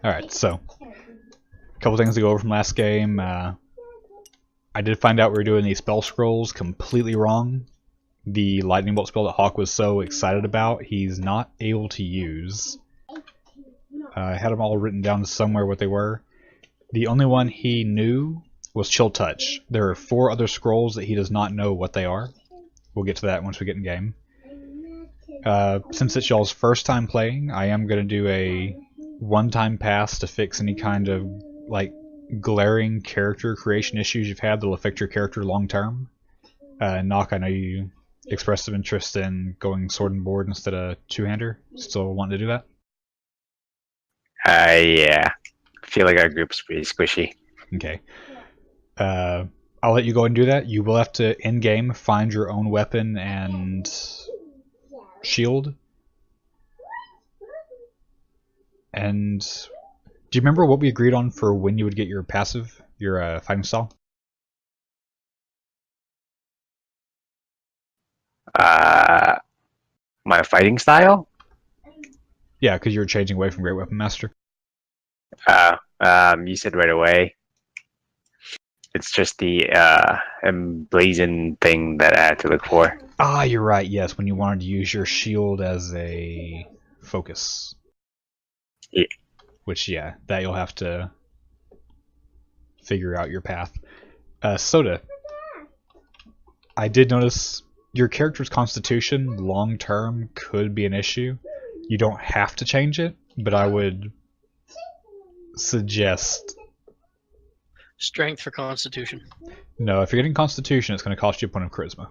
Alright, so, a couple things to go over from last game. I did find out we were doing these spell scrolls completely wrong. The lightning bolt spell that Hawk was so excited about, he's not able to use. I had them all written down somewhere what they were. The only one he knew was Chill Touch. There are 4 other scrolls that he does not know what they are. We'll get to that once we get in game. Since it's y'all's first time playing, I am going to do a one-time pass to fix any kind of like glaring character creation issues you've had that'll affect your character long-term. Knock, I know you expressed some interest in going sword and board instead of two-hander. Still wanting to do that? Yeah. I feel like our group's pretty squishy. Okay. I'll let you go and do that. You will have to, in-game, find your own weapon and shield. And do you remember what we agreed on for when you would get your passive, your fighting style? My fighting style? Yeah, because you were changing away from Great Weapon Master. You said right away. It's just the emblazoned thing that I had to look for. Ah, you're right, yes, when you wanted to use your shield as a focus. Yeah. Which, yeah, that you'll have to figure out your path. Soda, I did notice your character's constitution long-term could be an issue. You don't have to change it, but I would suggest... Strength for Constitution. No, if you're getting Constitution, it's going to cost you a point of Charisma.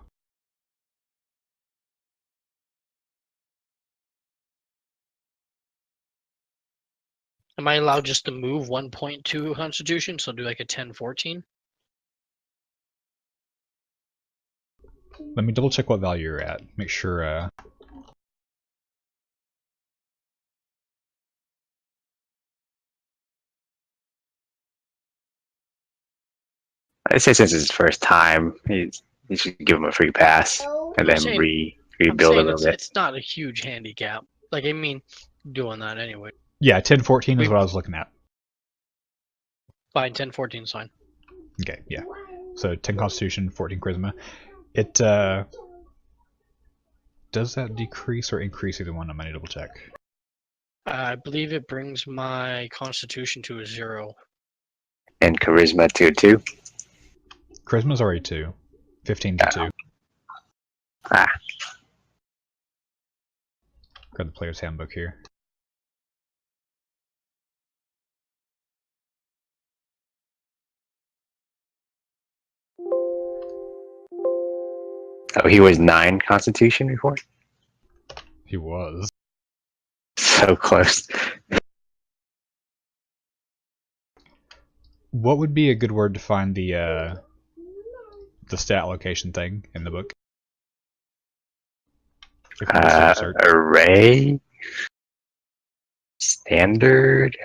Am I allowed just to move 1.2 Constitution? So do like a 10-14? Let me double check what value you're at. Make sure... I say since it's his first time, you should give him a free pass and then rebuild a little bit. It's not a huge handicap. Like, I mean, doing that anyway. Yeah, 10-14 is what I was looking at. Fine, 10-14 is fine. Okay, yeah. So 10 Constitution, 14 Charisma. It, does that decrease or increase either one? I might double check. I believe it brings my Constitution to a 0. And Charisma to 2. Charisma's already 2. 15 to 2. Ah. Got the player's handbook here. Oh, he was 9 Constitution before? He was. So close. What would be a good word to find the stat location thing in the book? Array? Standard?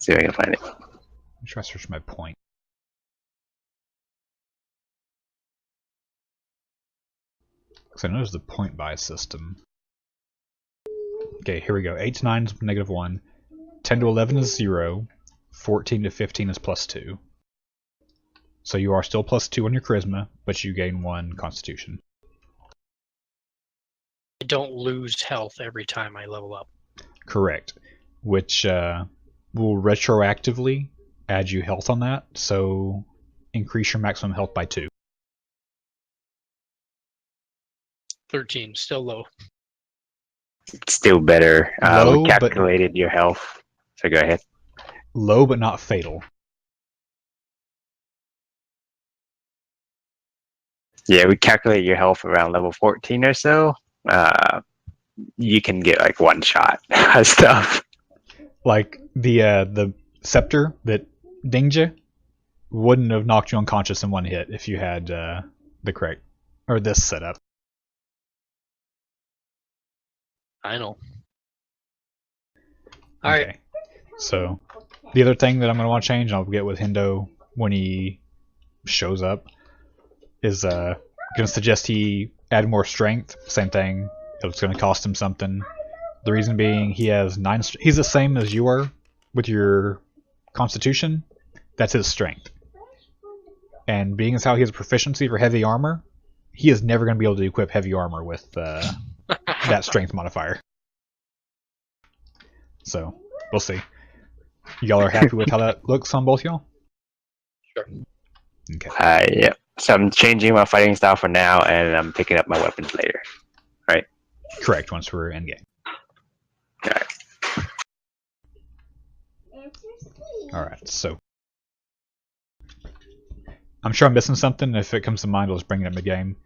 See if I can find it. I'm trying to search my point. Because I know there's the point buy system. Okay, here we go. 8 to 9 is -1. 10 to 11 is 0. 14 to 15 is +2. So you are still +2 on your Charisma, but you gain 1 Constitution. I don't lose health every time I level up. Correct. Which will retroactively add you health on that, so increase your maximum health by 2. 13, still low. It's still better. Low, we calculated your health. So go ahead. Low, but not fatal. Yeah, we calculate your health around level 14 or so. You can get like one shot stuff. Like the scepter that dinged you wouldn't have knocked you unconscious in one hit if you had the correct or this setup. I know. Okay. So the other thing that I'm gonna want to change, and I'll get with Hendo when he shows up, is gonna suggest he add more strength. Same thing. It's gonna cost him something. The reason being, he has 9. He's the same as you are with your Constitution. That's his strength. And being as how he has a proficiency for heavy armor, he is never going to be able to equip heavy armor with that strength modifier. So we'll see. Y'all are happy with how that looks on both y'all? Sure. Okay. Yeah. So I'm changing my fighting style for now, and I'm picking up my weapons later. Right? Correct. Once we're in game. Alright. All right. So I'm sure I'm missing something. If it comes to mind, I'll just bring it up in the game.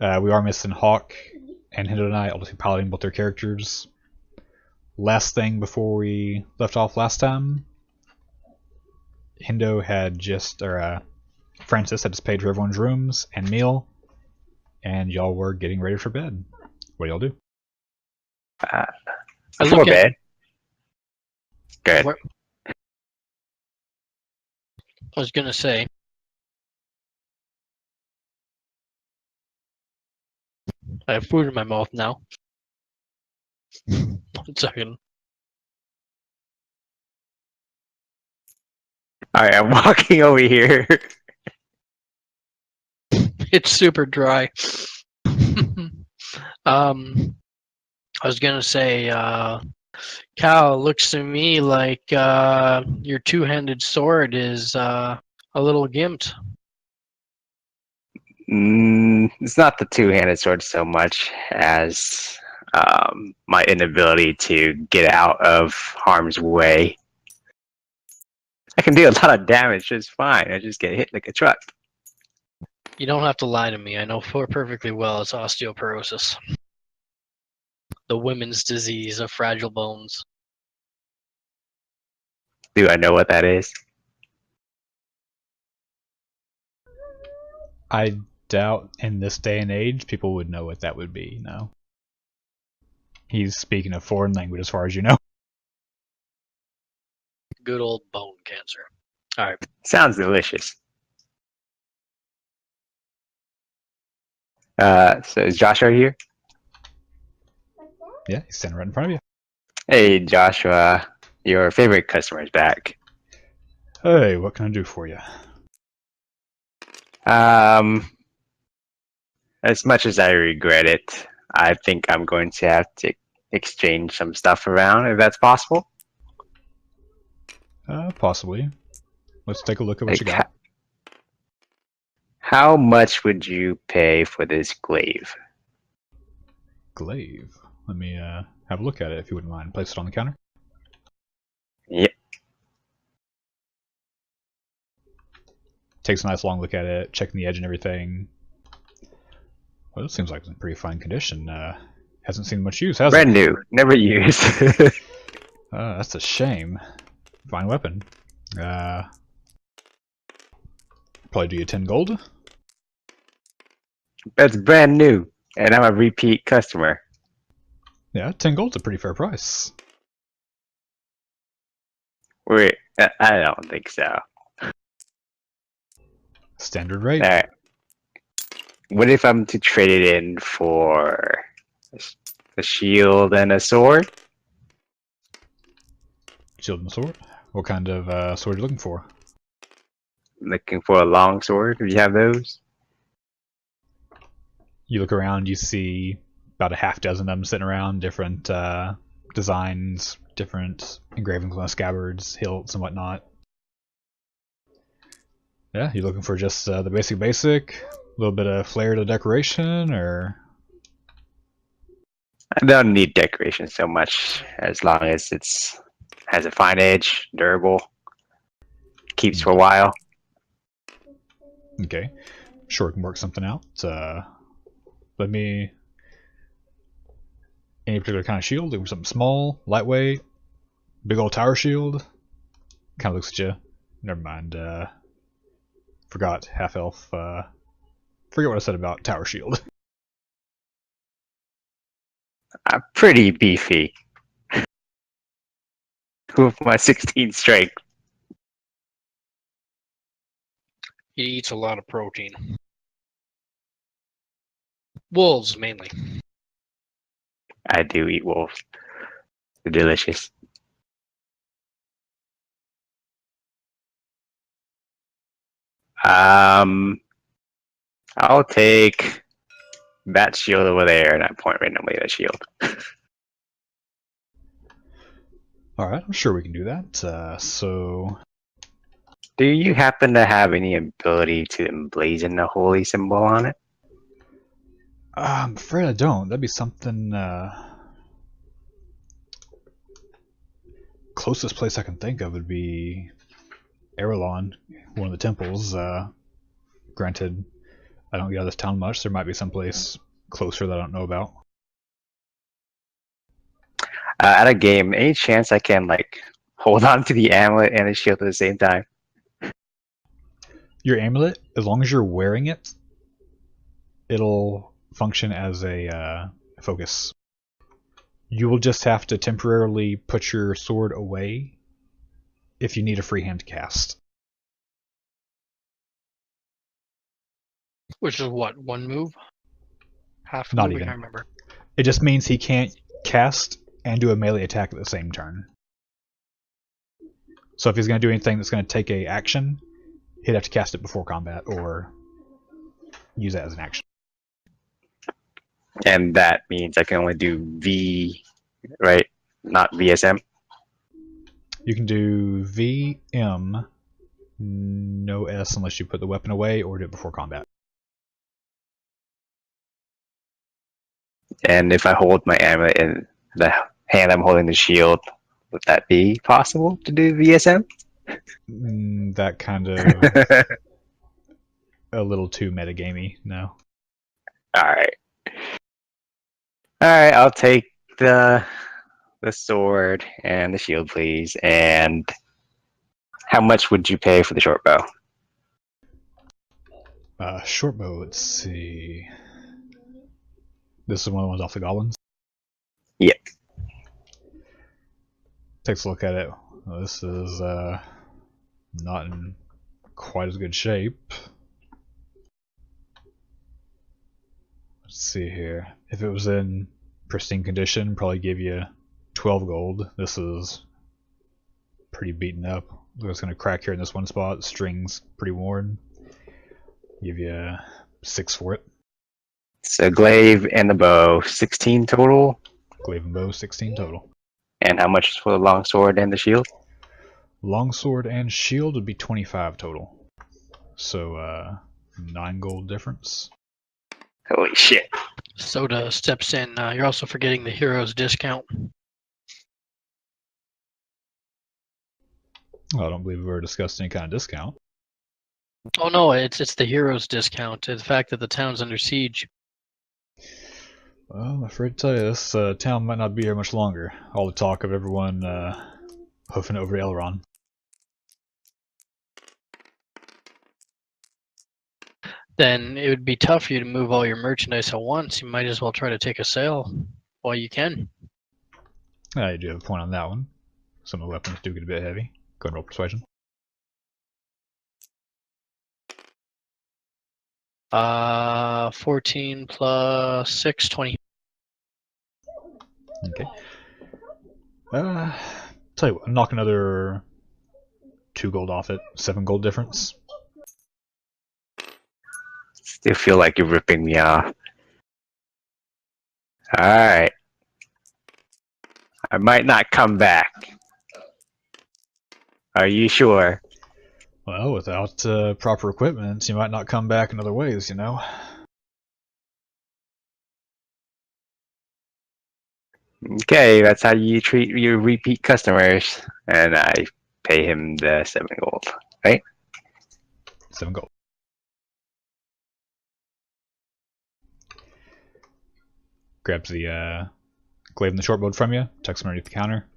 We are missing Hawk and Hindo tonight, obviously piloting both their characters. Last thing before we left off last time, Hindo had just, or Francis had just paid for everyone's rooms and meal, and y'all were getting ready for bed. What do y'all do? Before bed. Good. I was gonna say, I have food in my mouth now. 1 second. Alright, I'm walking over here. It's super dry. I was gonna say, Cal, it looks to me like your two-handed sword is a little gimped. It's not the two-handed sword so much as my inability to get out of harm's way. I can do a lot of damage just fine. I just get hit like a truck. You don't have to lie to me. I know perfectly well it's osteoporosis. The women's disease of fragile bones. Do I know what that is? I doubt in this day and age people would know what that would be, no. He's speaking a foreign language as far as you know. Good old bone cancer. Alright. Sounds delicious. So is Joshua here? Yeah, he's standing right in front of you. Hey, Joshua. Your favorite customer is back. Hey, what can I do for you? As much as I regret it, I think I'm going to have to exchange some stuff around, if that's possible. Possibly. Let's take a look at what you got. How much would you pay for this glaive? Glaive. Let me have a look at it if you wouldn't mind. Place it on the counter. Yep. Takes a nice long look at it, checking the edge and everything. Well, it seems like it's in pretty fine condition. Hasn't seen much use, has it? Brand new. Never used. That's a shame. Fine weapon. Probably do you 10 gold? That's brand new. And I'm a repeat customer. Yeah, 10 gold's a pretty fair price. Wait, I don't think so. Standard rate. Alright. What if I'm to trade it in for a shield and a sword? Shield and sword. What kind of sword are you looking for? Looking for a long sword, if you have those. You look around, you see about a half dozen of them sitting around, different designs, different engravings on the scabbards, hilts, and whatnot. Yeah, you looking for just the basic, a little bit of flair to decoration, or? I don't need decoration so much, as long as it's has a fine edge, durable, keeps for a while. Okay, sure, we can work something out. Let me. Any particular kind of shield? Looking for something small, lightweight, big old tower shield. Kind of looks at you. Never mind. Forgot half elf. Forget what I said about tower shield. I'm pretty beefy. With my 16 strength. He eats a lot of protein. Wolves, mainly. I do eat wolves. They're delicious. I'll take that shield over there and I point randomly at a shield. Alright, I'm sure we can do that. So, Do you happen to have any ability to emblazon the holy symbol on it? I'm afraid I don't. That'd be something, closest place I can think of would be Erelon, one of the temples. Granted, I don't get out of this town much. There might be some place closer that I don't know about. At a game, any chance I can like hold on to the amulet and the shield at the same time? Your amulet, as long as you're wearing it, it'll function as a focus. You will just have to temporarily put your sword away if you need a free hand to cast. Which is what, one move? Half a Not move? even. I can't remember. It just means he can't cast and do a melee attack at the same turn. So if he's going to do anything that's going to take a action, he'd have to cast it before combat or use it as an action. And that means I can only do V, right? Not VSM. You can do VM, no S unless you put the weapon away or do it before combat. And if I hold my amulet in the hand I'm holding the shield, would that be possible to do VSM? That kind of a little too metagamey, no. Alright. Alright, I'll take the sword and the shield, please. And how much would you pay for the short bow? Short bow, let's see. This is one of the ones off the goblins? Yep. Takes a look at it. Well, this is not in quite as good shape. Let's see here. If it was in pristine condition, probably give you 12 gold. This is pretty beaten up. It's going to crack here in this one spot. The string's pretty worn. Give you 6 for it. So glaive and the bow, 16 total. Glaive and bow, 16 total. And how much is for the longsword and the shield? Longsword and shield would be 25 total. So 9 gold difference. Holy shit. Soda steps in. You're also forgetting the hero's discount. Well, I don't believe we've ever discussed any kind of discount. Oh no, it's the hero's discount. The fact that the town's under siege. Well, I'm afraid to tell you, this town might not be here much longer. All the talk of everyone hoofing over to Elrond. Then it would be tough for you to move all your merchandise at once. You might as well try to take a sale while you can. I do have a point on that one. Some of the weapons do get a bit heavy. Go and roll persuasion. 14 plus 6, 20. Okay. Tell you what, knock another 2 gold off it. 7 gold difference. Still feel like you're ripping me off. Alright. I might not come back. Are you sure? Well, without proper equipment, you might not come back in other ways, you know? Okay, that's how you treat your repeat customers. And I pay him the 7 gold, right? 7 gold. Grabs the glaive and the short bow from you, tucks them underneath the counter,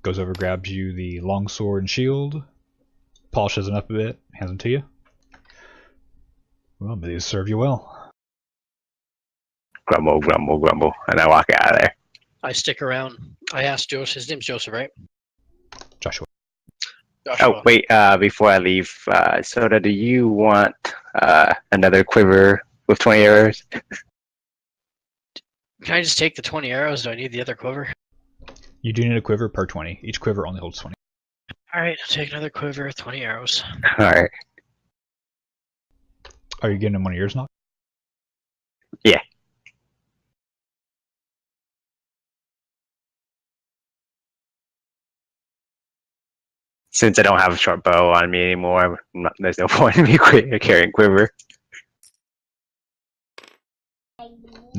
goes over, grabs you the long sword and shield, polishes them up a bit, hands them to you. Well, may these serve you well. Grumble, grumble, grumble. And I walk out of there. I stick around. I asked Joseph. His name's Joseph, right? Joshua. Joshua. Oh, wait, before I leave, Soda, do you want another quiver with 20 arrows? Can I just take the 20 arrows? Do I need the other quiver? You do need a quiver per 20. Each quiver only holds 20. Alright, I'll take another quiver, 20 arrows. Alright. Are you giving him one of yours, Knock? Yeah. Since I don't have a short bow on me anymore, there's no point in me carrying quiver.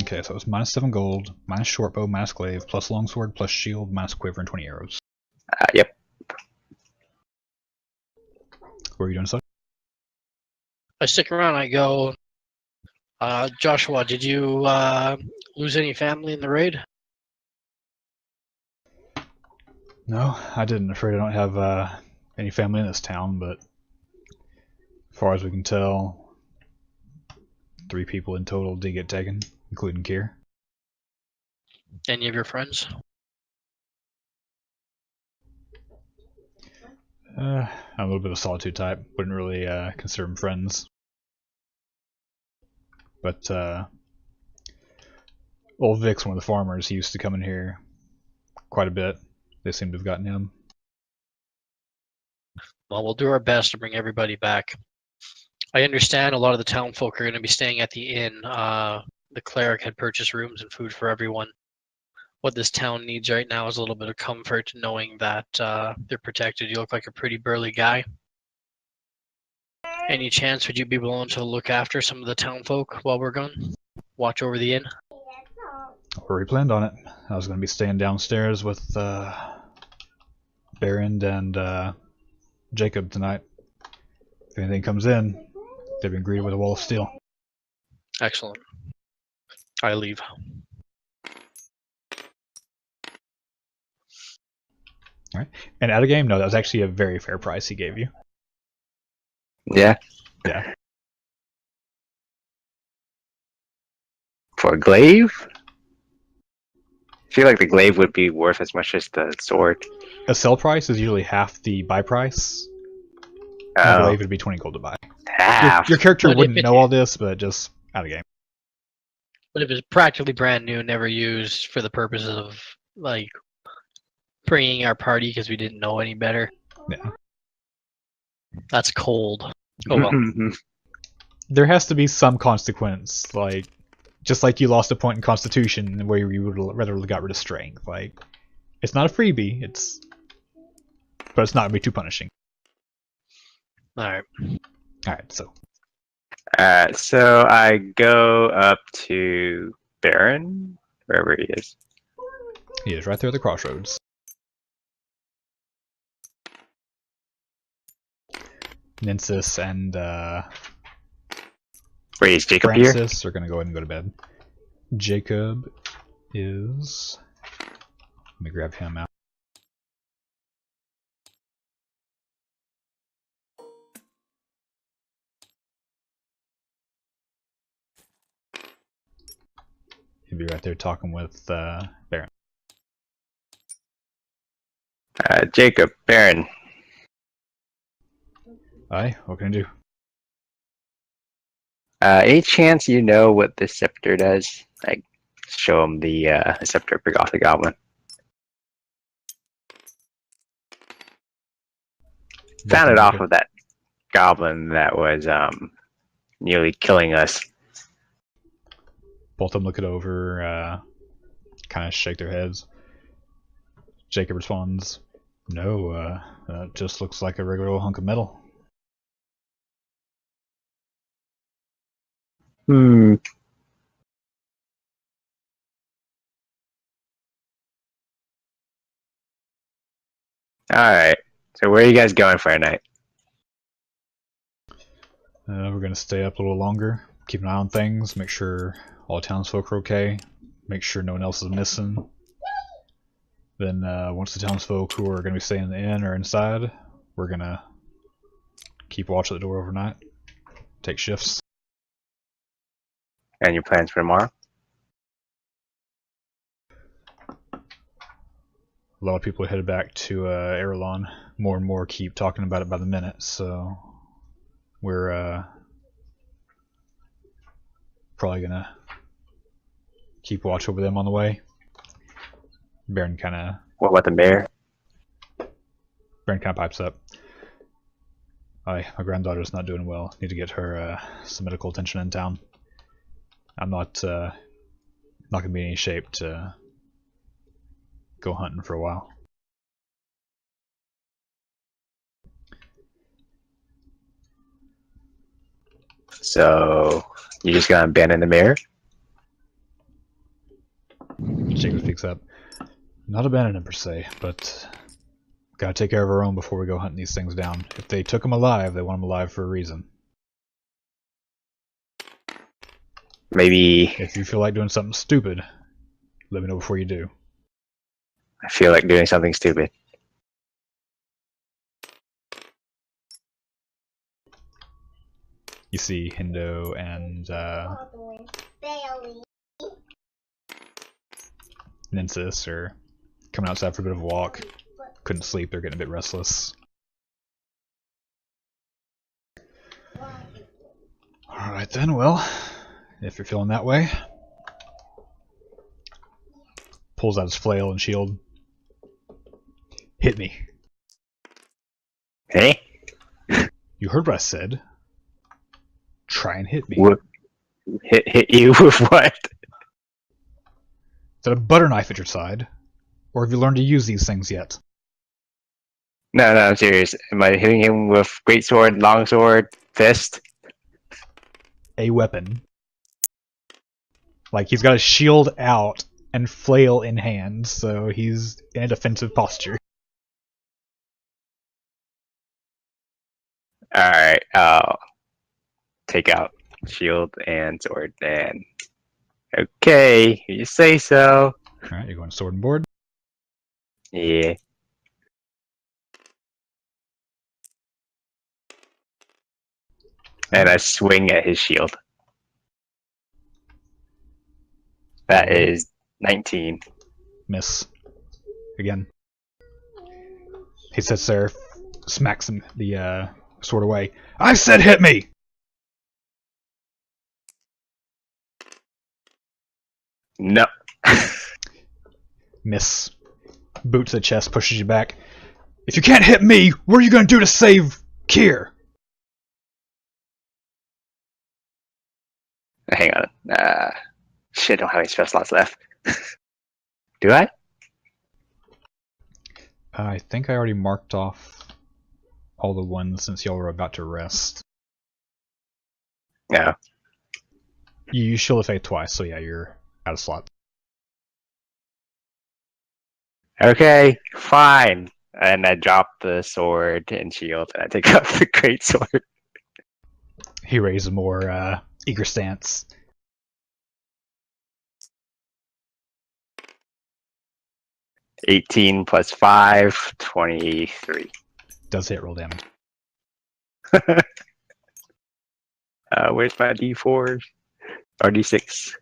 Okay, so it's -7 gold, minus short bow, minus glaive, plus longsword, plus shield, minus quiver, and 20 arrows. Yep. What are you doing, son? I stick around, I go, Joshua, did you lose any family in the raid? No, I didn't. Afraid I don't have any family in this town, but as far as we can tell, 3 people in total did get taken, including Kier. Any of your friends? I'm a little bit of a solitude type. Wouldn't really consider them friends. But old Vic's one of the farmers. He used to come in here quite a bit. They seem to have gotten him. Well, we'll do our best to bring everybody back. I understand a lot of the town folk are going to be staying at the inn. The cleric had purchased rooms and food for everyone. What this town needs right now is a little bit of comfort, knowing that they're protected. You look like a pretty burly guy. Any chance would you be willing to look after some of the town folk while we're gone? Watch over the inn? Already planned on it. I was going to be staying downstairs with Baron and Jacob tonight. If anything comes in, they've been greeted with a wall of steel. Excellent. I leave. Alright. And out of game, no, that was actually a very fair price he gave you. Yeah. Yeah. For a glaive? I feel like the glaive would be worth as much as the sword. A sell price is usually half the buy price. I believe it'd be 20 gold to buy. Half. Your character But wouldn't if it- know all this, but just out of game. But if it's practically brand new, never used for the purposes of, like, bringing our party because we didn't know any better, Yeah. that's cold. Oh well. There has to be some consequence, like just like you lost a point in Constitution where you would rather got rid of Strength. Like, it's not a freebie, but it's not gonna be too punishing. Alright. Alright, so So I go up to Baron, wherever he is. he is right there at the crossroads. Ninsis and Wait, is Jacob here? Francis are gonna go ahead and go to bed. Jacob is. Let me grab him out. He'll be right there talking with Baron. Jacob, Baron. Aye, what can I do? Any chance you know what the scepter does? Like, show him the scepter pick off the goblin. Found it off of that goblin that was nearly killing us. Both of them look it over, kind of shake their heads. Jacob responds, "No, it just looks like a regular old hunk of metal." Hmm. Alright. So where are you guys going for a night? We're gonna stay up a little longer, keep an eye on things, make sure all townsfolk are okay, make sure no one else is missing. Then once the townsfolk who are gonna be staying in the inn are inside, we're gonna keep watch at the door overnight, take shifts. And your plans for tomorrow? A lot of people are headed back to Erelon. More and more keep talking about it by the minute, so we're probably gonna keep watch over them on the way. Baron kind of What about the mayor? Brent kind of pipes up. My granddaughter's not doing well. Need to get her some medical attention in town. I'm not gonna be in any shape to go hunting for a while. So you're just gonna abandon the mayor? Jacob speaks up. Not abandon him per se, but gotta take care of our own before we go hunting these things down. If they took him alive, they want him alive for a reason. Maybe. If you feel like doing something stupid, let me know before you do. I feel like doing something stupid. You see Hindo and Ninsis are coming outside for a bit of a walk. Couldn't sleep, they're getting a bit restless. Alright then, well, if you're feeling that way. Pulls out his flail and shield. Hit me. Hey? You heard what I said. Try and hit me. What? Hit you with what? Is that a butter knife at your side? Or have you learned to use these things yet? No, I'm serious. Am I hitting him with greatsword, longsword, fist? A weapon. Like, he's got a shield out and flail in hand, so he's in a defensive posture. Alright, I'll take out shield and sword then. Okay, you say so. Alright, you're going sword and board. Yeah. And I swing at his shield. That is 19. Miss. Again. He sits there, smacks him, the sword away. I said hit me! No. Miss. Boot to the chest, pushes you back. If you can't hit me, what are you gonna do to save Kier? Hang on. Shit, I don't have any spell slots left. Do I? I think I already marked off all the ones since y'all were about to rest. No. You used Shield of Faith twice, so yeah, you're out of slot. Okay, fine. And I drop the sword and shield, and I take out the great sword. He raises a more eager stance. $18 plus 5, 23. Does hit, roll damage. Where's my D4? Or D6?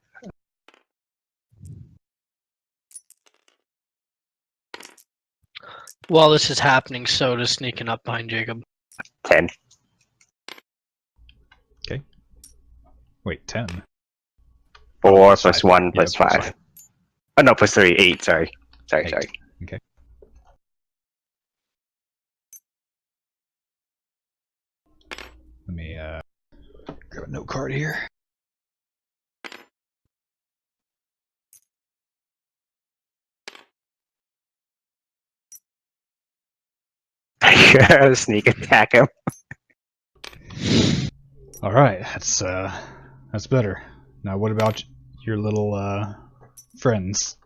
While this is happening, Soda's sneaking up behind Jacob. 10. Okay. Wait, 10? 4 plus plus five. 1 Yeah, plus plus 5. five. Oh no, plus 3. 8, sorry. Sorry. Okay. Let me grab a note card here. Sneak attack him. Alright, that's better. Now what about your little friends?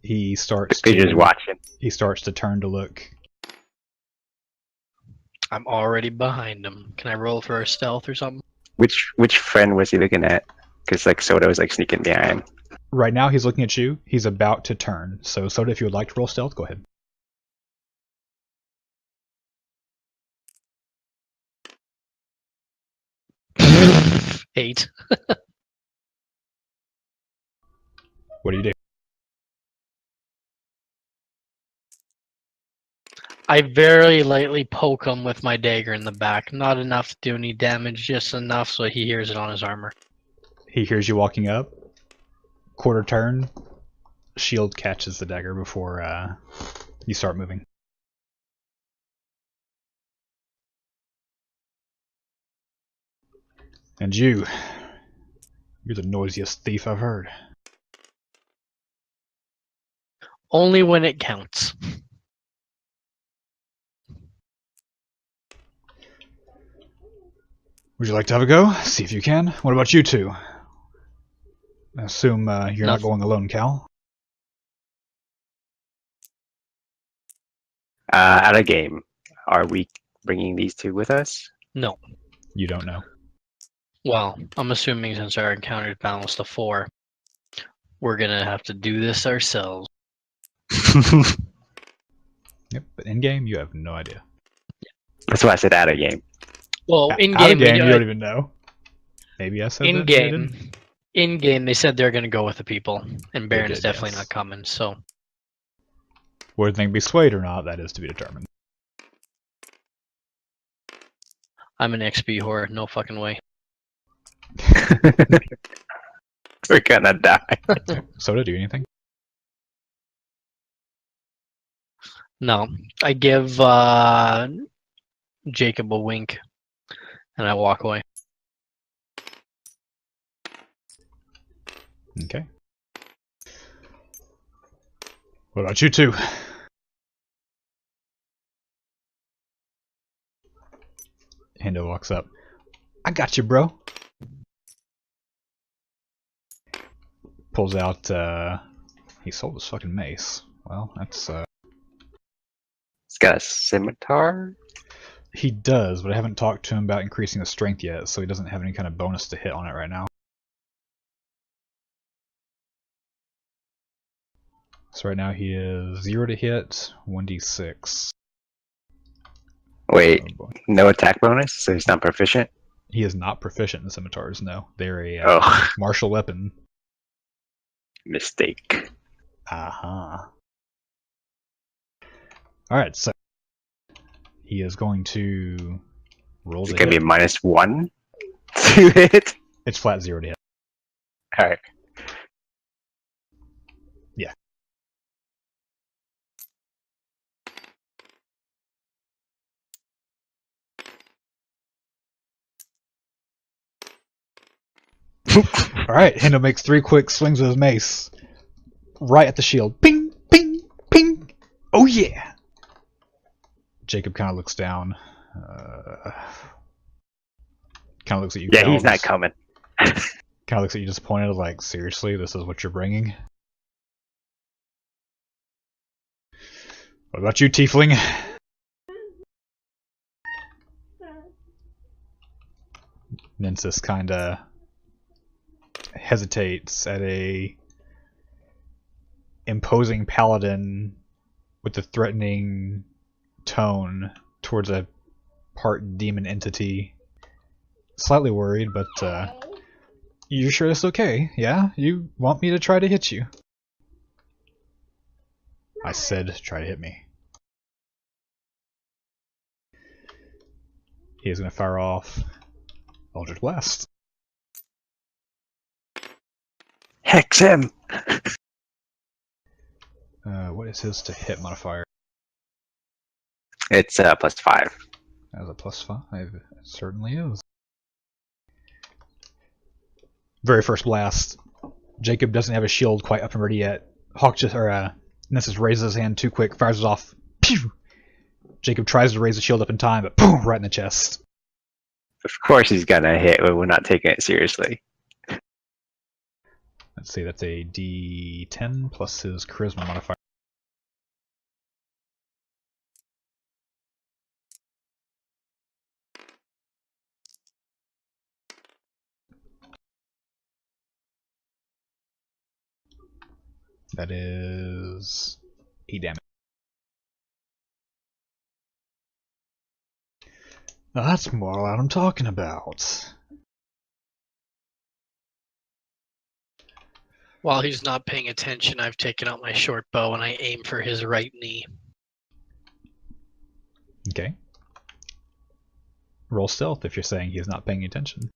He starts They're just watching. He starts to turn to look. I'm already behind him. Can I roll for a stealth or something? Which friend was he looking at? Because like Soda was like sneaking behind. Right now he's looking at you. He's about to turn. So Soda, if you would like to roll stealth, go ahead. Eight. What do you do? I very lightly poke him with my dagger in the back. Not enough to do any damage, just enough so he hears it on his armor. He hears you walking up. Quarter turn. shield catches the dagger before you start moving. And you're the noisiest thief I've heard. Only when it counts. Would you like to have a go? See if you can. What about you two? I assume you're not going alone, Cal? Out of game. Are we bringing these two with us? No. You don't know. Well, I'm assuming since our encounter is balanced to 4, we're gonna have to do this ourselves. Yep, but in game, you have no idea. That's why I said out of game. Well, Out in of game, game, you don't even know. Maybe I said that. in maybe I didn't. game, in game, they said they're gonna go with the people, and Baron is did, definitely yes. not coming. So Whether they can be swayed or not, that is to be determined. I'm an XP whore. No fucking way. We're gonna die. Soda, do anything? No, I give Jacob a wink, and I walk away. Okay. What about you two? Hendo walks up. I got you, bro. Pulls out, he sold his fucking mace. Well, that's, It's got a scimitar. he does, but I haven't talked to him about increasing the strength yet, so he doesn't have any kind of bonus to hit on it right now. So right now he is 0 to hit, 1d6. Wait, Oh boy. no attack bonus, so he's not proficient. He is not proficient in scimitars, no. They're a Oh, martial weapon. mistake. Aha. Alright, so he is going to roll It's the gonna hit. be -1 to hit. It's flat 0 to hit. All right. Yeah. Alright, Hendo makes 3 quick swings with his mace. Right at the shield. Ping! Ping! Ping! Oh yeah! Jacob kind of looks down. Kind of looks at you. Yeah, Cal, he's not just- coming. Kind of looks at you disappointed, like, seriously, this is what you're bringing? What about you, Tiefling? Ninsis kinda hesitates at a imposing paladin with a threatening tone towards a part demon entity. Slightly worried, but you're sure it's okay? Yeah? You want me to try to hit you? I said try to hit me. He is going to fire off Eldritch Blast. Hex him. What is his to hit modifier? It's +5. As a +5, it certainly is. Very first blast. Jacob doesn't have his shield quite up and ready yet. Hawk just, Nessus raises his hand too quick, fires it off. Pew! Jacob tries to raise the shield up in time, but boom, right in the chest. Of course he's gonna hit when we're not taking it seriously. Let's see, that's a D10 plus his charisma modifier. That is 8 damage. Now that's more what I'm talking about. While he's not paying attention, I've taken out my short bow and I aim for his right knee. Okay. Roll stealth if you're saying he's not paying attention.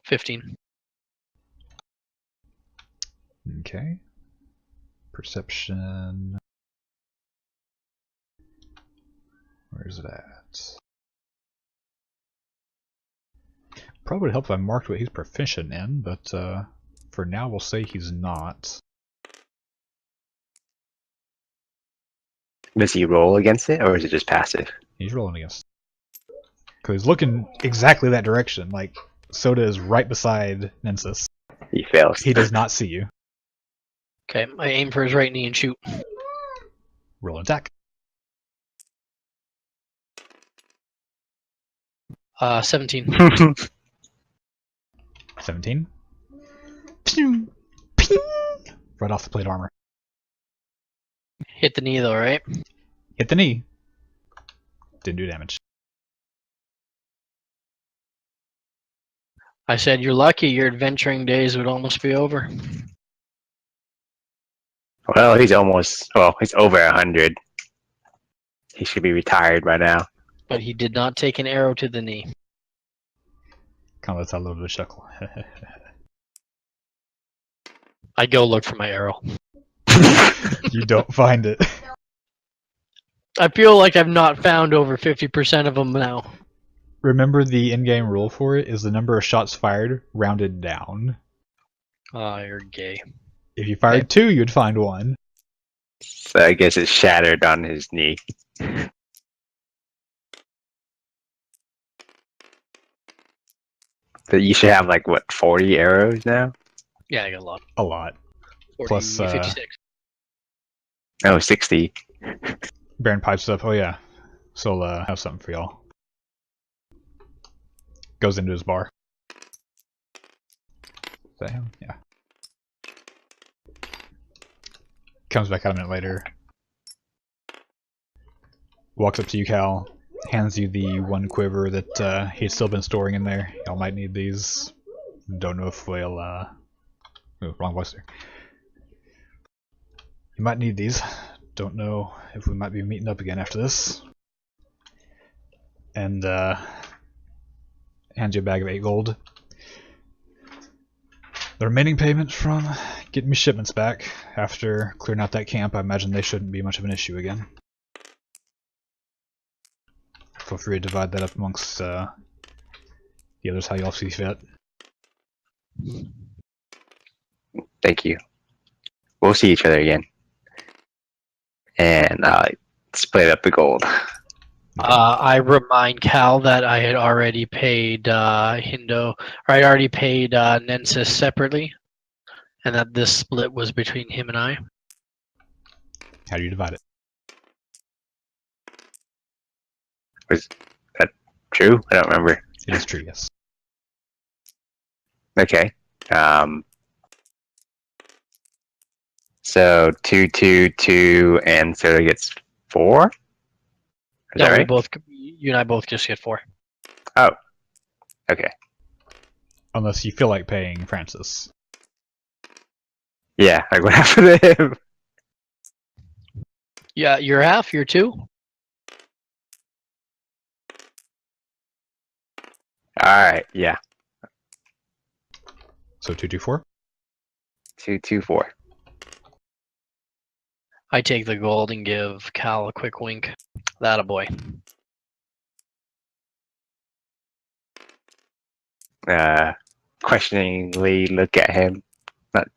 15. Okay. Perception. Where's it at? Probably would help if I marked what he's proficient in, but for now we'll say he's not. Does he roll against it, or is it just passive? He's rolling against. Because he's looking exactly that direction. Like, Soda is right beside Nensis. He fails. He does not see you. Okay, I aim for his right knee and shoot. Roll an attack. 17. 17. Pew! Pew! Right off the plate armor. Hit the knee though, right? Hit the knee. Didn't do damage. I said you're lucky. Your adventuring days would almost be over. Well, he's he's over 100. He should be retired by now. But he did not take an arrow to the knee. Kind of lets out a little bit of chuckle. I go look for my arrow. You don't find it. I feel like I've not found over 50% of them now. Remember the in-game rule for it is the number of shots fired rounded down. Oh, you're gay. If you fired 2, you'd find 1. So I guess it's shattered on his knee. So you should have like what, 40 arrows now? Yeah, I got a lot. A lot. 40, Plus, 56. Oh, 60. Baron pipes up. Oh yeah. So I have something for y'all. Goes into his bar. Is that him? Yeah. Comes back out a minute later. Walks up to you, Cal. Hands you the one quiver that he's still been storing in there. Y'all might need these. Don't know if we'll oh, wrong voice there. You might need these. Don't know if we might be meeting up again after this. And hands you a bag of 8 gold. The remaining payments from getting me shipments back after clearing out that camp. I imagine they shouldn't be much of an issue again. Feel free to divide that up amongst the others how y'all see fit. Thank you. We'll see each other again. And split up the gold. I remind Cal that I had already paid Hindo, or I already paid Nensis separately, and that this split was between him and I. How do you divide it? Was that true? I don't remember. It is true, yes. Okay. So 2, 2, 2, and Soda gets 4? Is No, that right? you and I both just get 4. Oh. Okay. Unless you feel like paying Francis. Yeah, like what happened to him? Yeah, you're half, you're 2. Alright, yeah. So 224? 2, 2, 4. I take the gold and give Cal a quick wink. That a boy. Questioningly look at him. Not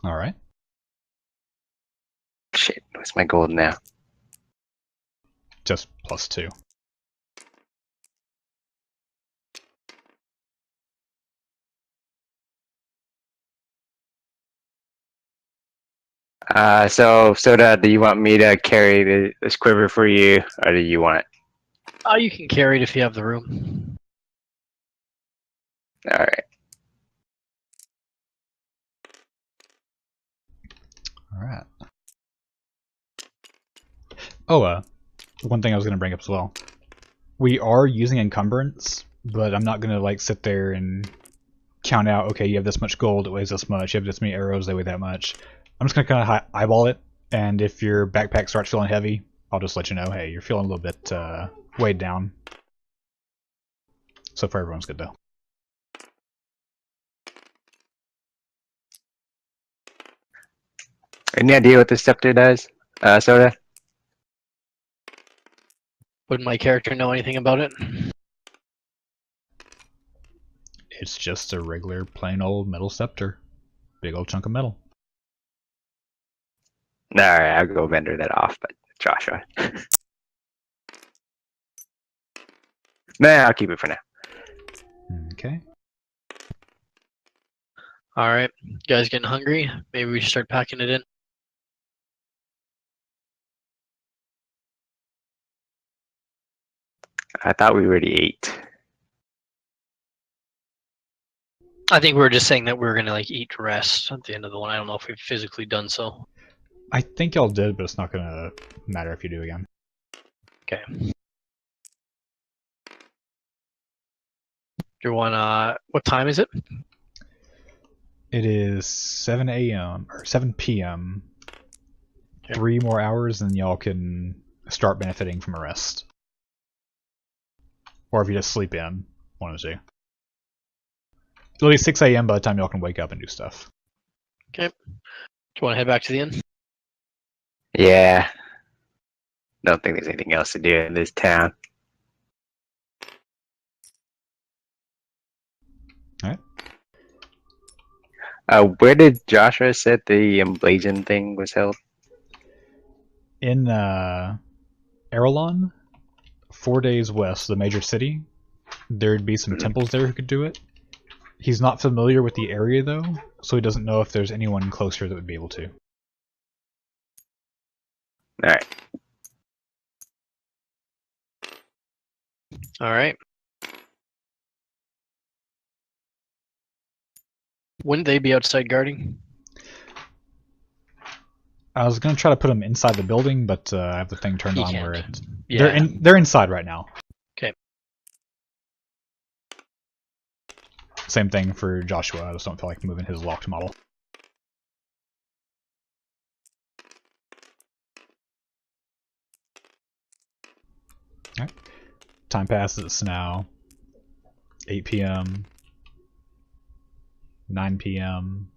Alright. Shit, what's my gold now? Just +2. So Soda, do you want me to carry this quiver for you, or do you want it? Oh, you can carry it if you have the room. Alright. Alright. Oh, one thing I was going to bring up as well. We are using encumbrance, but I'm not going to like sit there and count out, okay, you have this much gold, it weighs this much, you have this many arrows, they weigh that much. I'm just going to kind of eyeball it, and if your backpack starts feeling heavy, I'll just let you know, hey, you're feeling a little bit weighed down. So far everyone's good though. Any idea what the scepter does, Soda? Would my character know anything about it? It's just a regular, plain old metal scepter. Big old chunk of metal. Alright, I'll go vendor that off, but Joshua. Nah, I'll keep it for now. Okay. All right, you guys getting hungry? Maybe we should start packing it in. I thought we already ate. I think we were just saying that we were gonna like eat rest at the end of the one. I don't know if we've physically done so. I think y'all did, but it's not gonna matter if you do again. Okay. You want what time is it? It is 7 a.m. or 7 p.m. Okay. 3 more hours, and y'all can start benefiting from a rest. Or if you just sleep in, one of the two. It'll be 6 a.m. by the time y'all can wake up and do stuff. Okay. Do you want to head back to the inn? Yeah. Don't think there's anything else to do in this town. Alright. Where did Joshua said the emblazoned thing was held? In Erelon, 4 days west, the major city, there'd be some temples there who could do it. He's not familiar with the area though, so he doesn't know if there's anyone closer that would be able to. Alright. All right. Wouldn't they be outside guarding? I was gonna try to put them inside the building, but I have the thing turned He on where can't. it. Yeah. They're inside right now. Okay. Same thing for Joshua. I just don't feel like moving his locked model. Alright. Time passes. It's now 8 p.m. 9 p.m.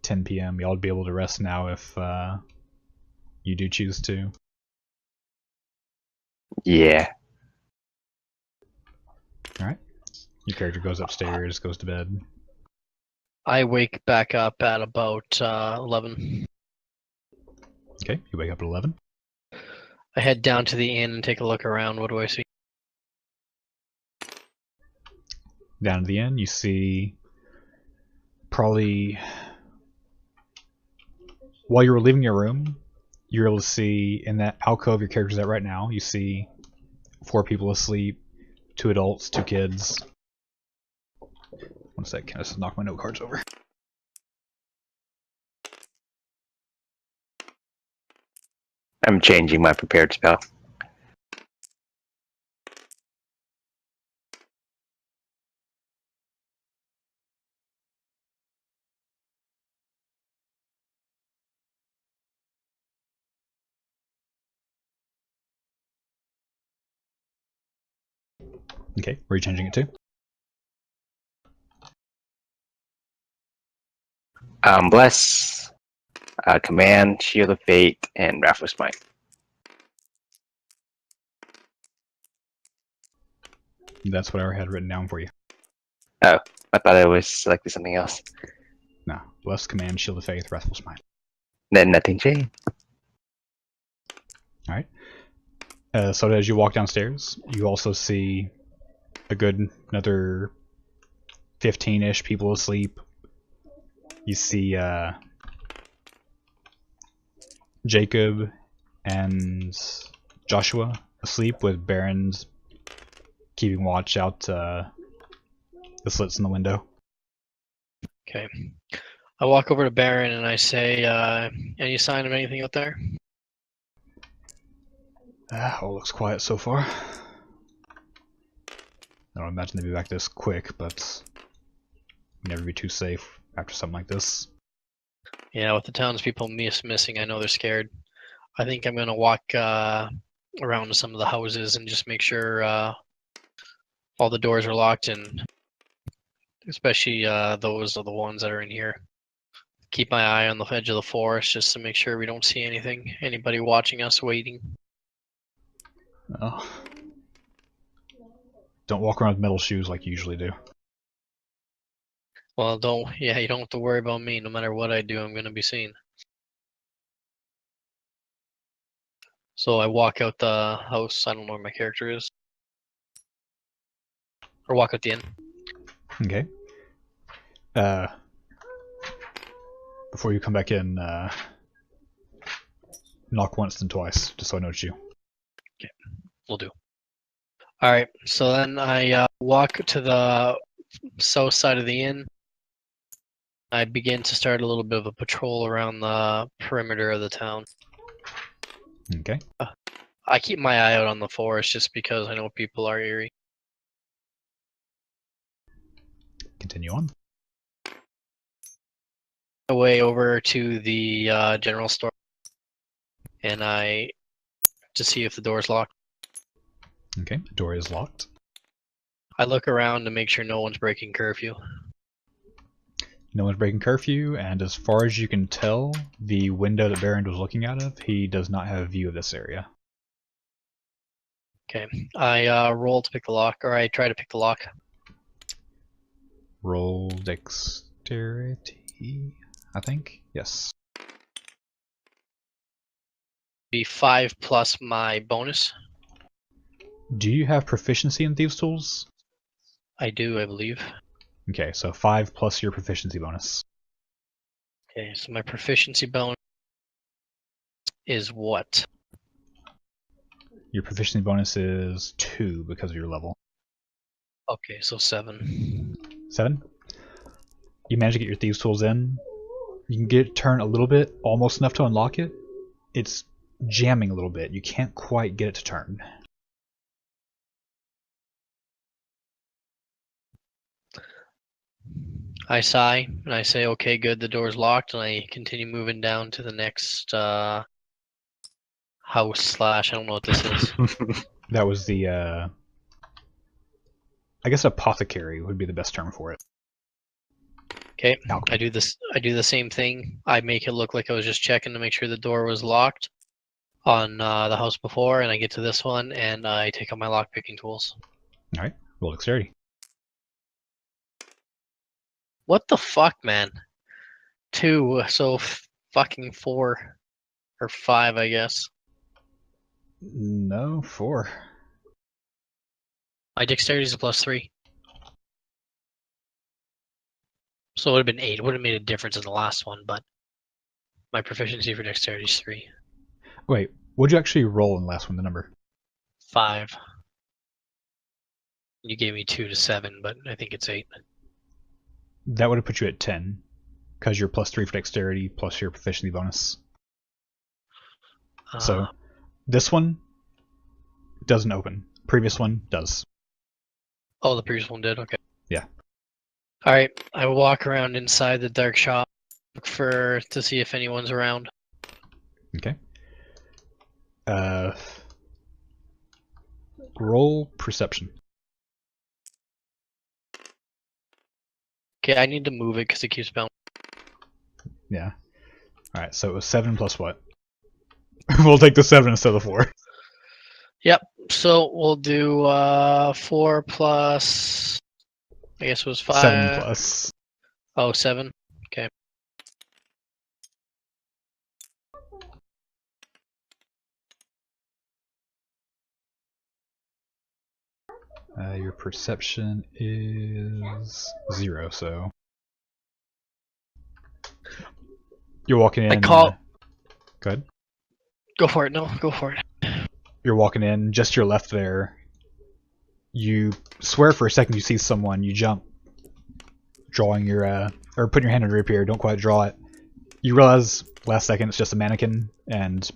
10 p.m. Y'all would be able to rest now if you do choose to. Yeah. Alright. Your character goes upstairs, goes to bed. I wake back up at about 11. Okay, you wake up at 11. I head down to the inn and take a look around. What do I see? Down at the inn, you see probably while you were leaving your room, you're able to see in that alcove your character's at right now, you see 4 people asleep, 2 adults, 2 kids. One sec, can I just knock my note cards over? I'm changing my prepared spell. Okay, where are you changing it to? Bless, Command, Shield of Fate, and Wrathful Smite. That's what I had written down for you. Oh, I thought I was selecting something else. No, Bless, Command, Shield of Faith, Wrathful Smite. Then nothing changed. Alright. So as you walk downstairs, you also see a good another 15-ish people asleep. You see Jacob and Joshua asleep with Baron's keeping watch out the slits in the window. Okay. I walk over to Baron and I say, any sign of anything out there? All looks quiet so far. I don't imagine they'd be back this quick, but never be too safe after something like this. Yeah, with the townspeople missing, I know they're scared. I think I'm gonna walk around to some of the houses and just make sure all the doors are locked, and especially those are the ones that are in here. keep my eye on the edge of the forest just to make sure we don't see anything. Anybody watching us waiting. Oh. Don't walk around with metal shoes like you usually do. Well, you don't have to worry about me. No matter what I do, I'm going to be seen. So I walk out the house. I don't know where my character is. Or walk out the inn. Okay. Before you come back in, knock once then twice, just so I know it's you. Okay, will do. Alright, so then I walk to the south side of the inn. I begin to start a little bit of a patrol around the perimeter of the town. Okay. I keep my eye out on the forest just because I know people are eerie. Continue on. Way over to the general store, and I to see if the door's locked. Okay, the door is locked. I look around to make sure no one's breaking curfew. No one's breaking curfew, and as far as you can tell, the window that Baron was looking out of, he does not have a view of this area. Okay, I roll to pick the lock, or I try to pick the lock. Roll dexterity, I think? Yes. Be 5 plus my bonus. Do you have proficiency in Thieves' Tools? I do, I believe. Okay, so 5 plus your proficiency bonus. Okay, so my proficiency bonus is what? Your proficiency bonus is 2 because of your level. Okay, so 7. 7? You manage to get your Thieves' Tools in. You can get it turned a little bit, almost enough to unlock it. It's jamming a little bit. You can't quite get it to turn. I sigh, and I say, okay, good, the door's locked, and I continue moving down to the next house slash, I don't know what this is. That was the, I guess apothecary would be the best term for it. Okay, Alchemy. I do the same thing. I make it look like I was just checking to make sure the door was locked on the house before, and I get to this one, and I take out my lockpicking tools. Alright, roll dexterity. What the fuck, man? 2, so fucking 4. Or 5, I guess. No, 4. My dexterity is a +3. So it would have been 8. It would have made a difference in the last one, but my proficiency for dexterity is 3. Wait, what'd you actually roll in the last one, the number? 5. You gave me 2 to 7, but I think it's 8. That would have put you at 10, because you're +3 for dexterity plus your proficiency bonus. So, this one doesn't open. Previous one does. Oh, the previous one did? Okay. Yeah. Alright, I walk around inside the dark shop, look to see if anyone's around. Okay. Roll perception. Okay, I need to move it because it keeps bouncing. Yeah. Alright, so it was 7 plus what? We'll take the 7 instead of the 4. Yep, so we'll do 4 plus, I guess it was 5. 7 plus. Oh, 7? Okay. Your perception is 0, so... You're walking in... I call... Go ahead. Go for it, no, go for it. You're walking in, just to your left there. You swear for a second you see someone, you jump, drawing your, or putting your hand under your ear, don't quite draw it. You realize, last second, it's just a mannequin, and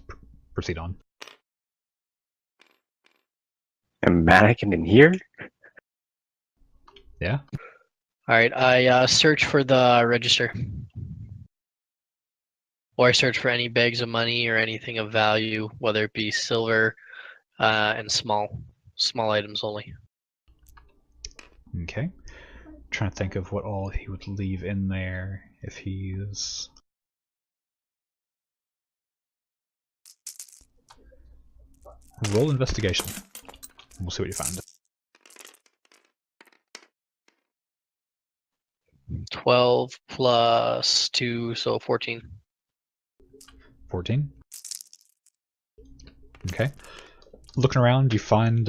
proceed on. A mannequin in here? Yeah? Alright, I search for the register. Or I search for any bags of money or anything of value, whether it be silver and small items only. Okay. Trying to think of what all he would leave in there if he's... Roll investigation. We'll see what you find. 12 plus 2, so 14. 14. Okay. Looking around, you find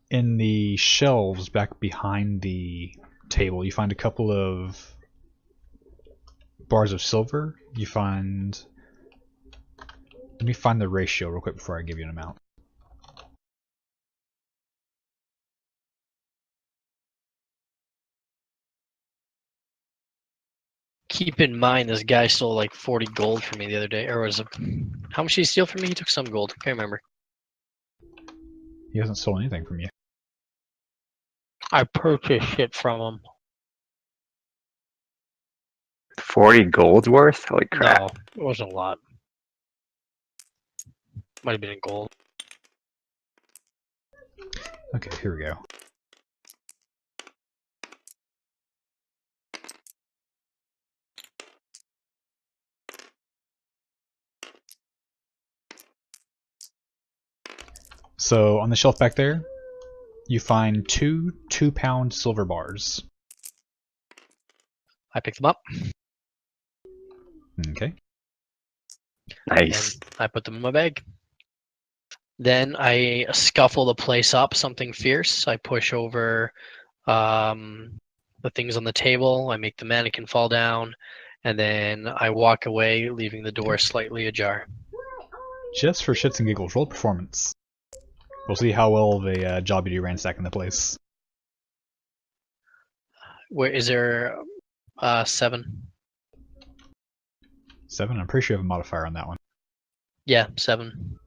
in the shelves back behind the table, you find a couple of bars of silver. You find... Let me find the ratio real quick before I give you an amount. Keep in mind, this guy stole like 40 gold from me the other day. Or was it... How much did he steal from me? He took some gold. Can't remember. He hasn't stolen anything from you. I purchased shit from him. 40 gold worth? Holy crap. No, it wasn't a lot. Might have been in gold. Okay, here we go. So on the shelf back there, you find two 2-pound silver bars. I picked them up. Okay. Nice. And I put them in my bag. Then I scuffle the place up, something fierce. I push over the things on the table. I make the mannequin fall down. And then I walk away, leaving the door slightly ajar. Just for shits and giggles, roll performance. We'll see how well of a job you do ransacking the place. Where is there 7? 7? I'm pretty sure you have a modifier on that one. Yeah, 7.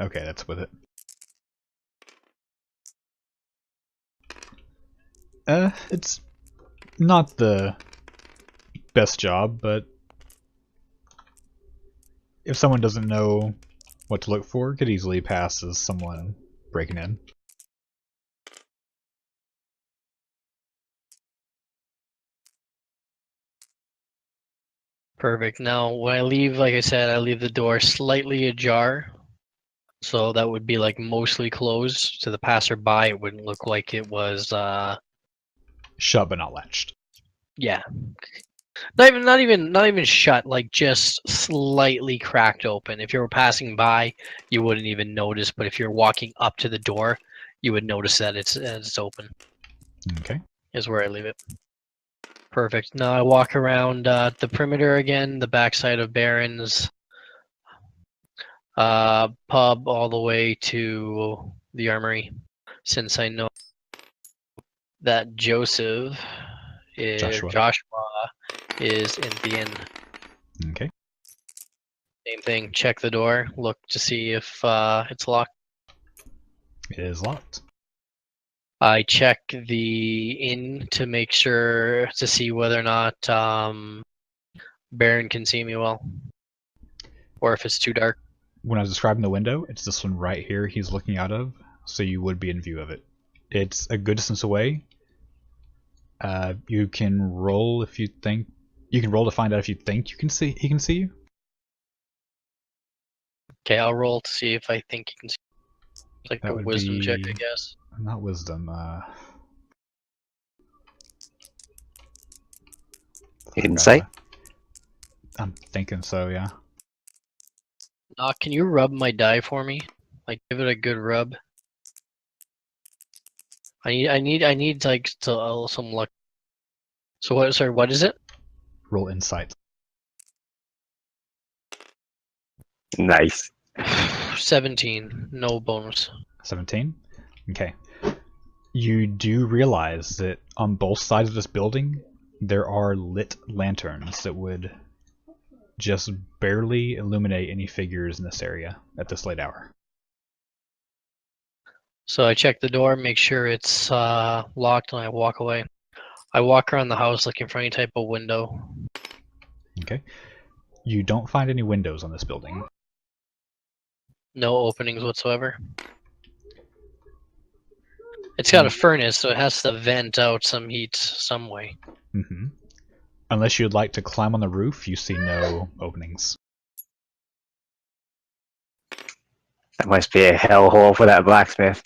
Okay, that's with it. It's not the best job, but if someone doesn't know what to look for, it could easily pass as someone breaking in. Perfect. Now, when I leave, like I said, I leave the door slightly ajar. So that would be like mostly closed. To the passerby, it wouldn't look like it was, Shut but not latched. yeah. Not even shut, like just slightly cracked open. If you were passing by, you wouldn't even notice, but if you're walking up to the door, you would notice that it's open. Okay. Is where I leave it. Perfect. Now I walk around the perimeter again, the backside of Baron's pub all the way to the armory, since I know that Joshua is in the inn. Okay. Same thing. Check the door. Look to see if it's locked. It is locked. I check the inn to make sure to see whether or not Baron can see me well, or if it's too dark. When I was describing the window, it's this one right here he's looking out of, so you would be in view of it. It's a good distance away. You can roll if you think you can roll to find out if you think he can see you. Okay, I'll roll to see if I think you can see. It's like That a would wisdom check, be- I guess. Not wisdom. Insight? I'm thinking so, yeah. Can you rub my die for me? Like, give it a good rub. I need like some luck. So what? Sorry, what is it? Roll insight. Nice. 17, no bonus. 17? Okay. You do realize that on both sides of this building, there are lit lanterns that would just barely illuminate any figures in this area at this late hour. So I check the door, make sure it's locked, and I walk away. I walk around the house looking for any type of window. Okay. You don't find any windows on this building. No openings whatsoever. It's got a furnace, so it has to vent out some heat some way. Mm-hmm. Unless you'd like to climb on the roof, you see no openings. That must be a hellhole for that blacksmith.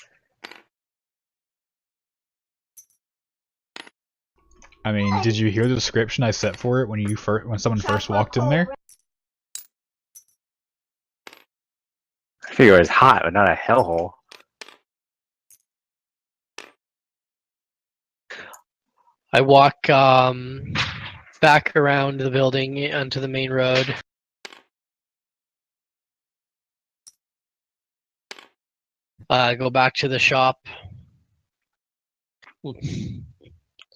I mean, did you hear the description I set for it when someone first walked in there? I figure it was hot, but not a hellhole. I walk back around the building onto the main road. Go back to the shop.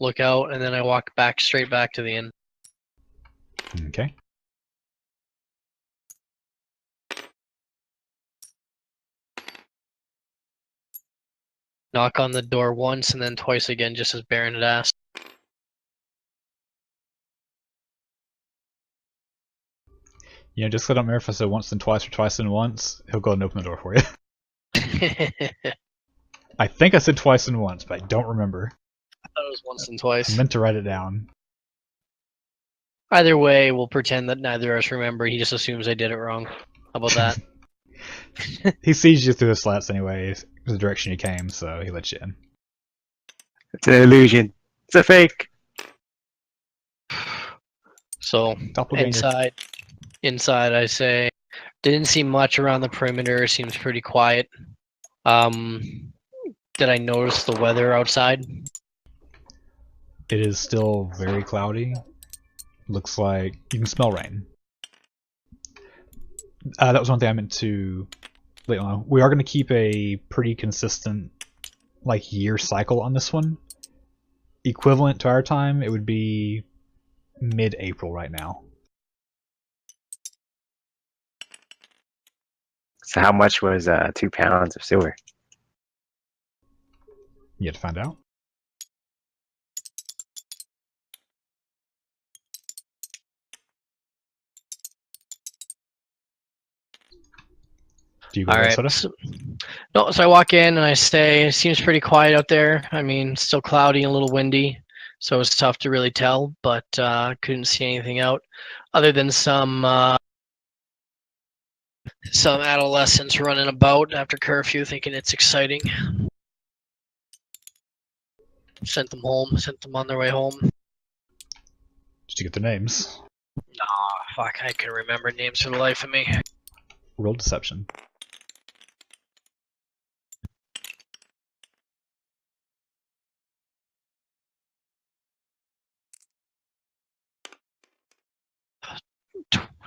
Look out, and then I walk straight back to the inn. Okay. Knock on the door once and then twice again, just as Baron had asked. You know, just 'cause I don't remember if I said once and twice or twice and once, he'll go and open the door for you. I think I said twice and once, but I don't remember. I thought it was once and twice. I meant to write it down. Either way, we'll pretend that neither of us remember. He just assumes I did it wrong. How about that? He sees you through the slats anyway, the direction you came, so he lets you in. It's an illusion. It's a fake. So Doppelganger. inside, I say, didn't see much around the perimeter. Seems pretty quiet. Did I notice the weather outside? It is still very cloudy. Looks like you can smell rain. That was one thing I meant to let you know. We are going to keep a pretty consistent year cycle on this one. Equivalent to our time, it would be mid-April right now. So how much was 2 pounds of silver? You have to find out. Do you go All right. So I walk in and I stay. It seems pretty quiet out there. I mean, still cloudy and a little windy, so it's tough to really tell. But couldn't see anything out other than some adolescents running about after curfew, thinking it's exciting. Sent them home. Sent them on their way home. Did you get their names? Nah, fuck, I can remember names for the life of me. Roll deception.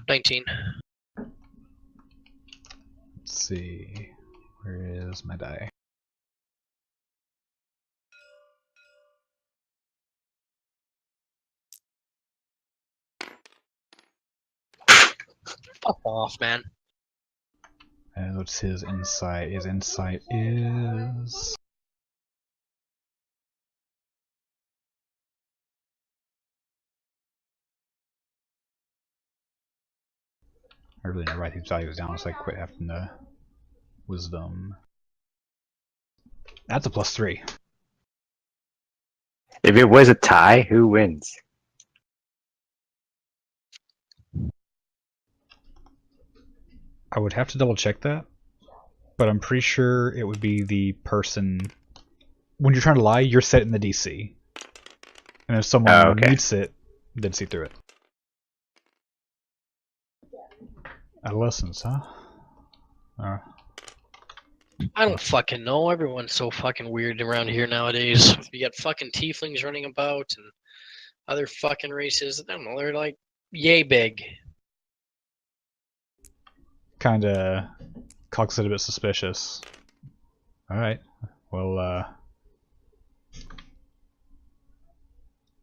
$19. Let's see. Where is my die? Fuck off, man. What's his insight? His insight is... I really need to write these values down so I quit having to wisdom. That's a +3. If it was a tie, who wins? I would have to double check that, but I'm pretty sure it would be the person. When you're trying to lie, you're setting the DC, and if someone meets it, they'd see through it. Adolescents, huh? I don't fucking know. Everyone's so fucking weird around here nowadays. You got fucking tieflings running about and other fucking races. I don't know. They're like yay big. Kinda cocks it a bit suspicious. Alright. Well,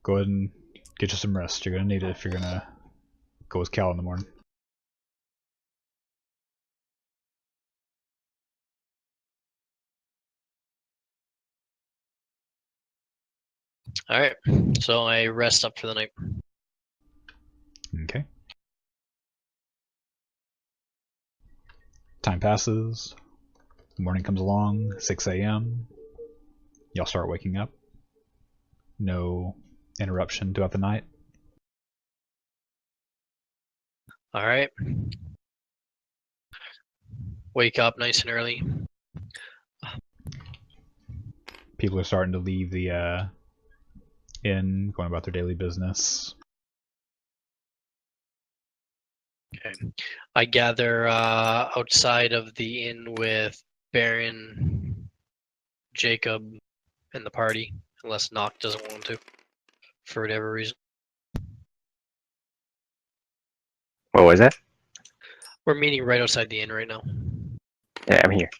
go ahead and get you some rest. You're gonna need it if you're gonna go with Cal in the morning. Alright. So I rest up for the night. Okay. Time passes. Morning comes along, 6 a.m. Y'all start waking up. No interruption throughout the night. Alright. Wake up nice and early. People are starting to leave the inn, going about their daily business. Okay. I gather outside of the inn with Baron, Jacob, and the party, unless Nock doesn't want to, for whatever reason. What was that? We're meeting right outside the inn right now. Yeah, I'm here.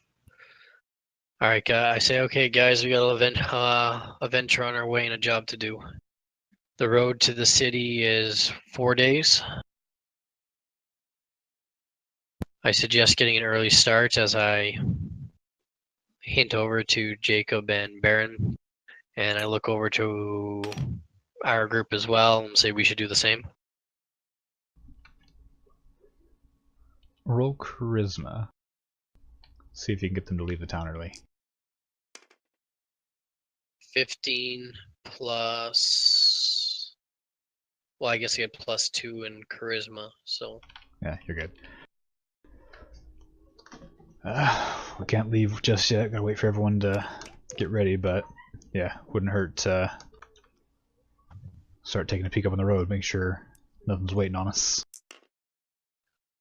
All right, I say, okay, guys, we got a venture on our way and a job to do. The road to the city is 4 days. I suggest getting an early start as I hint over to Jacob and Baron, and I look over to our group as well and say we should do the same. Roll charisma. See if you can get them to leave the town early. 15 plus. Well, I guess I get +2 in charisma, so. Yeah, you're good. We can't leave just yet. Gotta wait for everyone to get ready, but yeah, wouldn't hurt to start taking a peek up on the road, make sure nothing's waiting on us.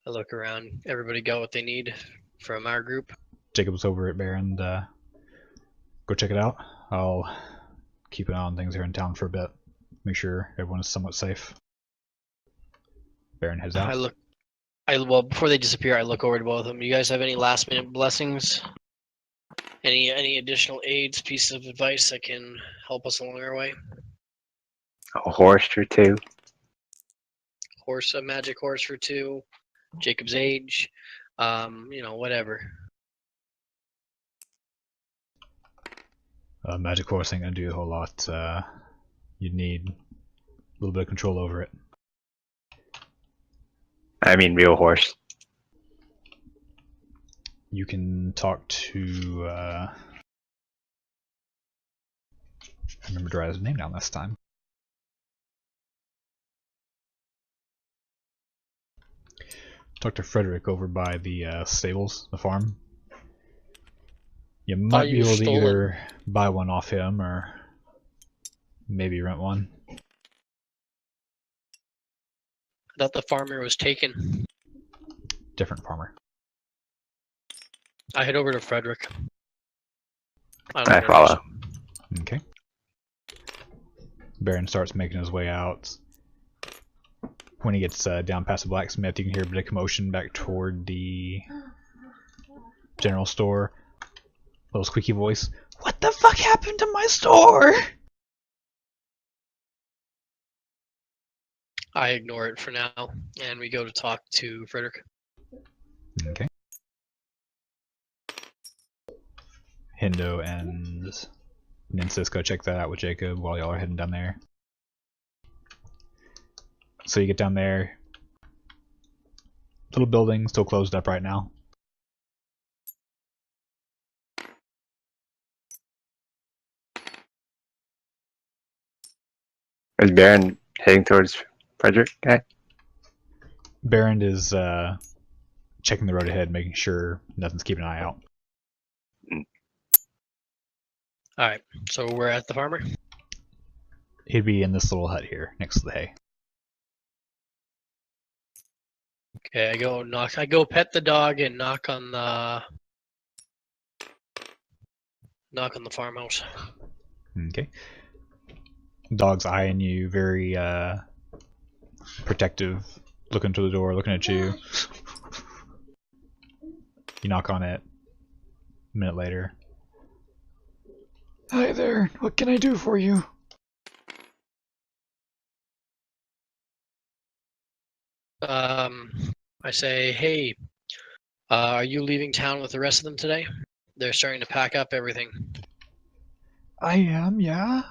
I look around. Everybody got what they need from our group. Jacob's over at Baron. Go check it out. I'll keep an eye on things here in town for a bit. Make sure everyone is somewhat safe. Baron heads out. Well, before they disappear, I look over to both of them. You guys have any last minute blessings? Any additional aids, pieces of advice that can help us along our way? A horse or two. A magic horse for 2. Jacob's age. Whatever. Magic horse ain't gonna do a whole lot. You'd need a little bit of control over it. I mean, real horse. You can talk to. I remember to write his name down this time. Talk to Frederick over by the stables, the farm. You might be able to either buy one off him or maybe rent one. I thought the farmer was taken. Different farmer. I head over to Frederick. I follow. Okay. Baron starts making his way out. When he gets down past the blacksmith, you can hear a bit of commotion back toward the general store. Little squeaky voice. What the fuck happened to my store? I ignore it for now, and we go to talk to Frederick. Okay. Hindo and Ninsis go check that out with Jacob while y'all are heading down there. So you get down there. Little building, still closed up right now. Is Baron heading towards Frederick? Okay. Baron is checking the road ahead, making sure nothing's keeping an eye out. Alright, so we're at the farmer? He'd be in this little hut here, next to the hay. Okay, I go pet the dog and knock on the farmhouse. Okay. Dog's eyeing you, very protective, looking to the door, looking at you. You knock on it. A minute later. Hi there, what can I do for you? I say, hey, are you leaving town with the rest of them today? They're starting to pack up everything. I am, yeah.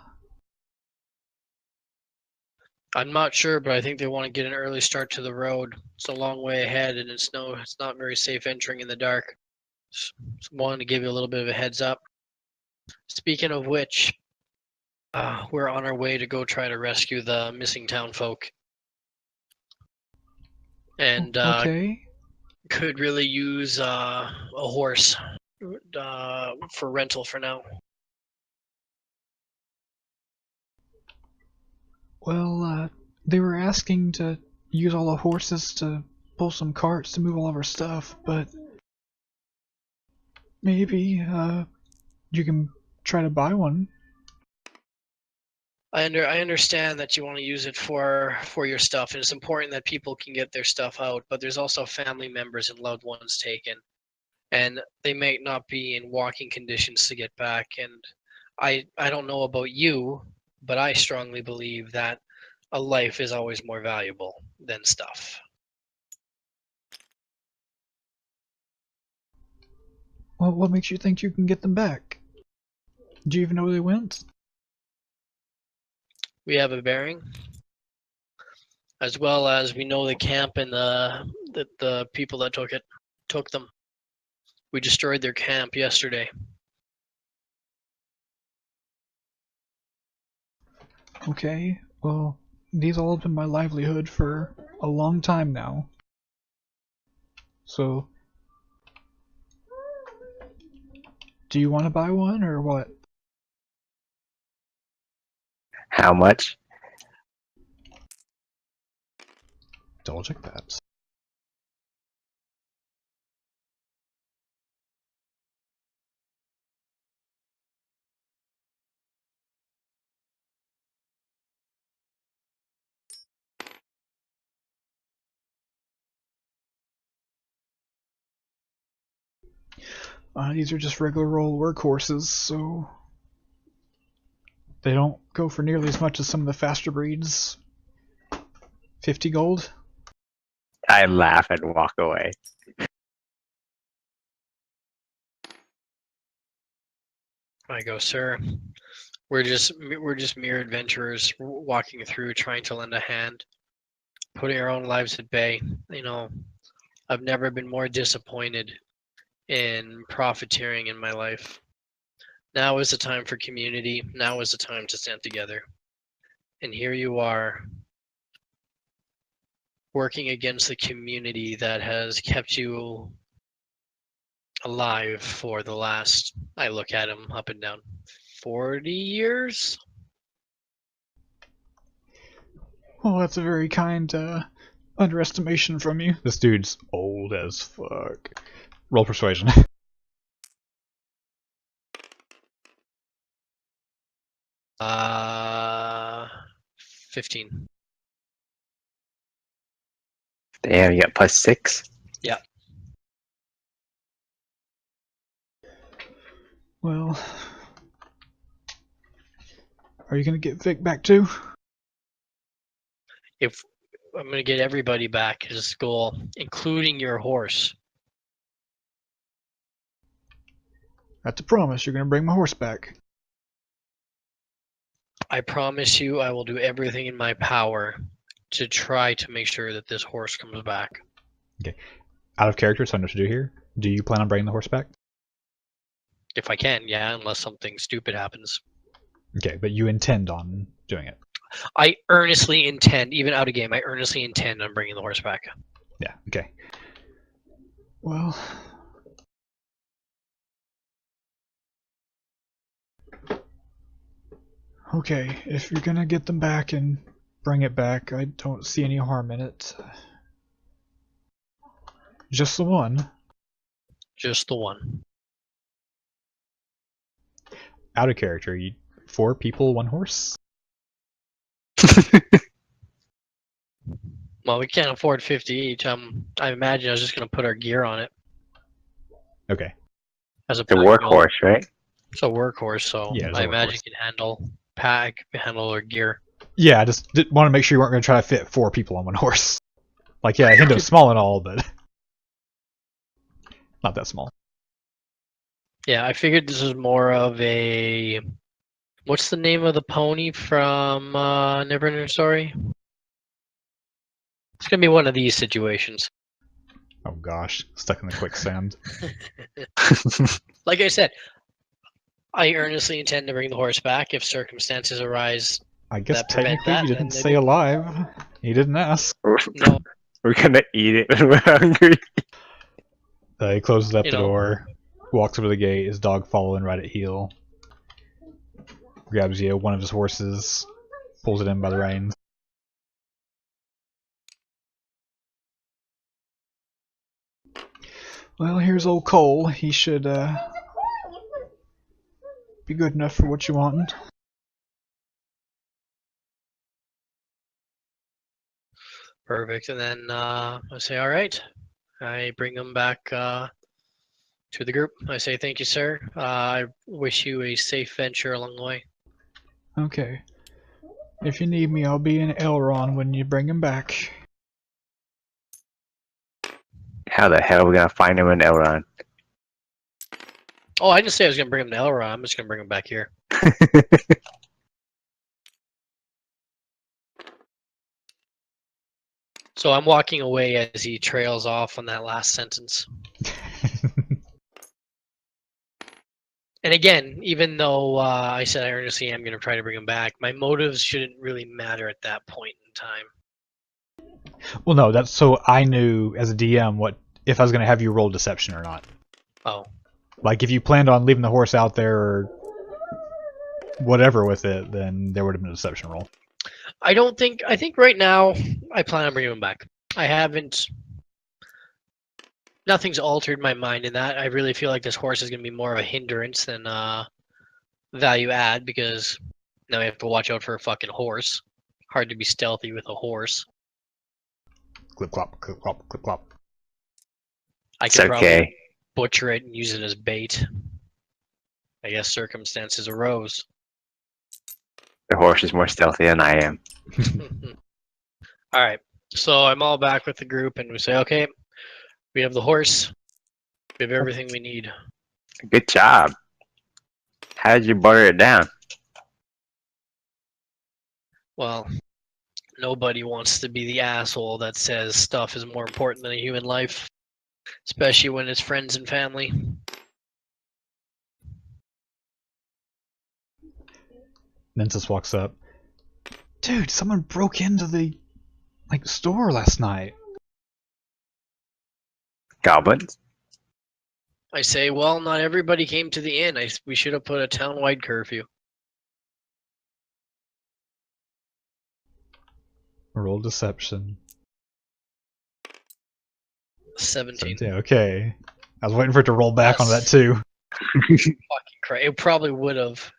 I'm not sure, but I think they want to get an early start to the road. It's a long way ahead, and it's not very safe entering in the dark. Just wanted to give you a little bit of a heads up. Speaking of which, we're on our way to go try to rescue the missing town folk. And okay. could really use a horse for rental for now. Well, they were asking to use all the horses to pull some carts to move all of our stuff, but maybe you can try to buy one. I understand that you want to use it for your stuff, and it's important that people can get their stuff out. But there's also family members and loved ones taken, and they may not be in walking conditions to get back. And I don't know about you, but I strongly believe that a life is always more valuable than stuff. Well, what makes you think you can get them back? Do you even know where they went? We have a bearing, as well as we know the camp and the people that took them. We destroyed their camp yesterday. Okay, well, these all have been my livelihood for a long time now. So, do you want to buy one or what? How much? Double check that. These are just regular old workhorses, so they don't go for nearly as much as some of the faster breeds. 50 gold? I laugh and walk away. I go, sir. We're just mere adventurers walking through, trying to lend a hand, putting our own lives at bay. You know, I've never been more disappointed in profiteering in my life. Now is the time for community. Now is the time to stand together. And here you are, working against the community that has kept you alive for the last, I look at him up and down, 40 years? Well, that's a very kind underestimation from you. This dude's old as fuck. Roll persuasion. 15. Damn, you got +6? Yeah. Well, are you gonna get Vic back too? If I'm gonna get everybody back to school, including your horse. That's a promise. You're gonna bring my horse back. I promise you I will do everything in my power to try to make sure that this horse comes back. Okay. Out of character, so I know what to do here. Do you plan on bringing the horse back? If I can, yeah, unless something stupid happens. Okay, but you intend on doing it. I earnestly intend, even out of game, I earnestly intend on bringing the horse back. Yeah, okay. Well... Okay, if you're gonna get them back and bring it back, I don't see any harm in it. Just the one. Just the one. Out of character, 4 people, 1 horse? Well, we can't afford 50 each. I imagine I was just going to put our gear on it. Okay. As a The workhorse, right? It's a workhorse, so Yeah, it's a I imagine workhorse. it can handle our gear. Yeah, I just want to make sure you weren't going to try to fit 4 people on 1 horse. Like, yeah, Hindo's small and all, but... not that small. Yeah, I figured this was more of a... What's the name of the pony from Neverending Story? It's going to be one of these situations. Oh gosh, stuck in the quicksand. Like I said, I earnestly intend to bring the horse back if circumstances arise. I guess That prevent technically that, you didn't then say maybe- alive. You didn't ask. No, We're gonna eat it when we're hungry. He closes up You the know. door, walks over the gate, his dog following right at heel. Grabs you one of his horses, pulls it in by the reins. Well, here's old Cole. He should be good enough for what you want. Perfect. And then I say, all right. I bring him back to the group. I say, thank you, sir. I wish you a safe venture along the way. Okay. If you need me, I'll be in Elron when you bring him back. How the hell are we gonna find him in Elron? Oh, I didn't say I was going to bring him to Elrond. I'm just going to bring him back here. So I'm walking away as he trails off on that last sentence. And again, even though I said I earnestly am going to try to bring him back, my motives shouldn't really matter at that point in time. Well, no, that's so I knew as a DM what if I was going to have you roll deception or not. Oh. Like, if you planned on leaving the horse out there or whatever with it, then there would have been a deception roll. I think right now I plan on bringing him back. I haven't. Nothing's altered my mind in that. I really feel like this horse is going to be more of a hindrance than value add because now we have to watch out for a fucking horse. Hard to be stealthy with a horse. Clip clop, clip clop, clip clop. I It's could probably okay. butcher it and use it as bait. I guess circumstances arose. The horse is more stealthy than I am. All right, so I'm all back with the group, and we say, okay, we have the horse, we have everything we need. Good job. How did you butter it down? Well, nobody wants to be the asshole that says stuff is more important than a human life, especially when it's friends and family. Nensis walks up. Dude, someone broke into the store last night. Goblins? I say, well, not everybody came to the inn. We should have put a town-wide curfew. Roll deception. 17. Yeah, okay. I was waiting for it to roll back on that too. Fucking Christ. It probably would have.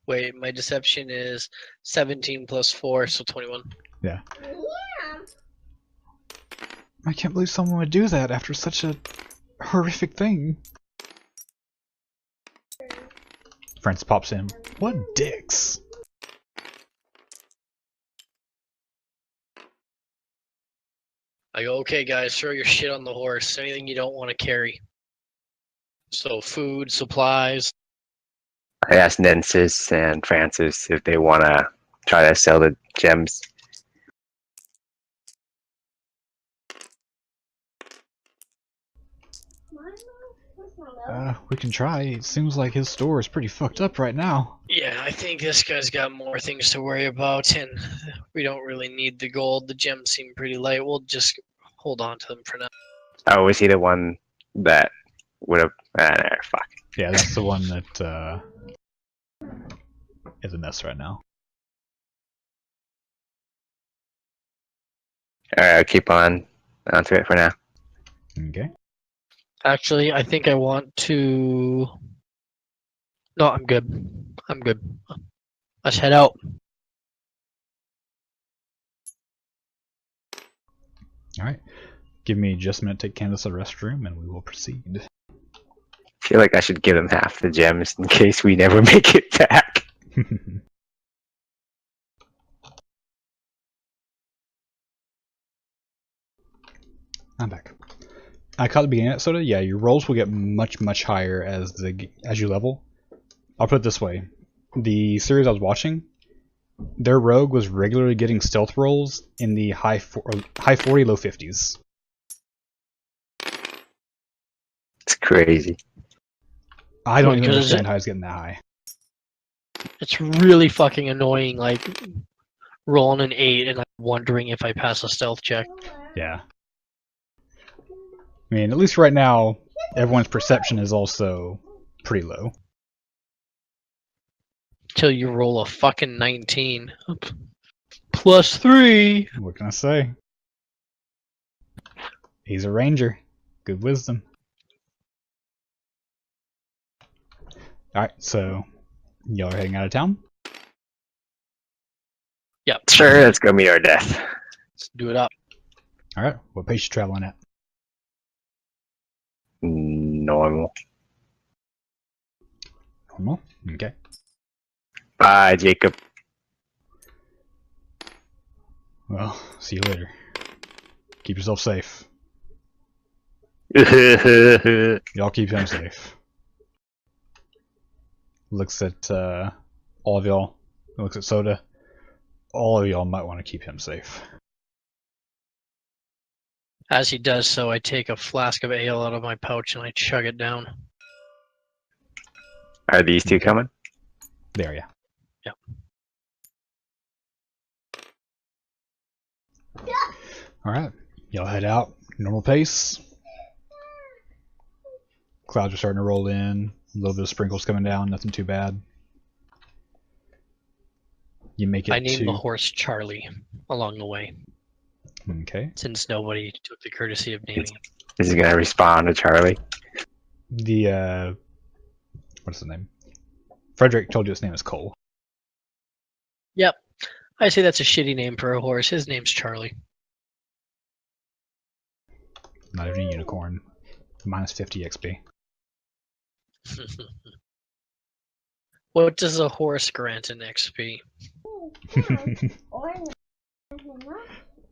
Wait, my deception is 17 plus 4, so 21. Yeah. I can't believe someone would do that after such a horrific thing. Francis pops in. What dicks? I go, okay, guys, throw your shit on the horse. Anything you don't want to carry. So food, supplies. I asked Nensis and Francis if they want to try to sell the gems. We can try. It seems like his store is pretty fucked up right now. Yeah, I think this guy's got more things to worry about, and we don't really need the gold. The gems seem pretty light. We'll just hold on to them for now. Oh, was he the one that would have... fuck. Yeah, that's the one that is a mess right now. Alright, I'll keep onto it for now. Okay. Actually, I think I want to... No, I'm good. I'm good. Let's head out. Alright. Give me just a minute to take Candace to the restroom and we will proceed. I feel like I should give them half the gems in case we never make it back. I'm back. I caught the beginning of that soda. Yeah, your rolls will get much higher as you level. I'll put it this way: the series I was watching, their rogue was regularly getting stealth rolls in the high 40, low 50s. It's crazy. I don't even Because understand how he's getting that high. It's really fucking annoying, like, rolling an 8 and like, wondering if I pass a stealth check. Yeah. I mean, at least right now, everyone's perception is also pretty low. Till you roll a fucking 19. +3. What can I say? He's a ranger. Good wisdom. Alright, so y'all are heading out of town? Yep. Sure, let's go meet our death. Let's do it up. Alright, what pace you traveling at? Normal. Normal? Okay. Bye, Jacob. Well, see you later. Keep yourself safe. Y'all keep him safe. Looks at all of y'all. Looks at Soda. All of y'all might want to keep him safe. As he does so, I take a flask of ale out of my pouch and I chug it down. Are these two coming? There, yeah. Yep. Alright, y'all head out. Normal pace. Clouds are starting to roll in. A little bit of sprinkles coming down. Nothing too bad. You make it I named to... the horse Charlie along the way, Okay. since nobody took the courtesy of naming him. Is he gonna respond to Charlie? The, what's the name? Frederick told you his name is Cole. Yep. I say that's a shitty name for a horse. His name's Charlie. Not even a unicorn. Minus 50 XP. What does a horse grant in XP?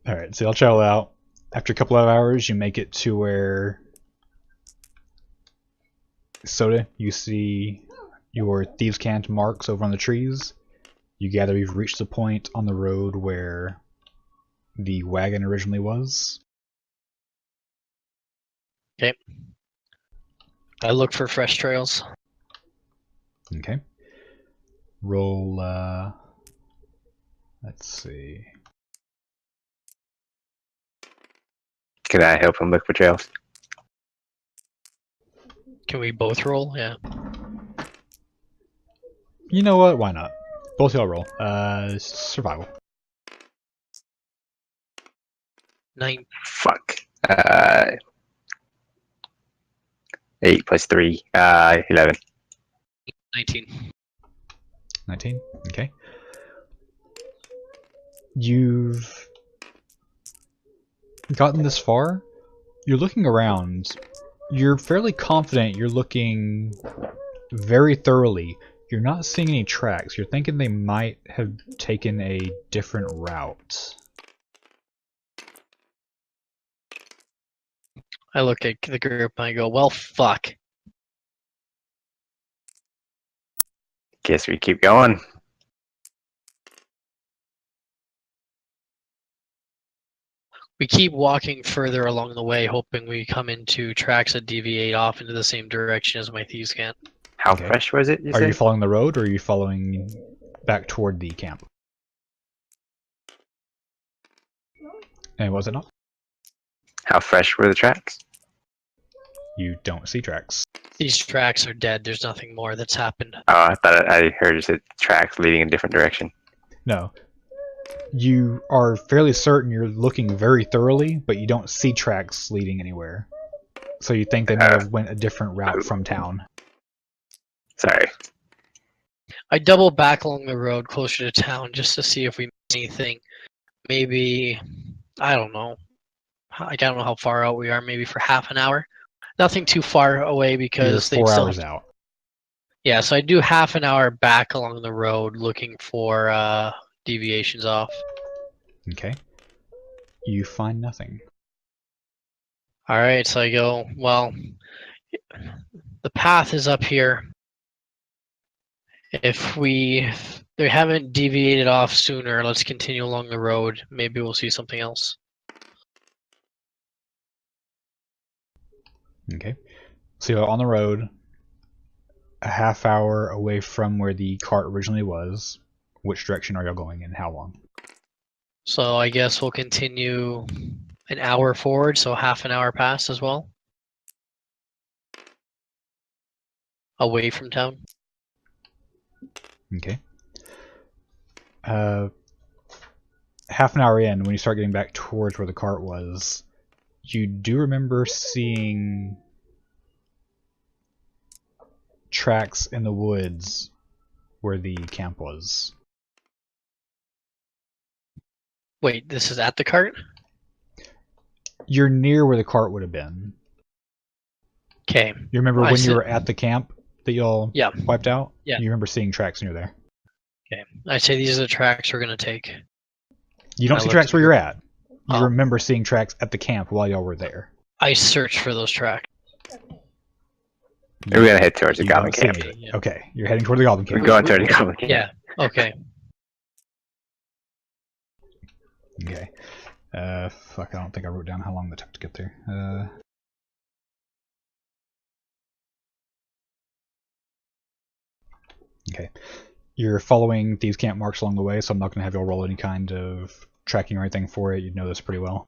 Alright, so y'all travel out. After a couple of hours, you make it to where... Soda, you see your thieves' cant marks over on the trees. You gather you've reached the point on the road where the wagon originally was. Okay. I look for fresh trails. Okay. Roll, let's see. Can I help him look for trails? Can we both roll? Yeah. You know what? Why not? Both y'all roll. Survival. 9. Fuck. 8 plus 3. 11. 19. 19? Okay. You've gotten this far. You're looking around. You're fairly confident you're looking very thoroughly. You're not seeing any tracks. You're thinking they might have taken a different route. I look at the group and I go, well, fuck. Guess we keep going. We keep walking further along the way, hoping we come into tracks that deviate off into the same direction as my thieves' cant. How Okay. fresh was it, you Are said? you following the road or are you following back toward the camp? And was it not? How fresh were the tracks? You don't see tracks. These tracks are dead. There's nothing more that's happened. Oh, I thought I heard you said tracks leading in a different direction. No. You are fairly certain you're looking very thoroughly, but you don't see tracks leading anywhere. So you think they may have went a different route from town. Sorry. I double back along the road closer to town just to see if we miss anything. Maybe, I don't know. I don't know how far out we are. Maybe for half an hour. Nothing too far away because You're they 4 still. hours out. Yeah, so I do half an hour back along the road looking for deviations off. Okay. You find nothing. All right, so I go, well, the path is up here. If they haven't deviated off sooner, let's continue along the road. Maybe we'll see something else. Okay. So you're on the road, a half hour away from where the cart originally was. Which direction are y'all going and how long? So I guess we'll continue an hour forward, so half an hour past as well. away from town. Okay. Half an hour in, when you start getting back towards where the cart was, you do remember seeing tracks in the woods where the camp was. Wait, this is at the cart? You're near where the cart would have been. Okay. You remember I when see. you were at the camp that y'all Yeah. wiped out? Yeah. You remember seeing tracks near there. Okay. I say these are the tracks we're gonna take. You don't I see looked tracks at where the you're at. You Oh. remember seeing tracks at the camp while y'all were there. I search for those tracks. We're gonna head towards the You goblin don't see camp. anything. Yeah. Okay, you're heading toward the goblin We're camp. going towards the goblin camp. Yeah. Okay. Okay. Fuck, I don't think I wrote down how long that took to get there. Okay. You're following these camp marks along the way, so I'm not going to have y'all roll any kind of tracking or anything for it. You know this pretty well.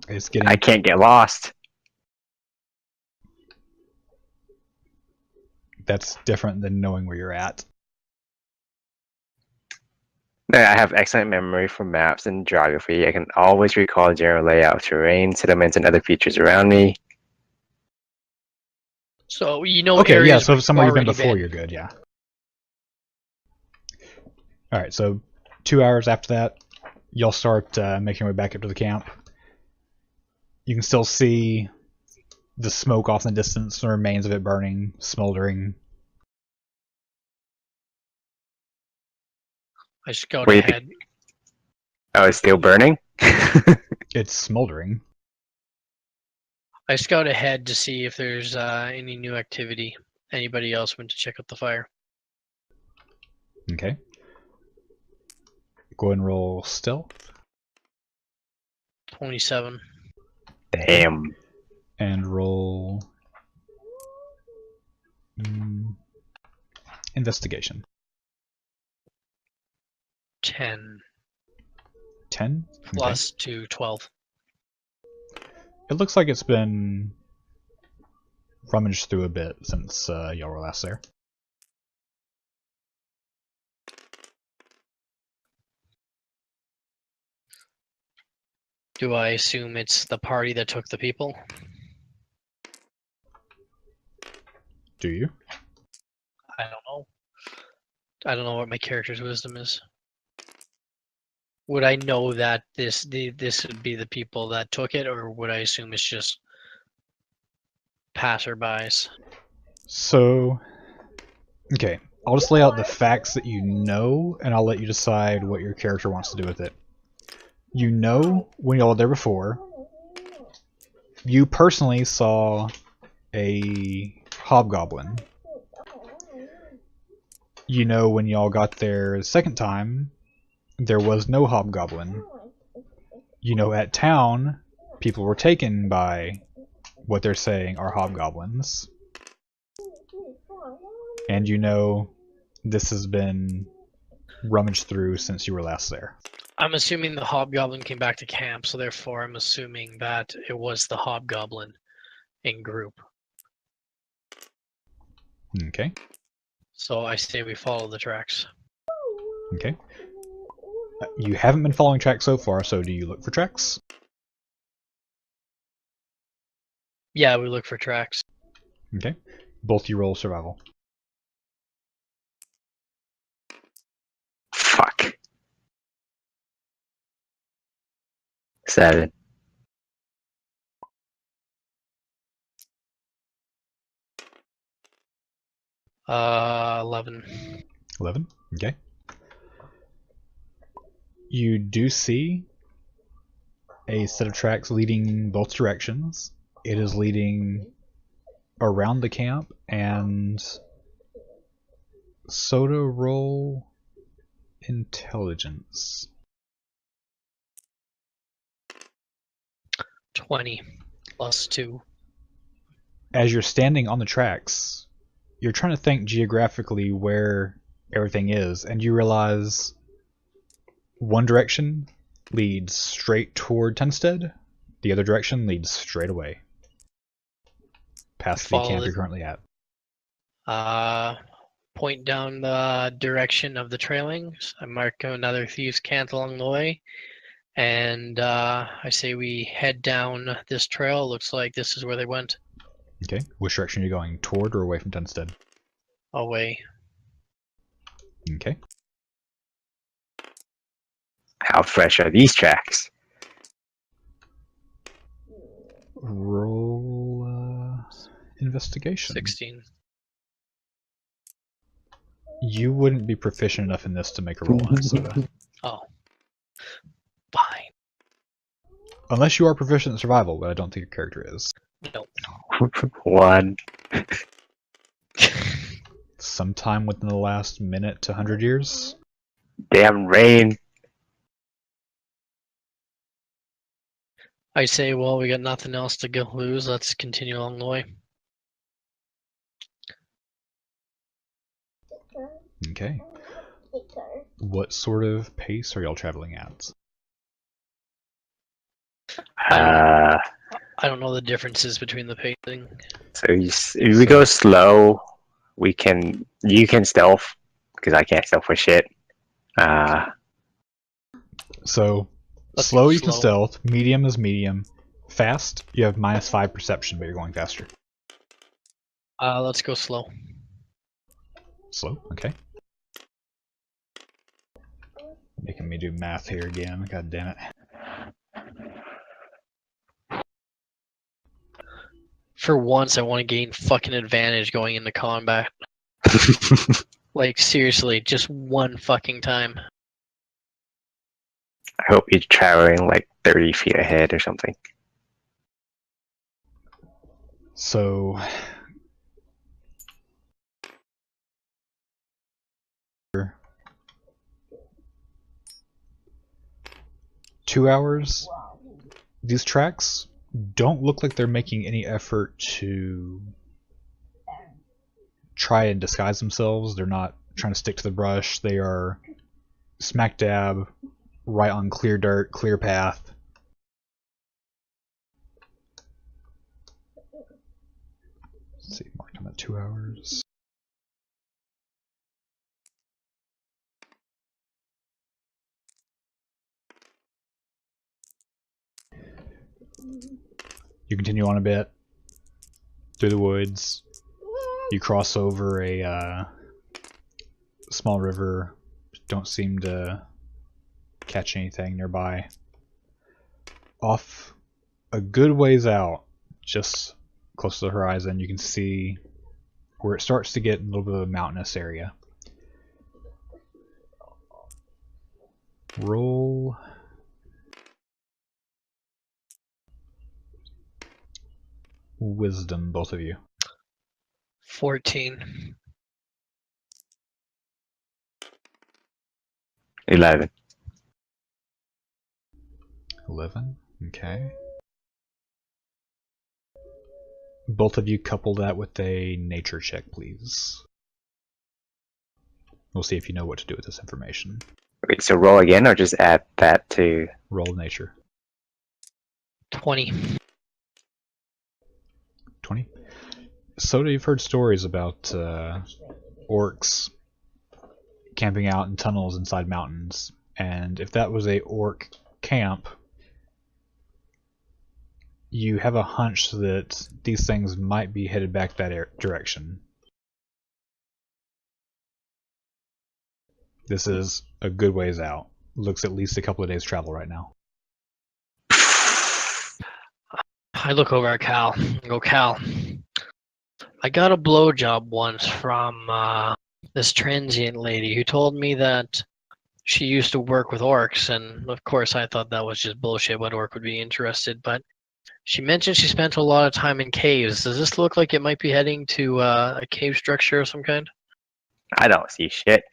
It's getting... I can't get lost. That's different than knowing where you're at. I have excellent memory for maps and geography. I can always recall general layout of terrain, settlements, and other features around me. So you know Okay, yeah, areas so we've somewhere you've been already before, you're good, yeah. Alright, so 2 hours after that, y'all start making your way back up to the camp. You can still see the smoke off in the distance, the remains of it burning, smoldering. I scout Wait. ahead. Oh, it's still burning? It's smoldering. I scout ahead to see if there's any new activity. Anybody else went to check out the fire? Okay. Go ahead and roll stealth. 27. Damn. And roll... investigation. 10 10? plus 2, 12. It looks like it's been rummaged through a bit since y'all were last there. Do I assume it's the party that took the people? Do you? I don't know. I don't know what my character's wisdom is. Would I know that this would be the people that took it, or would I assume it's just passerbys? So, okay, I'll just lay out the facts that you know, and I'll let you decide what your character wants to do with it. You know, when y'all were there before, you personally saw a hobgoblin. You know, when y'all got there the second time, there was no hobgoblin. You know, at town, people were taken by what they're saying are hobgoblins. And you know, this has been rummaged through since you were last there. I'm assuming the hobgoblin came back to camp, so therefore I'm assuming that it was the hobgoblin in group. Okay. So I say we follow the tracks. Okay. You haven't been following tracks so far, so do you look for tracks? Yeah, we look for tracks. Okay. Both you roll survival. Fuck. 7. 11. 11. Okay. You do see a set of tracks leading both directions. It is leading around the camp, and Soda, roll intelligence. 20 plus 2. As you're standing on the tracks, you're trying to think geographically where everything is, and you realize one direction leads straight toward Tenstead, the other direction leads straight away, past the Follow camp the- you're currently at. Point down the direction of the trailings. I mark another thieves' cant along the way. And I say we head down this trail. Looks like this is where they went. Okay. Which direction are you going? Toward or away from Tunstead? Away. Okay. How fresh are these tracks? Roll investigation. 16. You wouldn't be proficient enough in this to make a roll on it, Soda. Oh. Fine. Unless you are proficient in survival, but I don't think your character is. No. 1. Sometime within the last minute to 100 years? Damn rain. I say, well, we got nothing else to go lose. Let's continue along the way. Okay. What sort of pace are y'all traveling at? Uh, I don't know the differences between the pacing. so if we go slow, you can stealth, because I can't stealth for shit. So, Let's slow go you can slow. stealth, medium is medium, fast you have -5 perception, but you're going faster. Let's go slow. Slow, okay. Making me do math here again, god damn it. For once, I want to gain fucking advantage going into combat. Like, seriously, just one fucking time. I hope you're traveling like 30 feet ahead or something. So, 2 hours. These tracks don't look like they're making any effort to try and disguise themselves. They're not trying to stick to the brush. They are smack dab, right on clear dirt, clear path. Let's see, marked them at 2 hours. You continue on a bit through the woods. You cross over a small river. Don't seem to catch anything nearby. Off a good ways out, just close to the horizon, you can see where it starts to get a little bit of a mountainous area. Roll wisdom, both of you. 14. 11. 11. Okay. Both of you couple that with a nature check, please. We'll see if you know what to do with this information. Wait, so roll again or just add that to... Roll nature. 20. 20. Soda, you've heard stories about orcs camping out in tunnels inside mountains, and if that was a orc camp, you have a hunch that these things might be headed back that direction. This is a good ways out. Looks at least a couple of days travel right now. I look over at Cal and go, Cal, I got a blowjob once from this transient lady who told me that she used to work with orcs, and of course I thought that was just bullshit. What orc would be interested? But she mentioned she spent a lot of time in caves. Does this look like it might be heading to a cave structure of some kind? I don't see shit.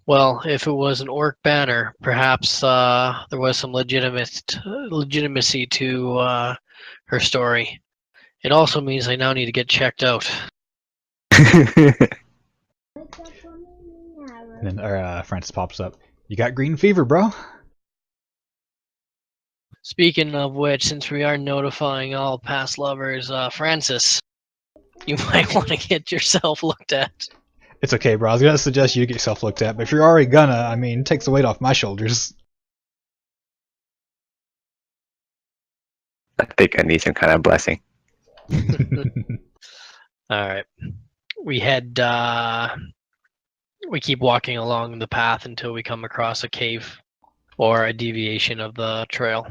Well, if it was an orc banner, perhaps there was some legitimacy to her story. It also means I now need to get checked out. And then Francis pops up. You got green fever, bro? Speaking of which, since we are notifying all past lovers, Francis, You might want to get yourself looked at. It's okay, bro. I was gonna suggest you get yourself looked at, but if you're already gonna, I mean, it takes the weight off my shoulders. I think I need some kind of blessing. All right. We head. We keep walking along the path until we come across a cave or a deviation of the trail.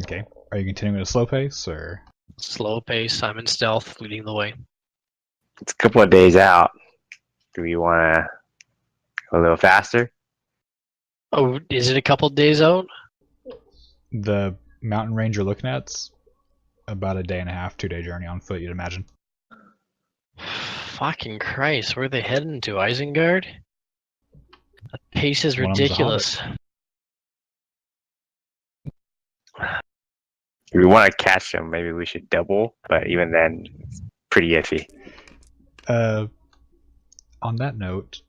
Okay. Are you continuing at a slow pace, or? Slow pace. I'm in stealth, leading the way. It's a couple of days out. Do we want to go a little faster? Oh, is it a couple days out? The mountain range you're looking at's about a day and a half, 2-day journey on foot, you'd imagine. Fucking Christ, where are they heading to? Isengard? The pace is One of them's a ridiculous. If we want to catch them, maybe we should double, but even then, it's pretty iffy. On that note,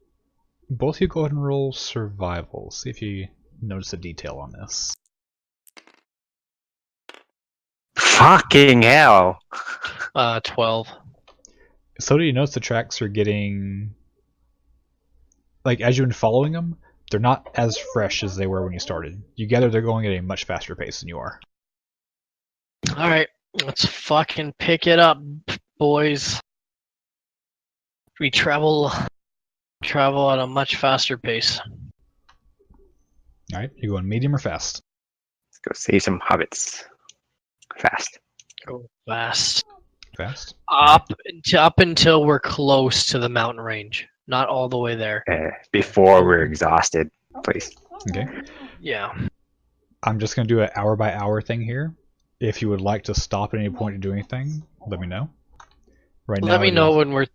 both of you go ahead and roll survival. See if you notice a detail on this. Fucking hell! 12. So do you notice the tracks are getting... Like, as you've been following them, they're not as fresh as they were when you started. You gather they're going at a much faster pace than you are. Alright, let's fucking pick it up, boys. We travel at a much faster pace. Alright, you going medium or fast? Let's go save some hobbits. Fast. Go fast. Fast? Up until we're close to the mountain range. Not all the way there. Before we're exhausted, please. Okay. Yeah. I'm just going to do an hour by hour thing here. If you would like to stop at any point to do anything, let me know. Right now, Let me know when we're